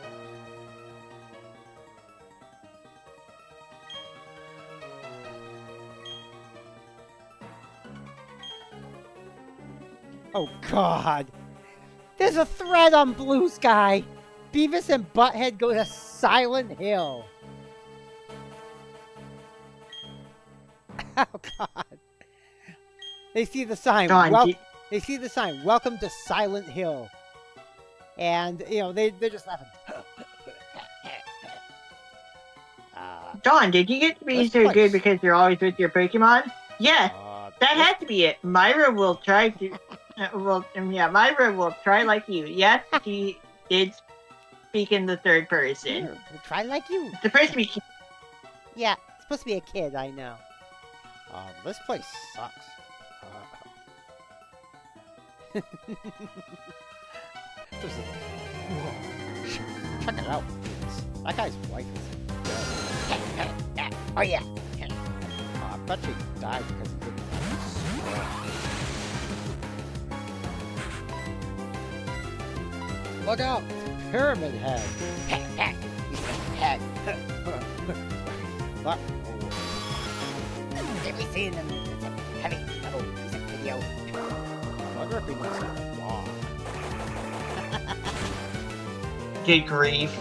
Oh God. There's a thread on Blue Sky. Beavis and Butthead go to Silent Hill. Oh God. They see the sign. They see the sign. Welcome to Silent Hill. And, you know, they're just laughing. Dawn, did you get to be so good because you're always with your Pokemon? Yeah, that had to be it. Myra will try to... Myra will try like you. Yes, she did speak in the third person. Here, we'll try like you. It's supposed to be... Yeah, it's supposed to be a kid, I know. This place sucks. Check it out. That guy's wife is dead. Oh yeah. I bet she died because he didn't have a Look out! Pyramid Head. Head. What? Did we see in the heavy metal music video? I wonder if he knows that law. Good grief.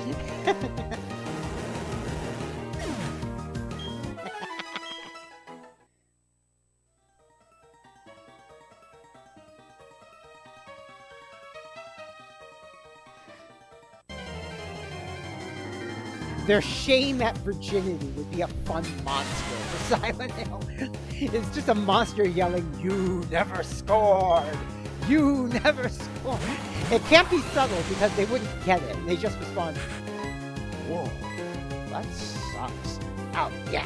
Their shame at virginity would be a fun monster for Silent Hill. It's just a monster yelling, "You never scored! You never scored!" It can't be subtle because they wouldn't get it. They just respond, "Whoa, that sucks." Oh, yeah.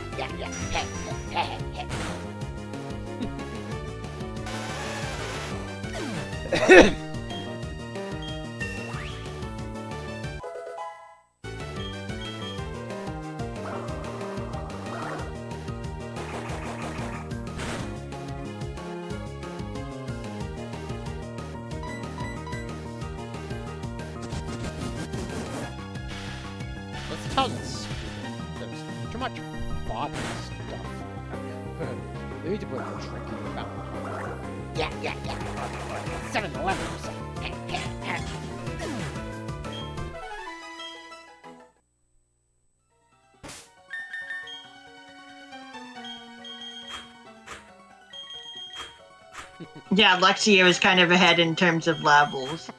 Let's tell this. There's too much fodder stuff. They need to put a drinking fountain. Yeah. 7-Eleven or something. Yeah, Luxio is kind of ahead in terms of levels.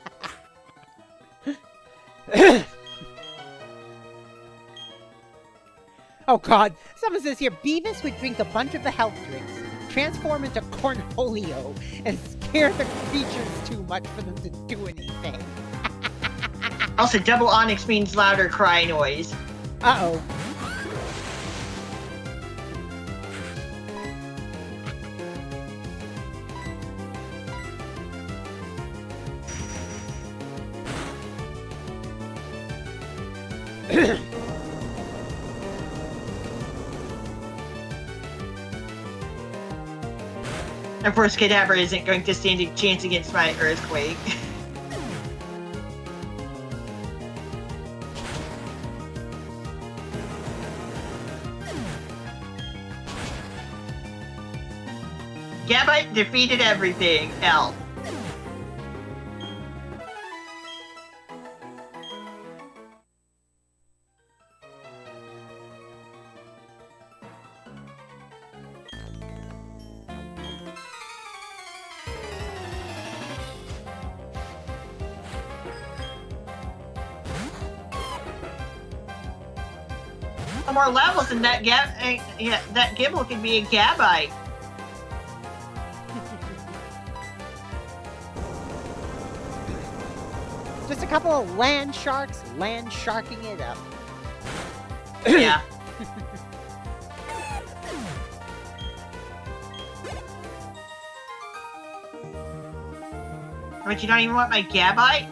Oh god, someone says here, Beavis would drink a bunch of the health drinks, transform into Cornholio, and scare the creatures too much for them to do anything. Also, double onyx means louder cry noise. Uh-oh. Of course, Cadaver isn't going to stand a chance against my earthquake. Gabite defeated everything else. More levels and that that Gibble could be a Gabite. Just a couple of land sharks land sharking it up. Yeah. But you don't even want my Gabite?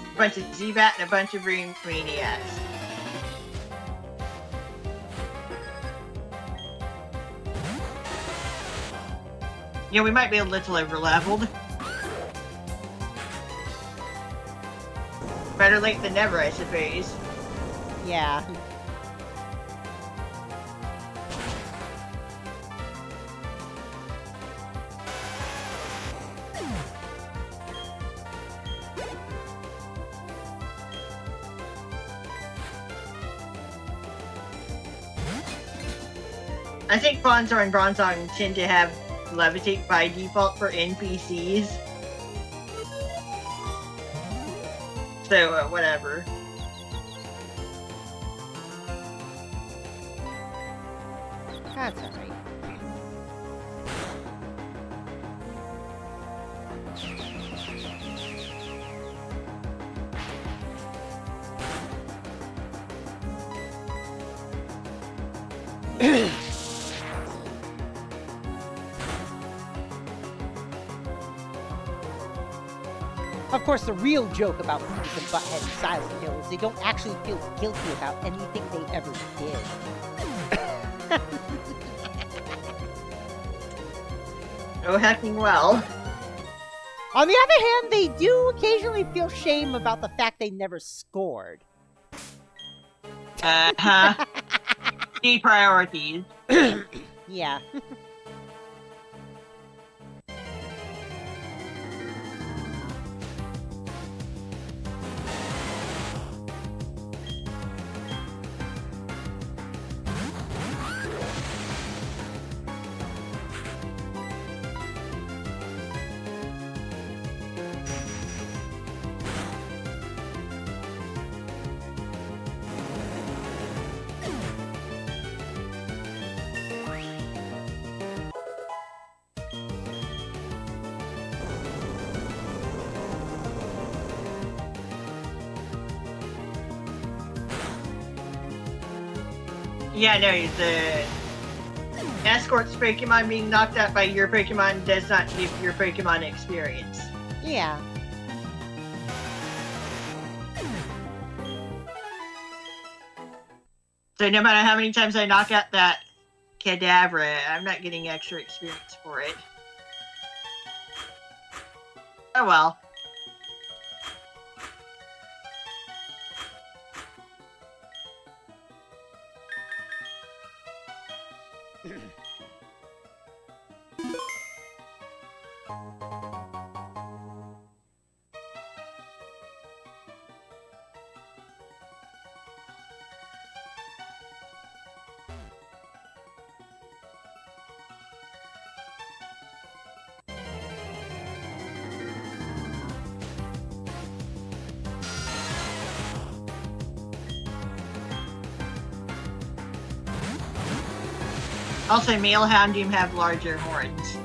A bunch of Zubat and a bunch of Maniacs. Yeah, we might be a little over-leveled. Better late than never, I suppose. Yeah. I think Bronzor and Bronzong tend to have Levitate by default for NPCs. So, whatever. That's alright. Of course, the real joke about Beavis and Butthead and Silent Hill is they don't actually feel guilty about anything they ever did. Oh, hecking well. On the other hand, they do occasionally feel shame about the fact they never scored. Uh-huh. Key priorities. Yeah. Yeah, no, the escort's Pokemon being knocked out by your Pokemon does not give your Pokemon experience. Yeah. So no matter how many times I knock out that Kadabra, I'm not getting extra experience for it. Oh well. Also, male Houndoom have larger horns.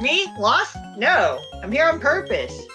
Me? Lost? No. I'm here on purpose.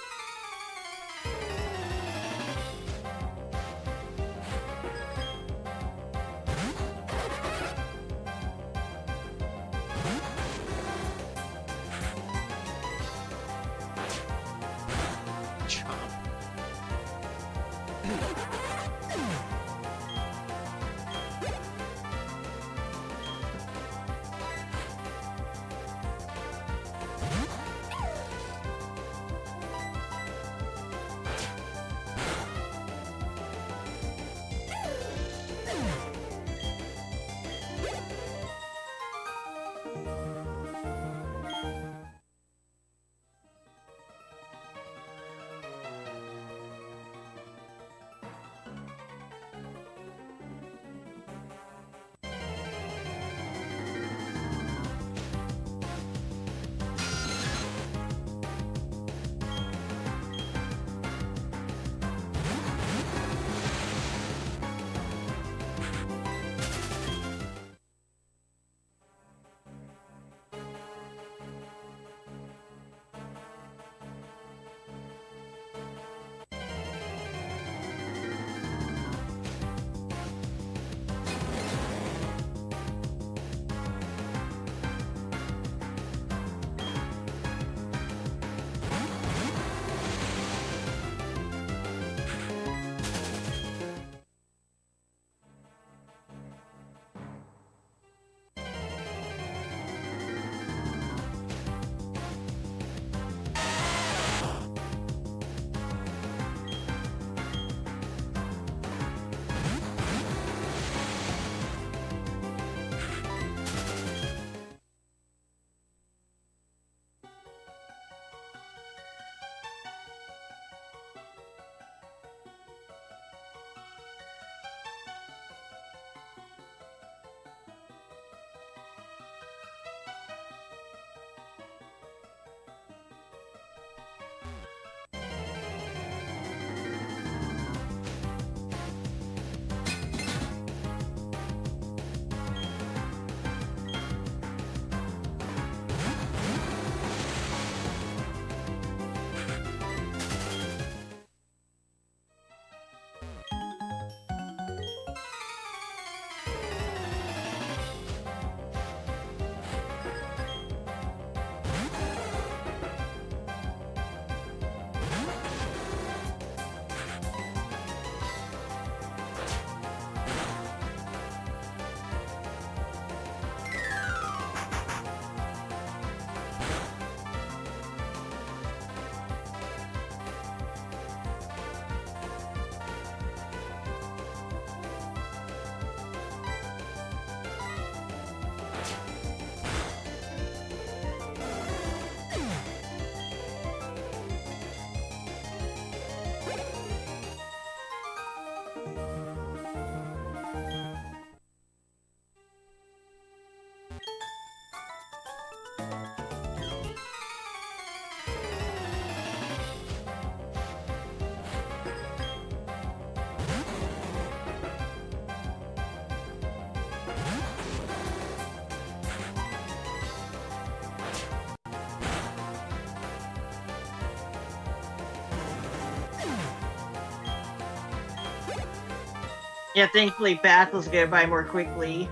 Yeah, thankfully battles go by more quickly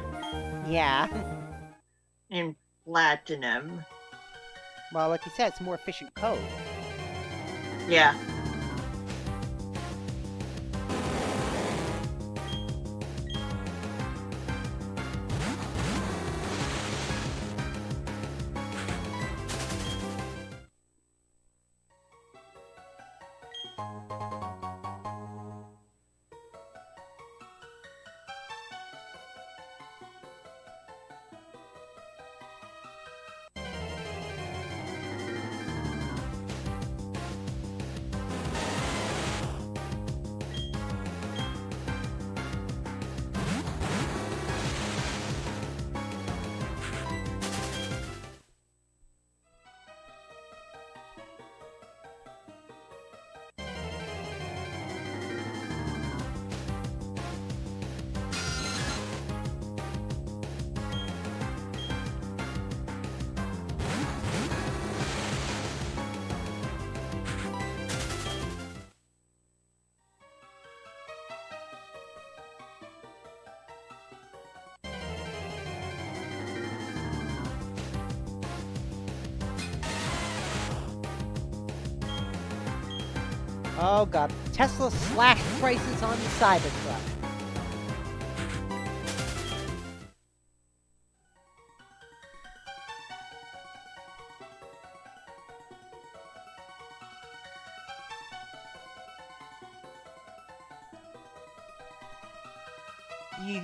Yeah. in Platinum. Well, like you said, it's more efficient code. Yeah. Oh god, Tesla slashed prices on the Cybertruck.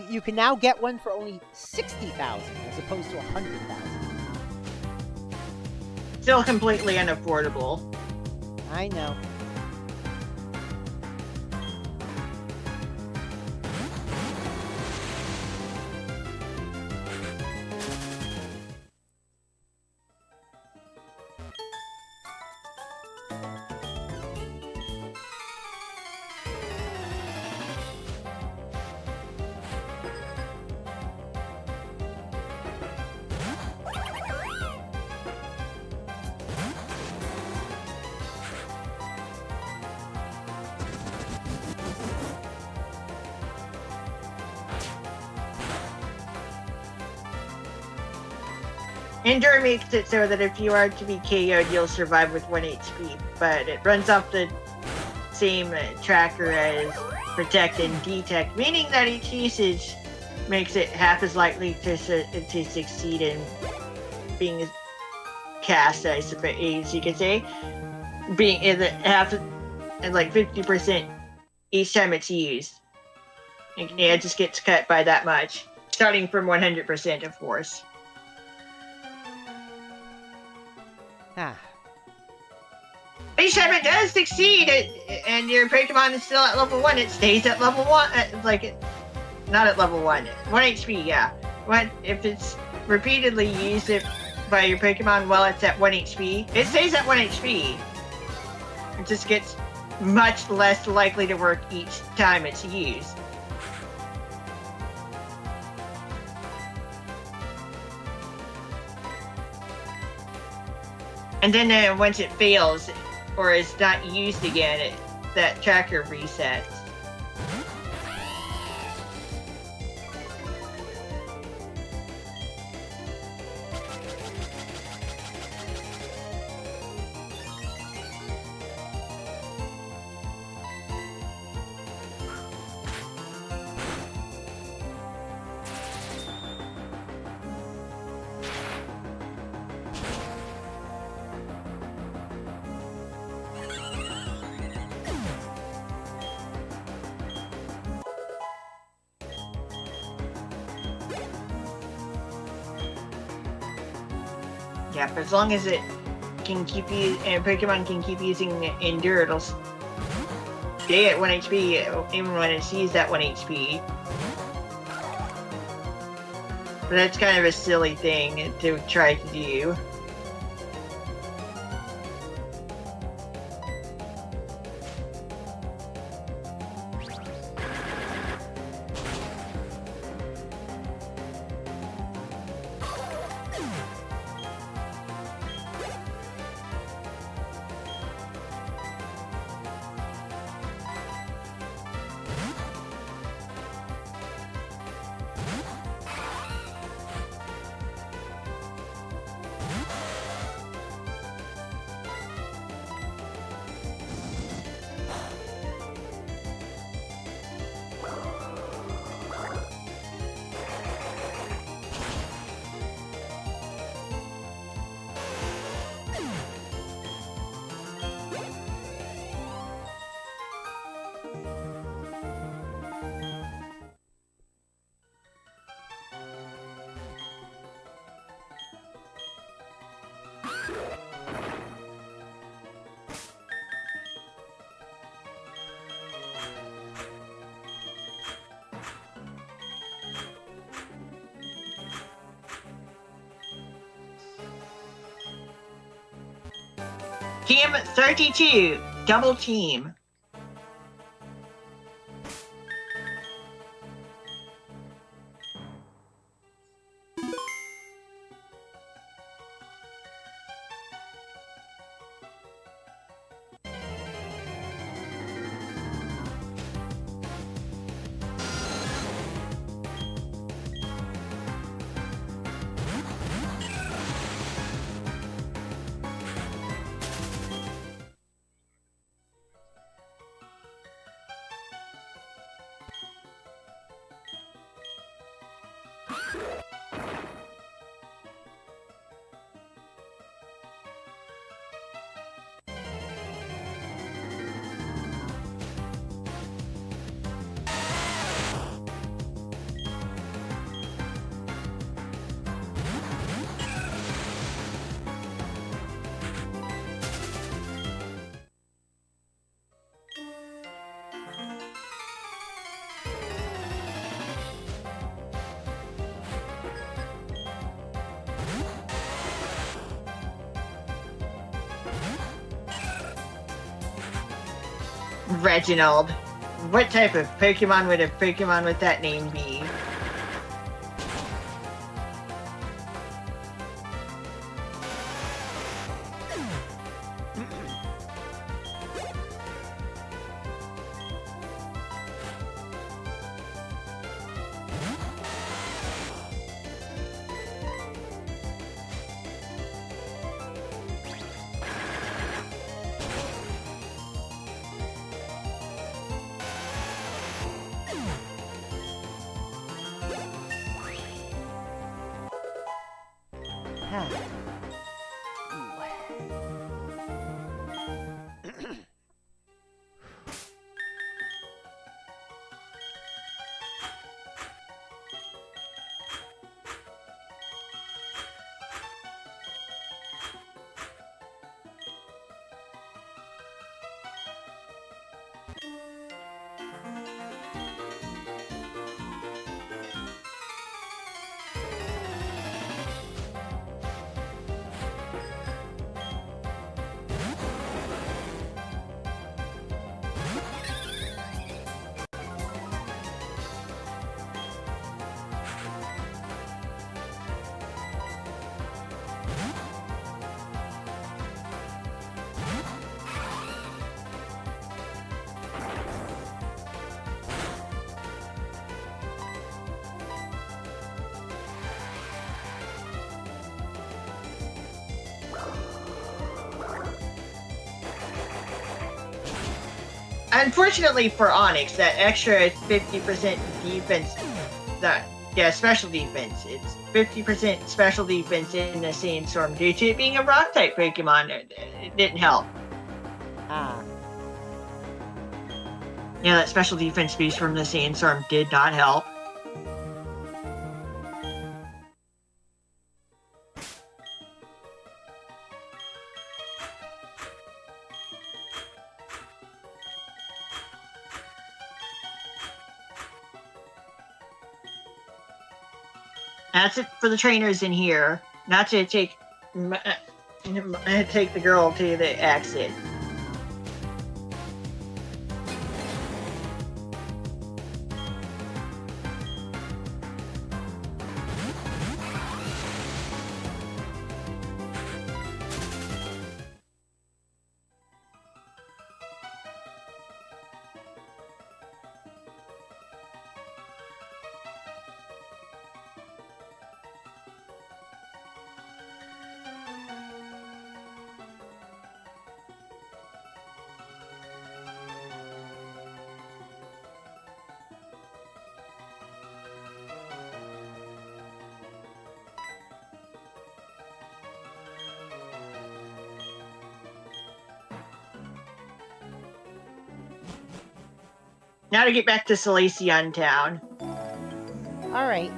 You can now get one for only 60,000 as opposed to 100,000. Still completely unaffordable. I know. Endure makes it so that if you are to be KO'd, you'll survive with 1 HP, but it runs off the same tracker as Protect and Detect, meaning that each usage makes it half as likely to succeed in being cast, I suppose you could say, being in the half, like 50% each time it's used. Yeah, it just gets cut by that much, starting from 100%, of course. Ah. Each time it does succeed, and your Pokemon is still at level 1, it stays at level 1. Not at level 1. 1 HP, yeah. If it's repeatedly used by your Pokemon while it's at 1 HP, it stays at 1 HP. It just gets much less likely to work each time it's used. And then once it fails or is not used again, that tracker resets. Yeah, but as long as it can keep Pokemon can keep using Endure, it'll stay at 1 HP even when it's used at 1 HP. But that's kind of a silly thing to try to do. Team 32, double team. Reginald. What type of Pokemon would a Pokemon with that name be? Unfortunately for Onyx, that extra 50% defense, special defense. It's 50% special defense in the Sandstorm due to it being a rock type Pokemon. It didn't help. Yeah, that special defense boost from the Sandstorm did not help. That's it for the trainers in here. Not to take the girl to the exit. Now to get back to Salacion Town. All right.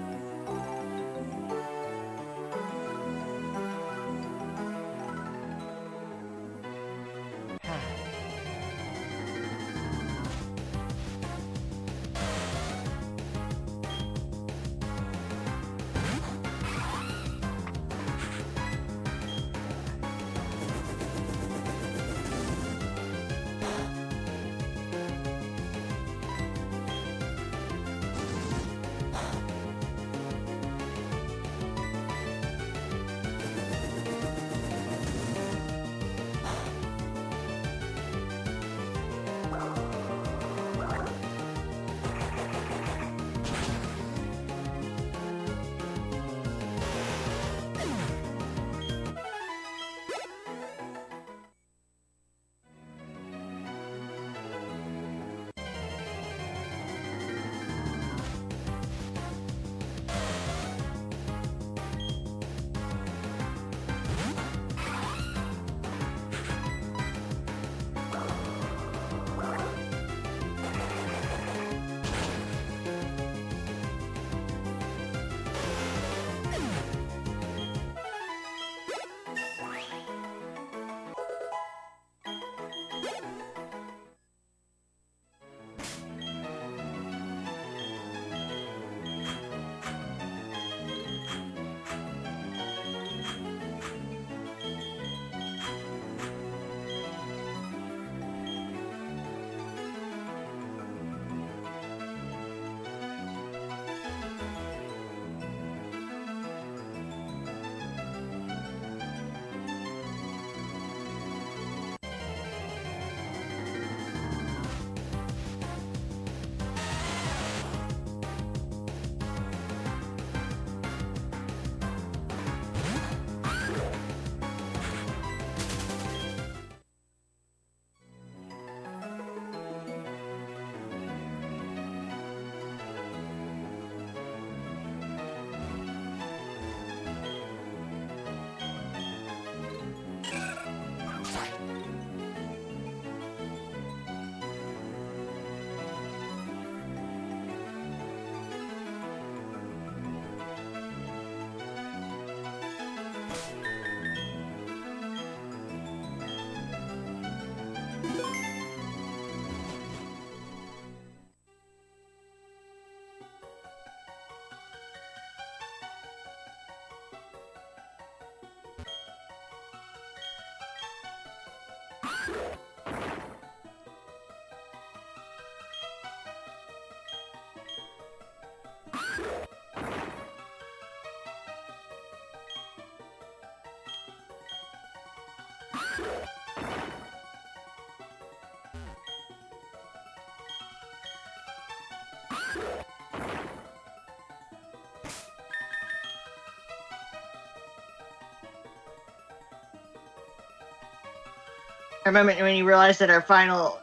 A moment when you realize that our final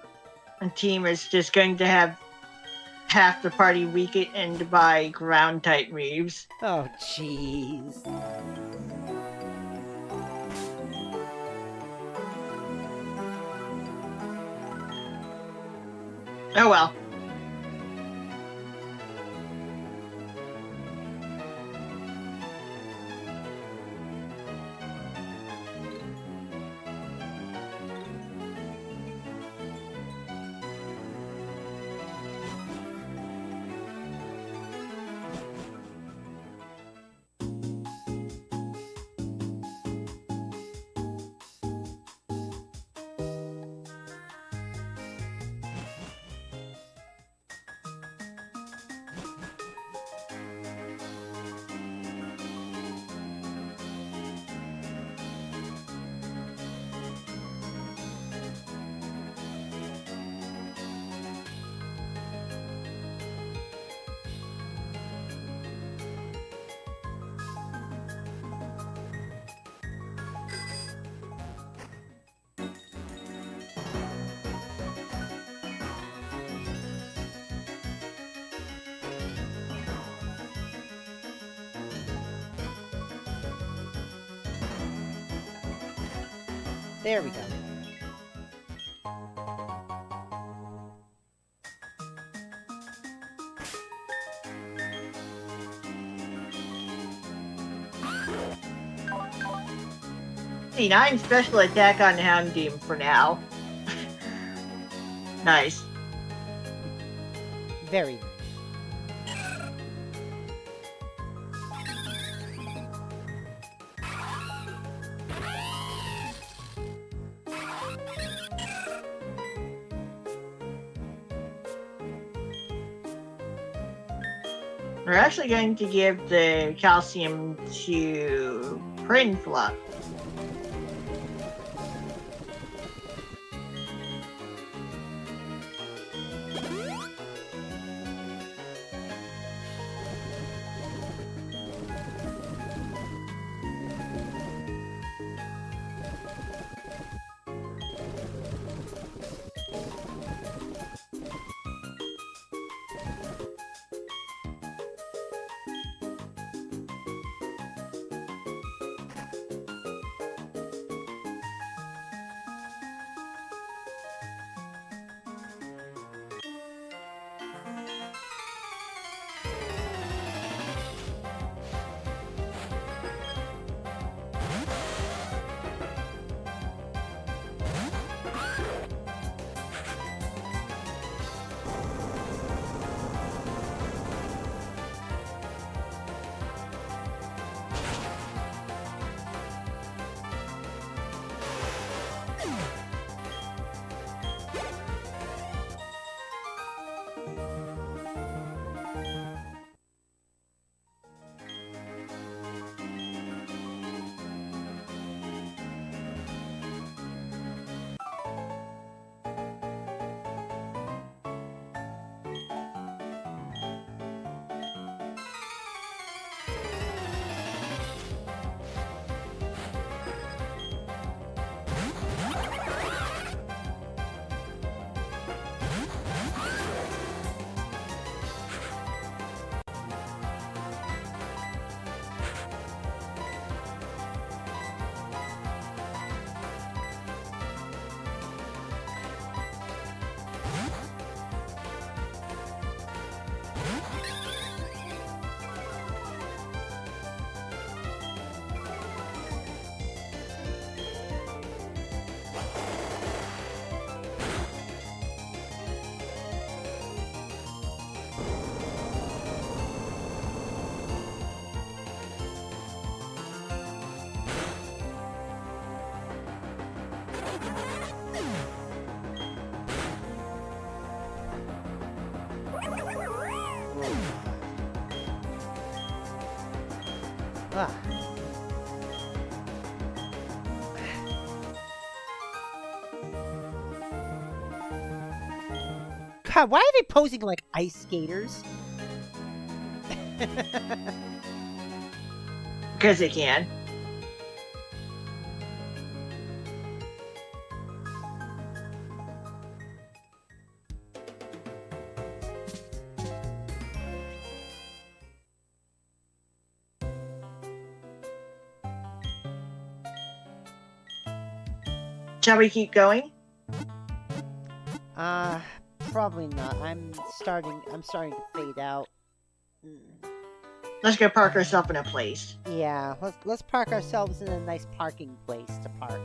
team is just going to have half the party weakened by ground type moves. Oh, jeez. Oh well. There we go. Nine special attack on Houndoom for now. Nice. Very good. We're actually going to give the calcium to Prinfluff. God, why are they posing like ice skaters? Because they can. Shall we keep going? Probably not. I'm starting to fade out. Let's go park ourselves in a place. Yeah, let's park ourselves in a nice parking place to park.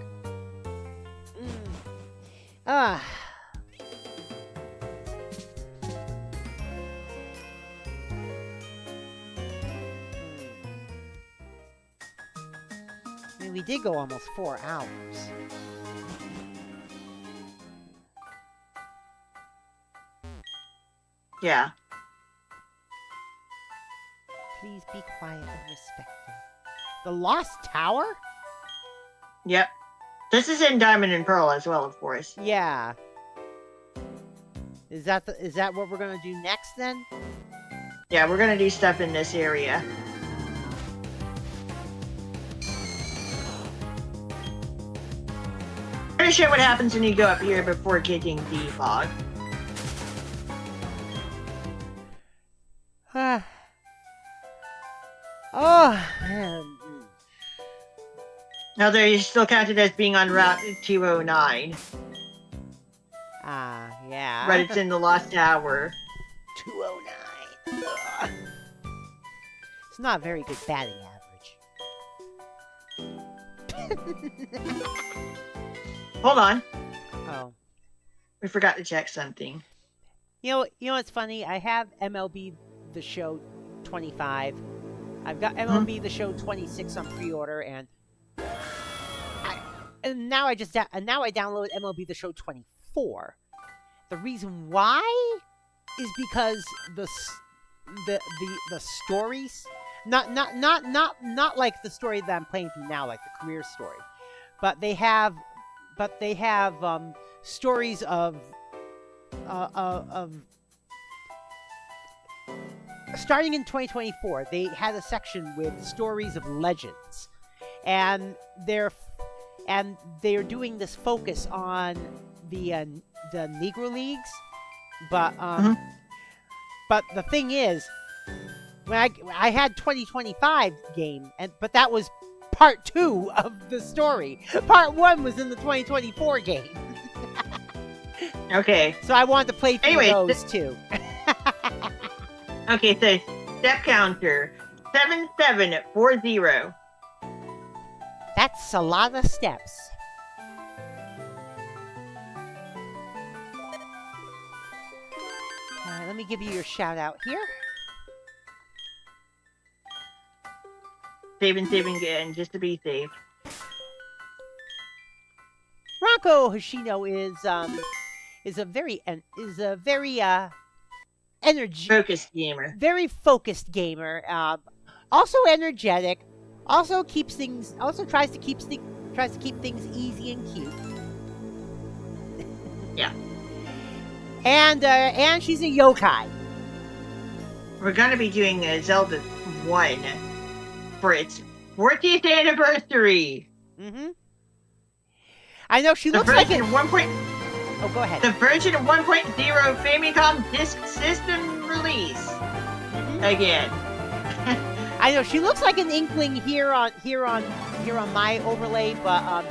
Ah. I mean, we did go almost 4 hours. Yeah. Please be quiet and respectful. The Lost Tower? Yep. This is in Diamond and Pearl as well, of course. Yeah. Is that what we're gonna do next then? Yeah, we're gonna do stuff in this area. I'm gonna show what happens when you go up here before getting defog. Oh, man. Now they're still counted as being on Route 209. Yeah. But it's in the Lost Tower. 209. Ugh. It's not a very good batting average. Hold on. Oh. We forgot to check something. You know what's funny? I have MLB The Show 25. I've got MLB The Show 26 on pre-order, and now I download MLB The Show 24. The reason why is because the stories, not like the story that I'm playing through now, like the career story, but they have stories of starting in 2024. They had a section with stories of legends, and they're doing this focus on the Negro Leagues, but the thing is, when I had 2025 game, but that was part 2 of the story. Part 1 was in the 2024 game. Okay. So I wanted to play through those too. Okay, so step counter 7740. That's a lot of steps. Let me give you your shout out here. Saving again, just to be safe. RankoHoshino is a very Focused gamer. Very focused gamer. Also energetic. Also keeps things. Also tries to keep things easy and cute. Yeah. And she's a yokai. We're gonna be doing Zelda 1 for its 40th anniversary. Mm-hmm. I know she The looks like version it. 1. Oh, go ahead. The version 1.0 Famicom Disk System release. Mm-hmm. Again. I know she looks like an inkling here on my overlay, but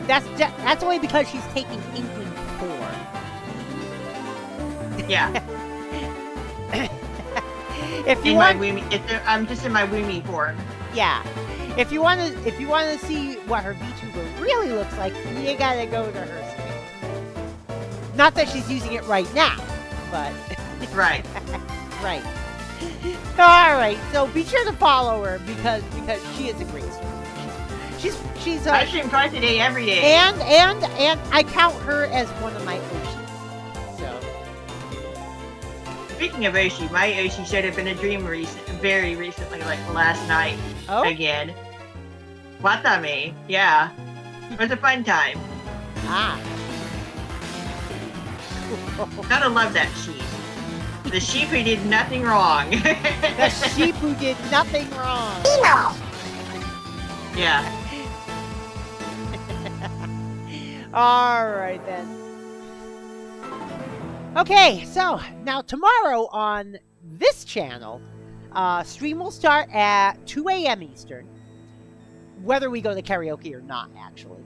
that's only because she's taking inkling form. Yeah. I'm just in my Woomy form. Yeah. If you want to see what her VTuber really looks like, you gotta go to her stream. Not that she's using it right now, but Right. Right. All right. So be sure to follow her because she is a great streamer. She's I stream twice a day, every day. And I count her as one of my Oshis. So. Speaking of Oshi, my Oshi showed up in a dream very recently, like last night. Oh? Again. Watame. Yeah. It was a fun time. Ah. Gotta love that sheep. The sheep who did nothing wrong. The sheep who did nothing wrong. Yeah. All right then. Okay, so now tomorrow on this channel, stream will start at 2 a.m. Eastern. Whether we go to karaoke or not, actually.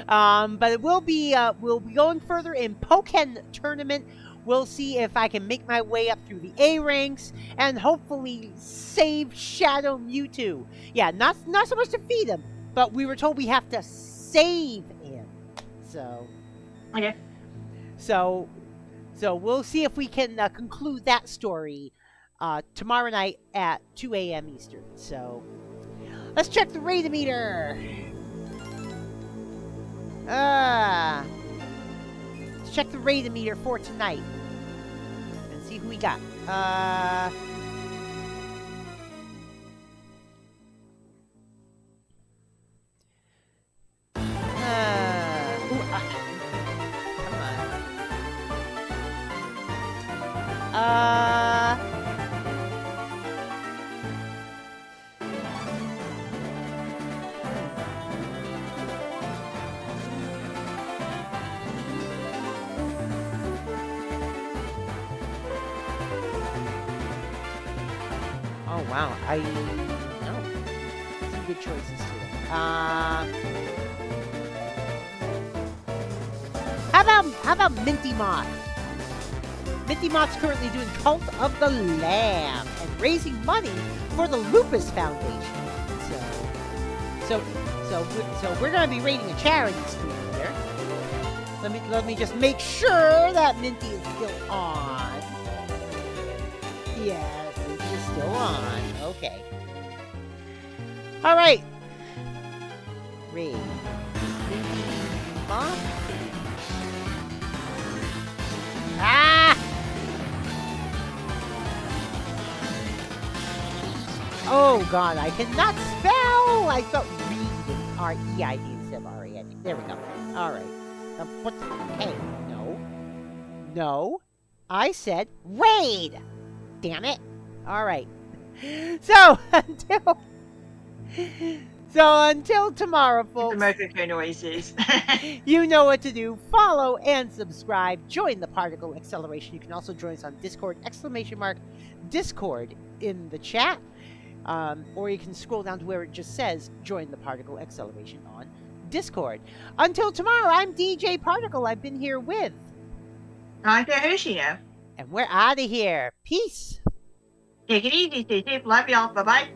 But it will be we'll be going further in Pokken tournament. We'll see if I can make my way up through the A ranks and hopefully save Shadow Mewtwo. Yeah, not so much to feed him, but we were told we have to save him. So Okay. So we'll see if we can conclude that story tomorrow night at 2 a.m. Eastern. So let's check the radar meter. Let's check the radar meter for tonight and see who we got. Oh wow, I know some good choices today. How about Minty Moth? Minty Moth's currently doing Cult of the Lamb and raising money for the Lupus Foundation. So we're gonna be raiding a charity stream here. Let me just make sure that Minty is still on. Yes, Minty is still on. Okay. All right. Raid. Minty Moth. Ah! Oh god, I cannot spell! I thought read and R-E-I-D instead of R-E-I-D. There we go. Alright. What the... Hey, no. No. I said raid! Damn it. Alright. So, until tomorrow, folks. American noises. You know what to do. Follow and subscribe. Join the Particle Acceleration. You can also join us on Discord, !Discord in the chat. Or you can scroll down to where it just says join the Particle Acceleration on Discord. Until tomorrow, I'm DJ Particle. I've been here with RankoHoshino. and we're out of here. Peace. Take it easy, stay safe, love y'all, bye-bye.